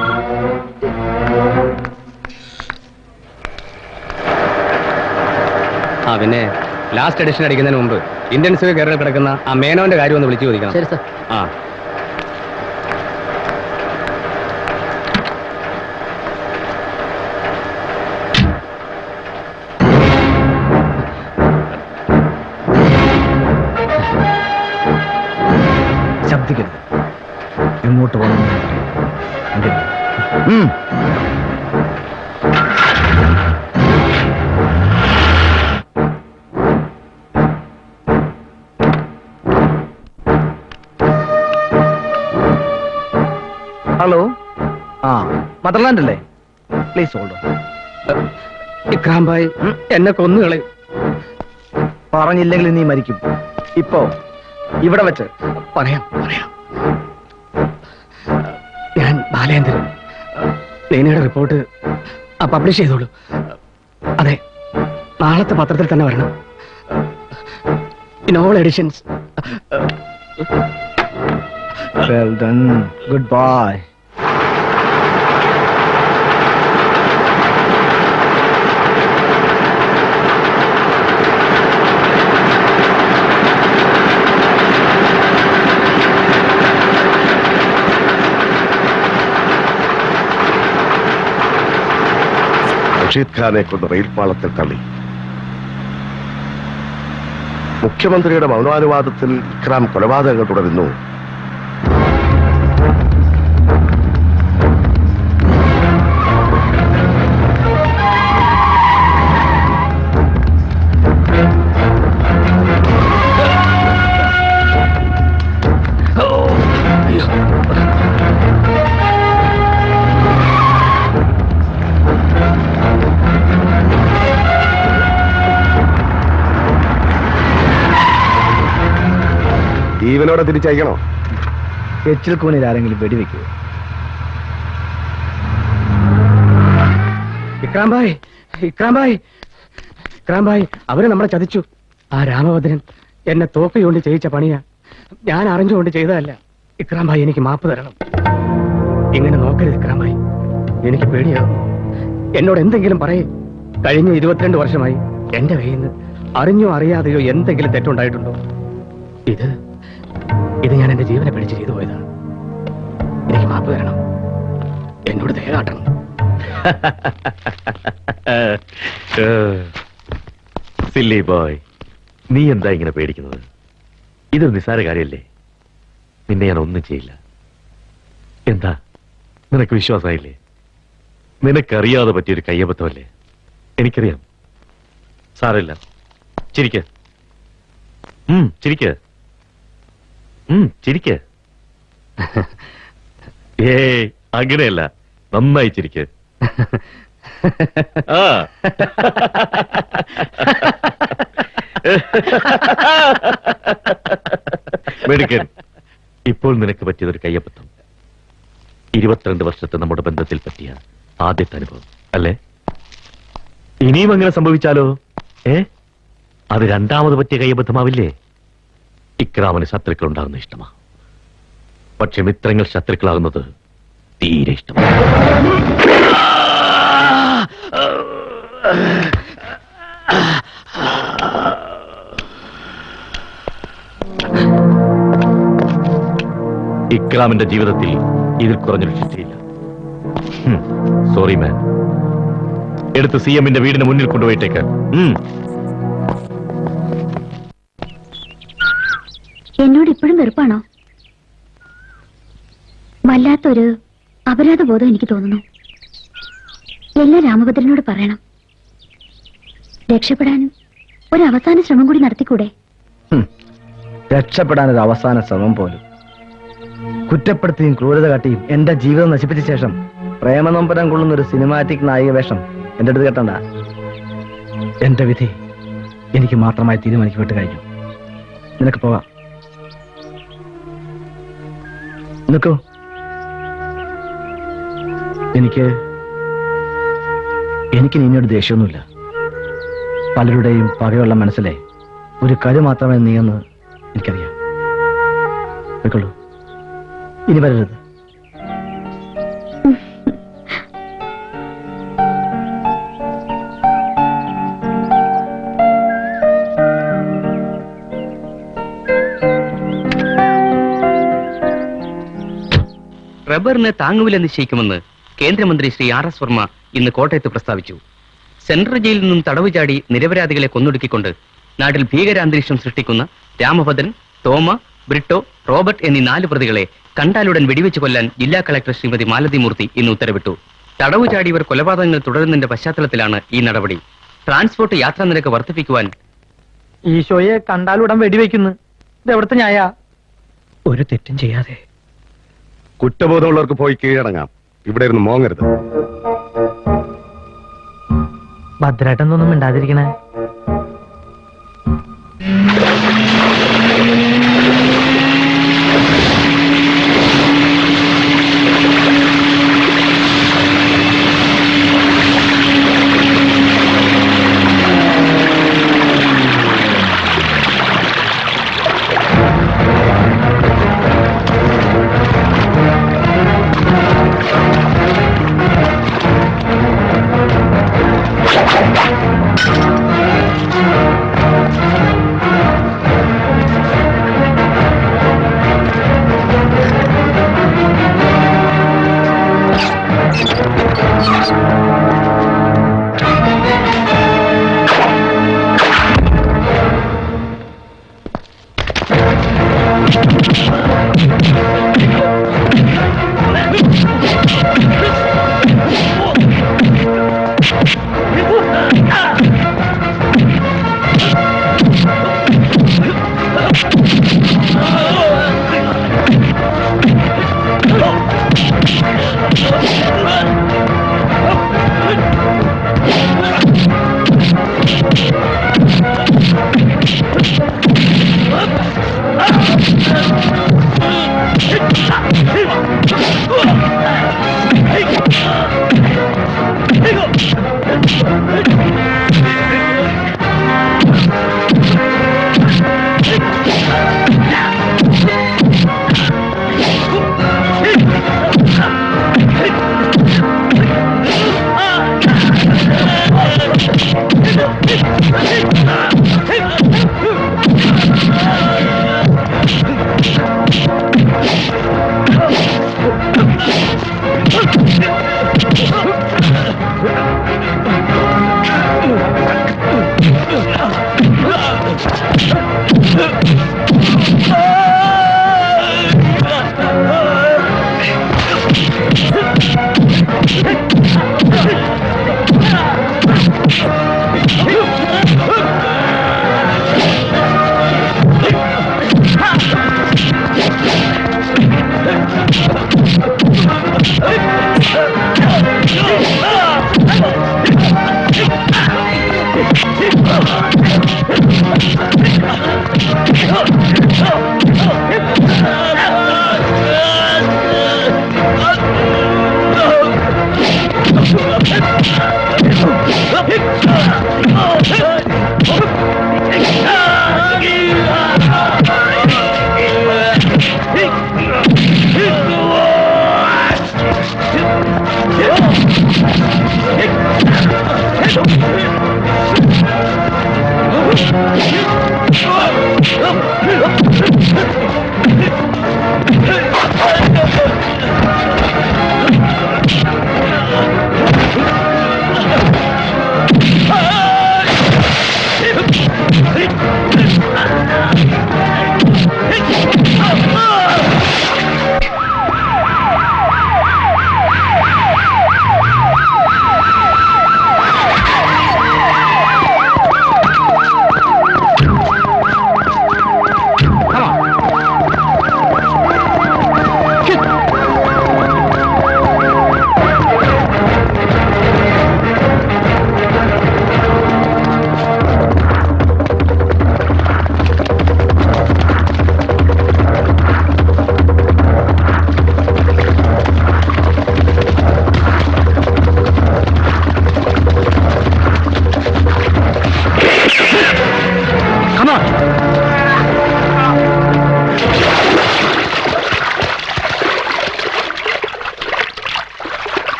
പിന്നെ ലാസ്റ്റ് എഡിഷൻ അടിക്കുന്നതിന് മുമ്പ് ഇന്റൻസീവ് കെയറിൽ കിടക്കുന്ന ആ മേനോന്റെ കാര്യം ഒന്ന് വിളിച്ചു ചോദിക്കണം. ശരി സർ. ആ ശബ്ദിക്കരുത്. എങ്ങോട്ട് പോകണം? ഹലോ, മദർലാൻഡ് അല്ലേ? Please hold. ഇക്രാം ഭായ് എന്നെ കൊന്നുകളയും. പറഞ്ഞില്ലെങ്കിൽ നീ മരിക്കും. ഇപ്പോ ഇവിടെ വെച്ച് പറയാം. ഞാൻ ബാലേന്ദ്രൻ. ലീനയുടെ റിപ്പോർട്ട് പബ്ലിഷ് ചെയ്തോളൂ. അതെ, നാളത്തെ പത്രത്തിൽ തന്നെ വരണം. In all editions. Well done. Goodbye. Rashid ഖാനെ കൊണ്ട് റെയിൽപാളത്തിൽ തള്ളി. മുഖ്യമന്ത്രിയുടെ മൗനാനുവാദത്തിൽ ഇക്രാം കൊലപാതകങ്ങൾ തുടരുന്നു. ജീവനോടെ തിരിച്ചയക്കണോ? എച്ചിൽ കൂനിൽ ആരെങ്കിലും വെടിവെക്കുവോ? ഇക്രാം ഭായ്, അവരെ നമ്മളെ ചതിച്ചു. ആ രാമഭദ്രൻ എന്നെ തോക്കയുകൊണ്ട് ചെയ്യിച്ച പണിയാ. ഞാൻ അറിഞ്ഞുകൊണ്ട് ചെയ്തതല്ല. ഇക്രാം ഭായ്, എനിക്ക് മാപ്പ് തരണം. ഇങ്ങനെ നോക്കരുത് ഇക്രാം ഭായ്, എനിക്ക് പേടിയാകും. എന്നോട് എന്തെങ്കിലും പറയേ. കഴിഞ്ഞ 22 വർഷമായി എന്റെ കയ്യിൽ നിന്ന് അറിഞ്ഞോ അറിയാതെയോ എന്തെങ്കിലും തെറ്റുണ്ടായിട്ടുണ്ടോ? ഇത് ഞാൻ എന്റെ ജീവനെ പിടിച്ച് ചെയ്തു പോയതാ. എനിക്ക് മാപ്പ് തരണം. എന്നോട് ദയ കാട്ടണം. സില്ലി ബോയ്, നീ എന്താ ഇങ്ങനെ പേടിക്കുന്നത്? ഇതൊരു നിസ്സാര കാര്യമല്ലേ. നിന്നെ ഞാൻ ഒന്നും ചെയ്യില്ല. എന്താ, നിനക്ക് വിശ്വാസമായില്ലേ? നിനക്കറിയാതെ പറ്റിയൊരു കയ്യബദ്ധമല്ലേ? എനിക്കറിയാം. സാരമില്ല, ചിരിക്ക. ചിരിക്ക. ഏയ്, അങ്ങനെയല്ല, നന്നായി ചിരിക്ക. ആ, മെടുക്കൻ. ഇപ്പോൾ നിനക്ക് പറ്റിയതൊരു കയ്യബദ്ധം. 22 വർഷത്തെ നമ്മുടെ ബന്ധത്തിൽ പറ്റിയ ആദ്യത്തെ അനുഭവം അല്ലേ? ഇനിയും അങ്ങനെ സംഭവിച്ചാലോ? അത് രണ്ടാമത് പറ്റിയ കയ്യബദ്ധമാവില്ലേ? ഇക്രാമിന് ശത്രുക്കൾ ഉണ്ടാകുന്ന ഇഷ്ടമാ. പക്ഷെ മിത്രങ്ങൾ ശത്രുക്കളാകുന്നത് തീരെ ഇഷ്ടമാണ്. ഇക്രാമിന്റെ ജീവിതത്തിൽ ഇതിൽ കുറഞ്ഞൊരു ശിക്ഷയില്ല. സോറി മാൻ. എടുത്ത് CM-ന്റെ വീടിന് മുന്നിൽ കൊണ്ടുപോയിട്ടേക്ക്. എന്നോട് ഇപ്പോഴും വെറുപ്പാണോ? വല്ലാത്തൊരു അപരാധബോധം എനിക്ക് തോന്നുന്നു. എല്ലാം രാമഭദ്രനോട് പറയണം. രക്ഷപ്പെടാൻ ഒരു അവസാന ശ്രമം കൂടി നടത്തിക്കൂടെ? രക്ഷപ്പെടാൻ ഒരു അവസാന ശ്രമം പോലും. കുറ്റപ്പെടുത്തിയും ക്രൂരത കാട്ടിയും എന്റെ ജീവിതം നശിപ്പിച്ച ശേഷം പ്രേമനൊമ്പരം കൊള്ളുന്ന ഒരു സിനിമാറ്റിക് നായിക വേഷം എന്റെ അടുത്ത് കെട്ടണ്ട. എന്റെ വിധി എനിക്ക് മാത്രമായി തീരുമാനിക്കപ്പെട്ട് കഴിഞ്ഞു. നിനക്ക് പോകാം. നിൽക്കൂ. എനിക്ക് നിന്നോട് ദേഷ്യമൊന്നുമില്ല. പലരുടെയും പകയുള്ള മനസ്സിലെ ഒരു കരു മാത്രമേ നീയെന്ന് എനിക്കറിയാം. കേൾക്കുള്ളൂ, ഇനി വരരുത്. റബ്ബറിന് താങ്ങുവില നിശ്ചയിക്കുമെന്ന് കേന്ദ്രമന്ത്രി ശ്രീ RS വർമ്മ ഇന്ന് കോട്ടയത്ത് പ്രസ്താവിച്ചു. സെൻട്രൽ ജയിലിൽ നിന്നും തടവ് ചാടി നിരപരാധികളെ കൊന്നൊടുക്കിക്കൊണ്ട് നാട്ടിൽ ഭീകരാന്തരീക്ഷം സൃഷ്ടിക്കുന്ന രാമഭദ്രൻ, തോമ, ബ്രിട്ടോ, റോബർട്ട് എന്നീ 4 പ്രതികളെ കണ്ടാലുടൻ വെടിവെച്ച് കൊല്ലാൻ ജില്ലാ കളക്ടർ ശ്രീമതി മാലതി മൂർത്തി ഇന്ന് ഉത്തരവിട്ടു. തടവ് ചാടിയവർ കൊലപാതകങ്ങൾ തുടരുന്നതിന്റെ പശ്ചാത്തലത്തിലാണ് ഈ നടപടി. ട്രാൻസ്പോർട്ട് യാത്രാ നിരക്ക് വർദ്ധിപ്പിക്കുവാൻ ഈശോയെ കണ്ടാലുടൻ വെടിവെക്കുന്നു. ഇതെവിടുത്തെ ന്യായ? ഒരു തെറ്റും ചെയ്യാതെ കുറ്റബോധമുള്ളവർക്ക് പോയി കീഴടങ്ങാം. ഇവിടെ ഇരുന്ന് മോങ്ങരുത്. ഭദ്രായിട്ടൊന്നും മിണ്ടാതിരിക്കണേ.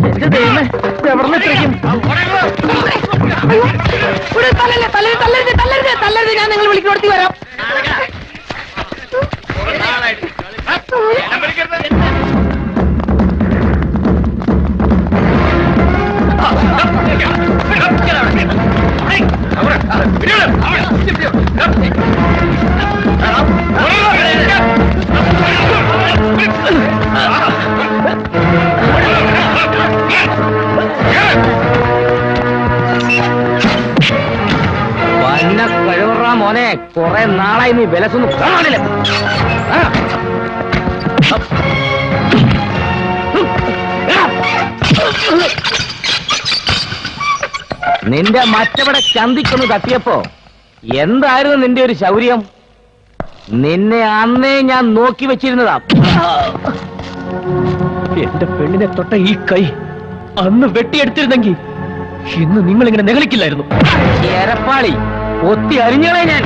എന്റെ ദൈവമേ, എവിടുന്ന് ഇത്രയ്ക്കും? അയ്യോ, ഇവിടെ തല്ലരുത്, ഞാൻ നിങ്ങൾ വിളിക്കോടത്തി വരാം. വന്ന കഴിവറ മോനെ, കുറെ നാളായി നീ വിലസൊന്നും കാണാനില്ല. നിന്റെ മറ്റവിടെ ചന്തിക്കൊന്ന് തട്ടിയപ്പോ എന്തായിരുന്നു നിന്റെ ഒരു ശൗര്യം? നിന്നെ അന്നേ ഞാൻ നോക്കി വെച്ചിരുന്നതാ. എന്റെ പെണ്ണിനെ തൊട്ട ഈ കൈ അന്ന് വെട്ടിയെടുത്തിരുന്നെങ്കിൽ ഇന്ന് നിങ്ങൾ ഇങ്ങനെ നിഗളിക്കില്ലായിരുന്നു. എരപ്പാളി ഒത്തി അരിഞ്ഞളെ ഞാൻ.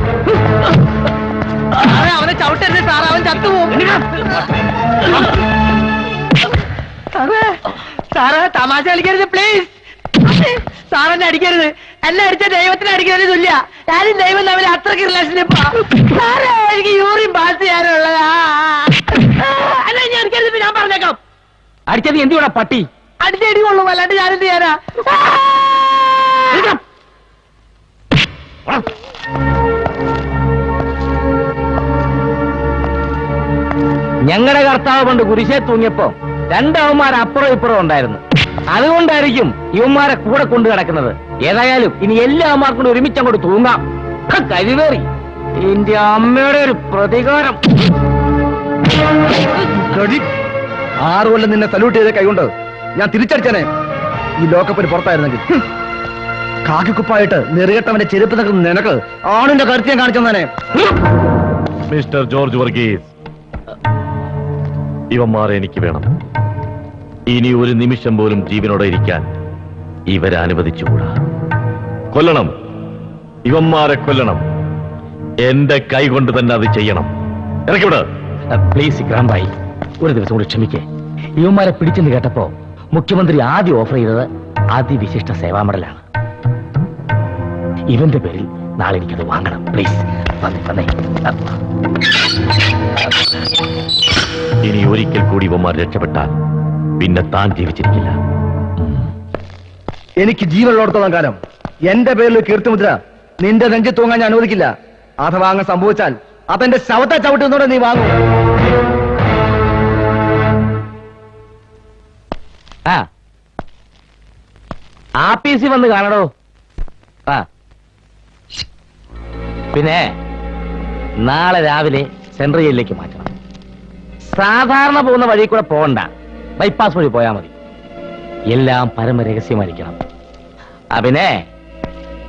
അവനെ ചവിട്ടരുത് സാർ, അവൻ ചത്തുപോകും. സാറ് തമാശ കളിക്കരുത് പ്ലീസ്. സാറെന്നെ അടിക്കരുത്, എന്നെ അടിച്ച ദൈവത്തിനെ അടിക്കരുത്. തുല്യ ഞാനും ദൈവം തമ്മിൽ അത്രയ്ക്ക് റിലേഷൻഷിപ്പാ. സാറേ, എനിക്ക് യൂറിൻ പാസ് ചെയ്യാനുള്ളതാ. അല്ല, ഞാൻ അടിക്കരുത്, ഞാൻ പറഞ്ഞേക്കാം. അടിച്ചത് എന്തുവാ പട്ടി? അടിച്ചടി കൊള്ളൂ, അല്ലാണ്ട് ഞാനെന്ത് ചെയ്യാനാ? ഞങ്ങളുടെ കർത്താവ് കൊണ്ട് കുരിശേ തൂങ്ങിയപ്പോ രണ്ടവന്മാർ അപ്പുറം ഇപ്പുറം ഉണ്ടായിരുന്നു. അതുകൊണ്ടായിരിക്കും ഇവന്മാരെ കൂടെ കൊണ്ടു കിടക്കുന്നത്. ഏതായാലും ഇനി എല്ലാ അമ്മമാർക്കും കൂടി ഒരുമിച്ച് അങ്ങോട്ട് തൂങ്ങാം. കഴിവേറി എന്റെ അമ്മയുടെ ഒരു പ്രതികാരം. 6 കൊല്ലം നിന്നെ സല്യൂട്ട് ചെയ്ത കൈകൊണ്ട് ഞാൻ തിരിച്ചടിച്ചനെ. ഈ ലോകകപ്പിന് പുറത്തായിരുന്നെങ്കിൽ കാക്കിക്കുപ്പായിട്ട് നെറുകെട്ടവന്റെ ചെരുപ്പ് നിൽക്കുന്ന നിനക്ക് ആണിന്റെ കരുത്ത് ഞാൻ കാണിച്ചു തന്നെ. മിസ്റ്റർ ജോർജ് വർഗീസ്, ഇവന്മാരെ എനിക്ക് വേണം. ഇനി ഒരു നിമിഷം പോലും ജീവനോടെ ഇരിക്കാൻ ഇവരെ അനുവദിച്ചുകൂടാ. കൊല്ലണം, ഇവന്മാരെ കൊല്ലണം. എന്റെ കൈ കൊണ്ട് തന്നെ അത് ചെയ്യണം. ഇറക്കിവിട്. പ്ലീസ് ഇക്രാം ഭായി, ഒരു ദിവസം കൂടി ക്ഷമിക്കേ. ഇവന്മാരെ പിടിച്ചെന്ന് കേട്ടപ്പോ മുഖ്യമന്ത്രി ആദ്യം ഓഫർ ചെയ്തത് അതിവിശിഷ്ട സേവാമടലാണ്. ഇവന്റെ പേരിൽ നാളെ എനിക്കത് വാങ്ങണം. പ്ലീസ് വന്നേ. ഇനി ഒരിക്കൽ കൂടി ഇവന്മാർ രക്ഷപ്പെട്ടാൽ പിന്നെ താൻ ജീവിച്ചിരിക്കില്ല. എനിക്ക് ജീവനുള്ളിടത്തോളം കാലം എന്റെ പേരിൽ കീർത്തിമുദ്ര നിന്റെ നെഞ്ചു തൂങ്ങാൻ ഞാൻ അനുവദിക്കില്ല. അഥവാ അങ്ങ് സംഭവിച്ചാൽ അതെന്റെ ശവത്തെ ചവിട്ടുന്നോടെ നീ വാങ്ങും. ആപ്പീസി വന്ന് കാണടോ. പിന്നെ നാളെ രാവിലെ സെൻട്രൽ ജയിലിലേക്ക് മാറ്റണം. സാധാരണ പോകുന്ന വഴി കൂടെ പോകണ്ട, ബൈപ്പാസ് വഴി പോയാൽ മതി. എല്ലാം പരമരഹസ്യമായിരിക്കണം. പിന്നെ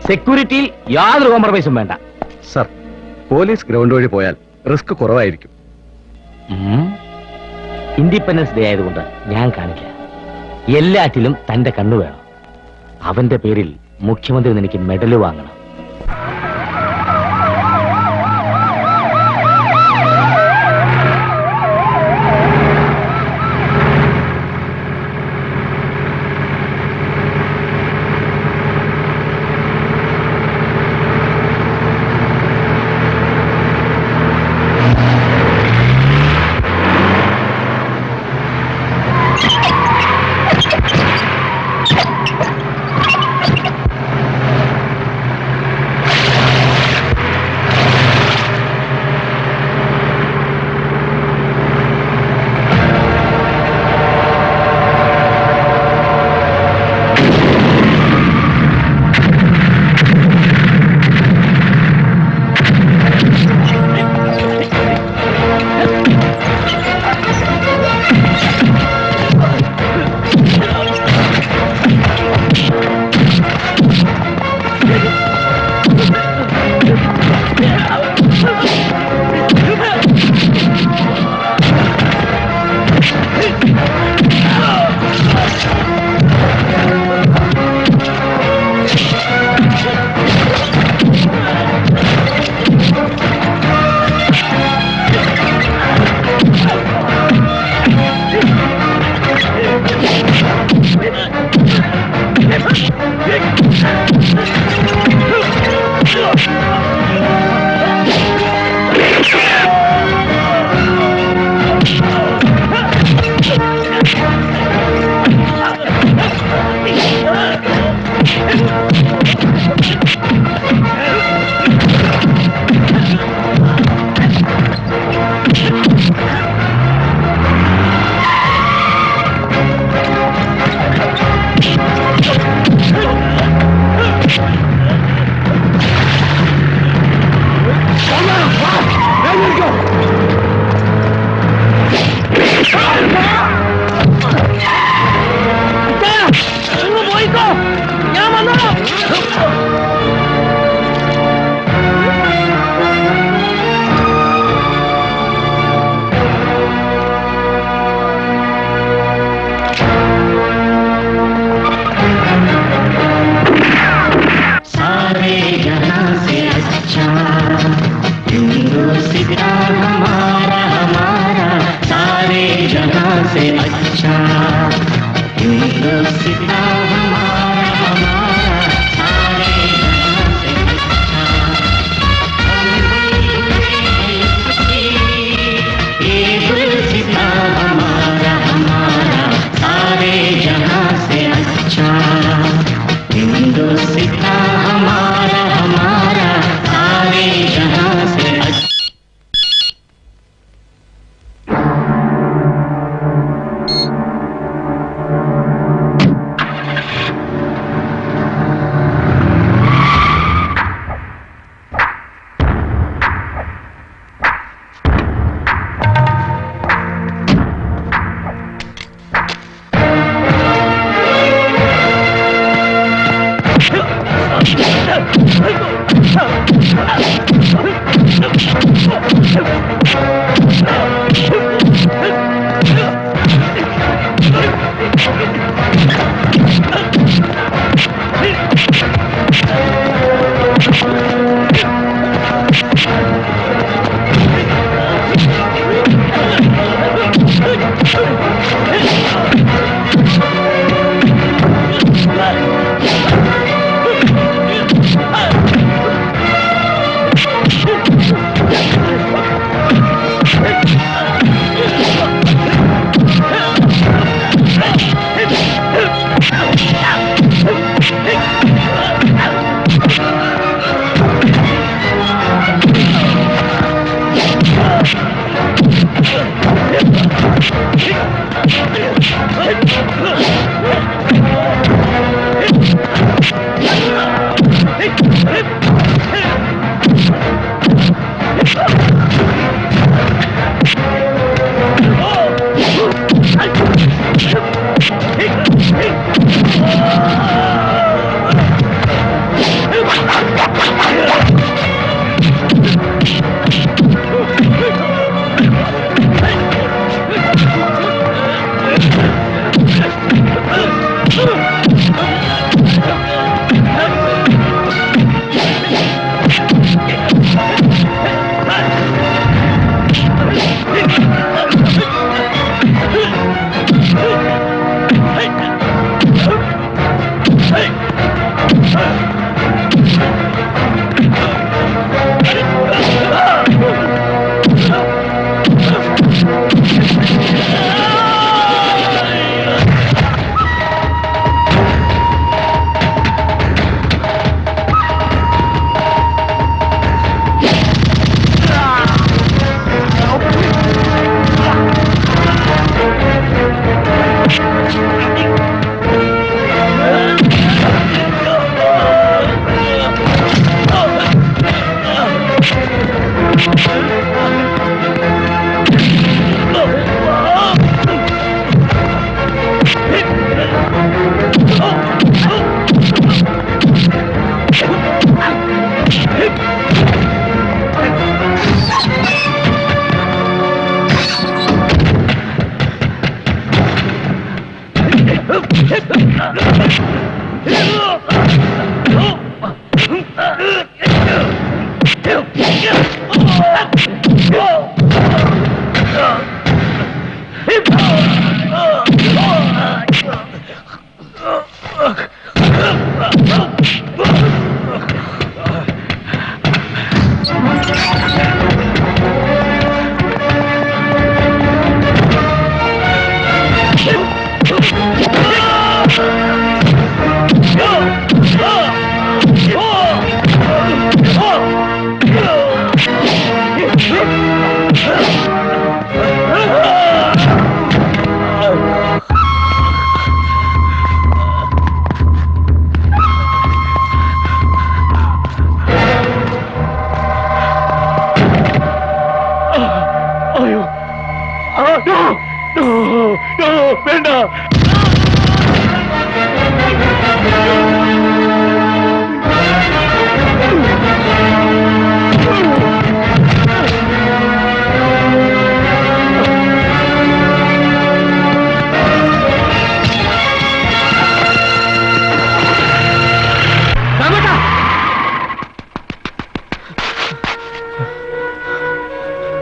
സെക്യൂരിറ്റിയിൽ യാതൊരു കോംപ്രമൈസും വേണ്ട. സർ, പോലീസ് ഗ്രൗണ്ട് വഴി പോയാൽ റിസ്ക് കുറവായിരിക്കും. ഇൻഡിപെൻഡൻസ് ഡേ ആയതുകൊണ്ട് ഞാൻ കാണില്ല. എല്ലാറ്റിലും തന്റെ കണ്ണു വേണം. അവന്റെ പേരിൽ മുഖ്യമന്ത്രി എനിക്ക് മെഡല് വാങ്ങണം. अच्छा हिंदुस्तान हमारा हमारा सारे जहां से अच्छा ये हिंदुस्तान हमारा हमारा सारे जहां से अच्छा हिंदुस्तान हमारा हमारा सारे जहां से अच्छा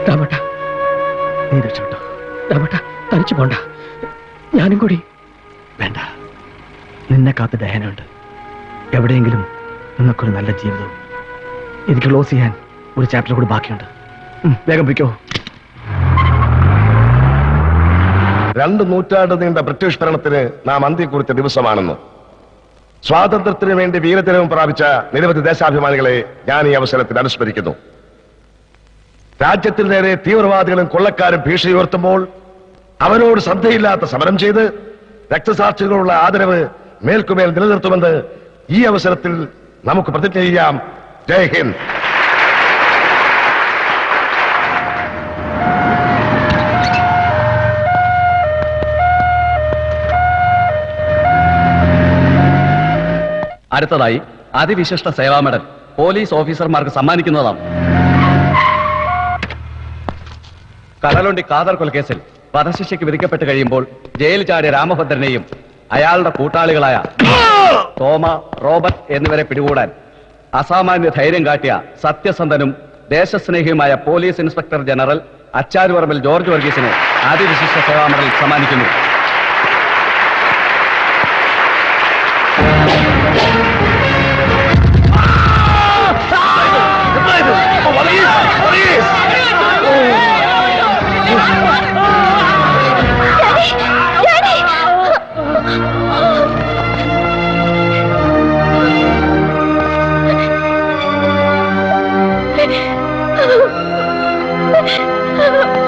രാമേട്ട നീ രക്ഷപ്പെട്ടോ രാമേട്ട തനിച്ചു പോണ്ട ഞാനും കൂടി. വേണ്ട, നിന്നെ കാത്ത് ഡയാനുണ്ട്. എവിടെയെങ്കിലും നിങ്ങൾക്കൊരു നല്ല ജീവിതവും. ഇത് ക്ലോസ് ചെയ്യാൻ ഒരു ചാപ്റ്റർ കൂടി ബാക്കിയുണ്ട്. വേഗം പിടിക്കോ. 2 നൂറ്റാണ്ട് നീണ്ട ബ്രിട്ടീഷ് ഭരണത്തിന് നാം അന്ത്യം കുറിച്ച ദിവസമാണെന്ന് സ്വാതന്ത്ര്യത്തിന് വേണ്ടി വീരതിരവും പ്രാപിച്ച നിരവധി ദേശാഭിമാനികളെ ഞാൻ ഈ അവസരത്തിൽ അനുസ്മരിക്കുന്നു. രാജ്യത്തിന് നേരെ തീവ്രവാദികളും കൊള്ളക്കാരും ഭീഷണി ഉയർത്തുമ്പോൾ അവരോട് ശ്രദ്ധയില്ലാത്ത സമരം ചെയ്ത് രക്തസാക്ഷികളുള്ള ആദരവ് മേൽക്കുമേൽ നിലനിർത്തുമെന്ന് ഈ അവസരത്തിൽ നമുക്ക് പ്രതിജ്ഞ ചെയ്യാം. ജയ് ഹിന്ദ്. അടുത്തതായി അതിവിശിഷ്ട സേവാ മെഡൽ പോലീസ് ഓഫീസർമാർക്ക് സമ്മാനിക്കുന്നതാണ്. കടലുണ്ടി ഖാദർ കൊലക്കേസിൽ വധശിക്ഷയ്ക്ക് വിധിക്കപ്പെട്ട് കഴിയുമ്പോൾ ജയിൽ ചാടിയ രാമഭദ്രനെയും അയാളുടെ കൂട്ടാളികളായ തോമ, റോബർട്ട് എന്നിവരെ പിടികൂടാൻ അസാമാന്യ ധൈര്യം കാട്ടിയ സത്യസന്ധനും ദേശസ്നേഹിയുമായ police inspector general Acharuparambil George വർഗീസിന് അതിവിശിഷ്ട സേവാ മെഡൽ സമ്മാനിക്കുന്നു. Oh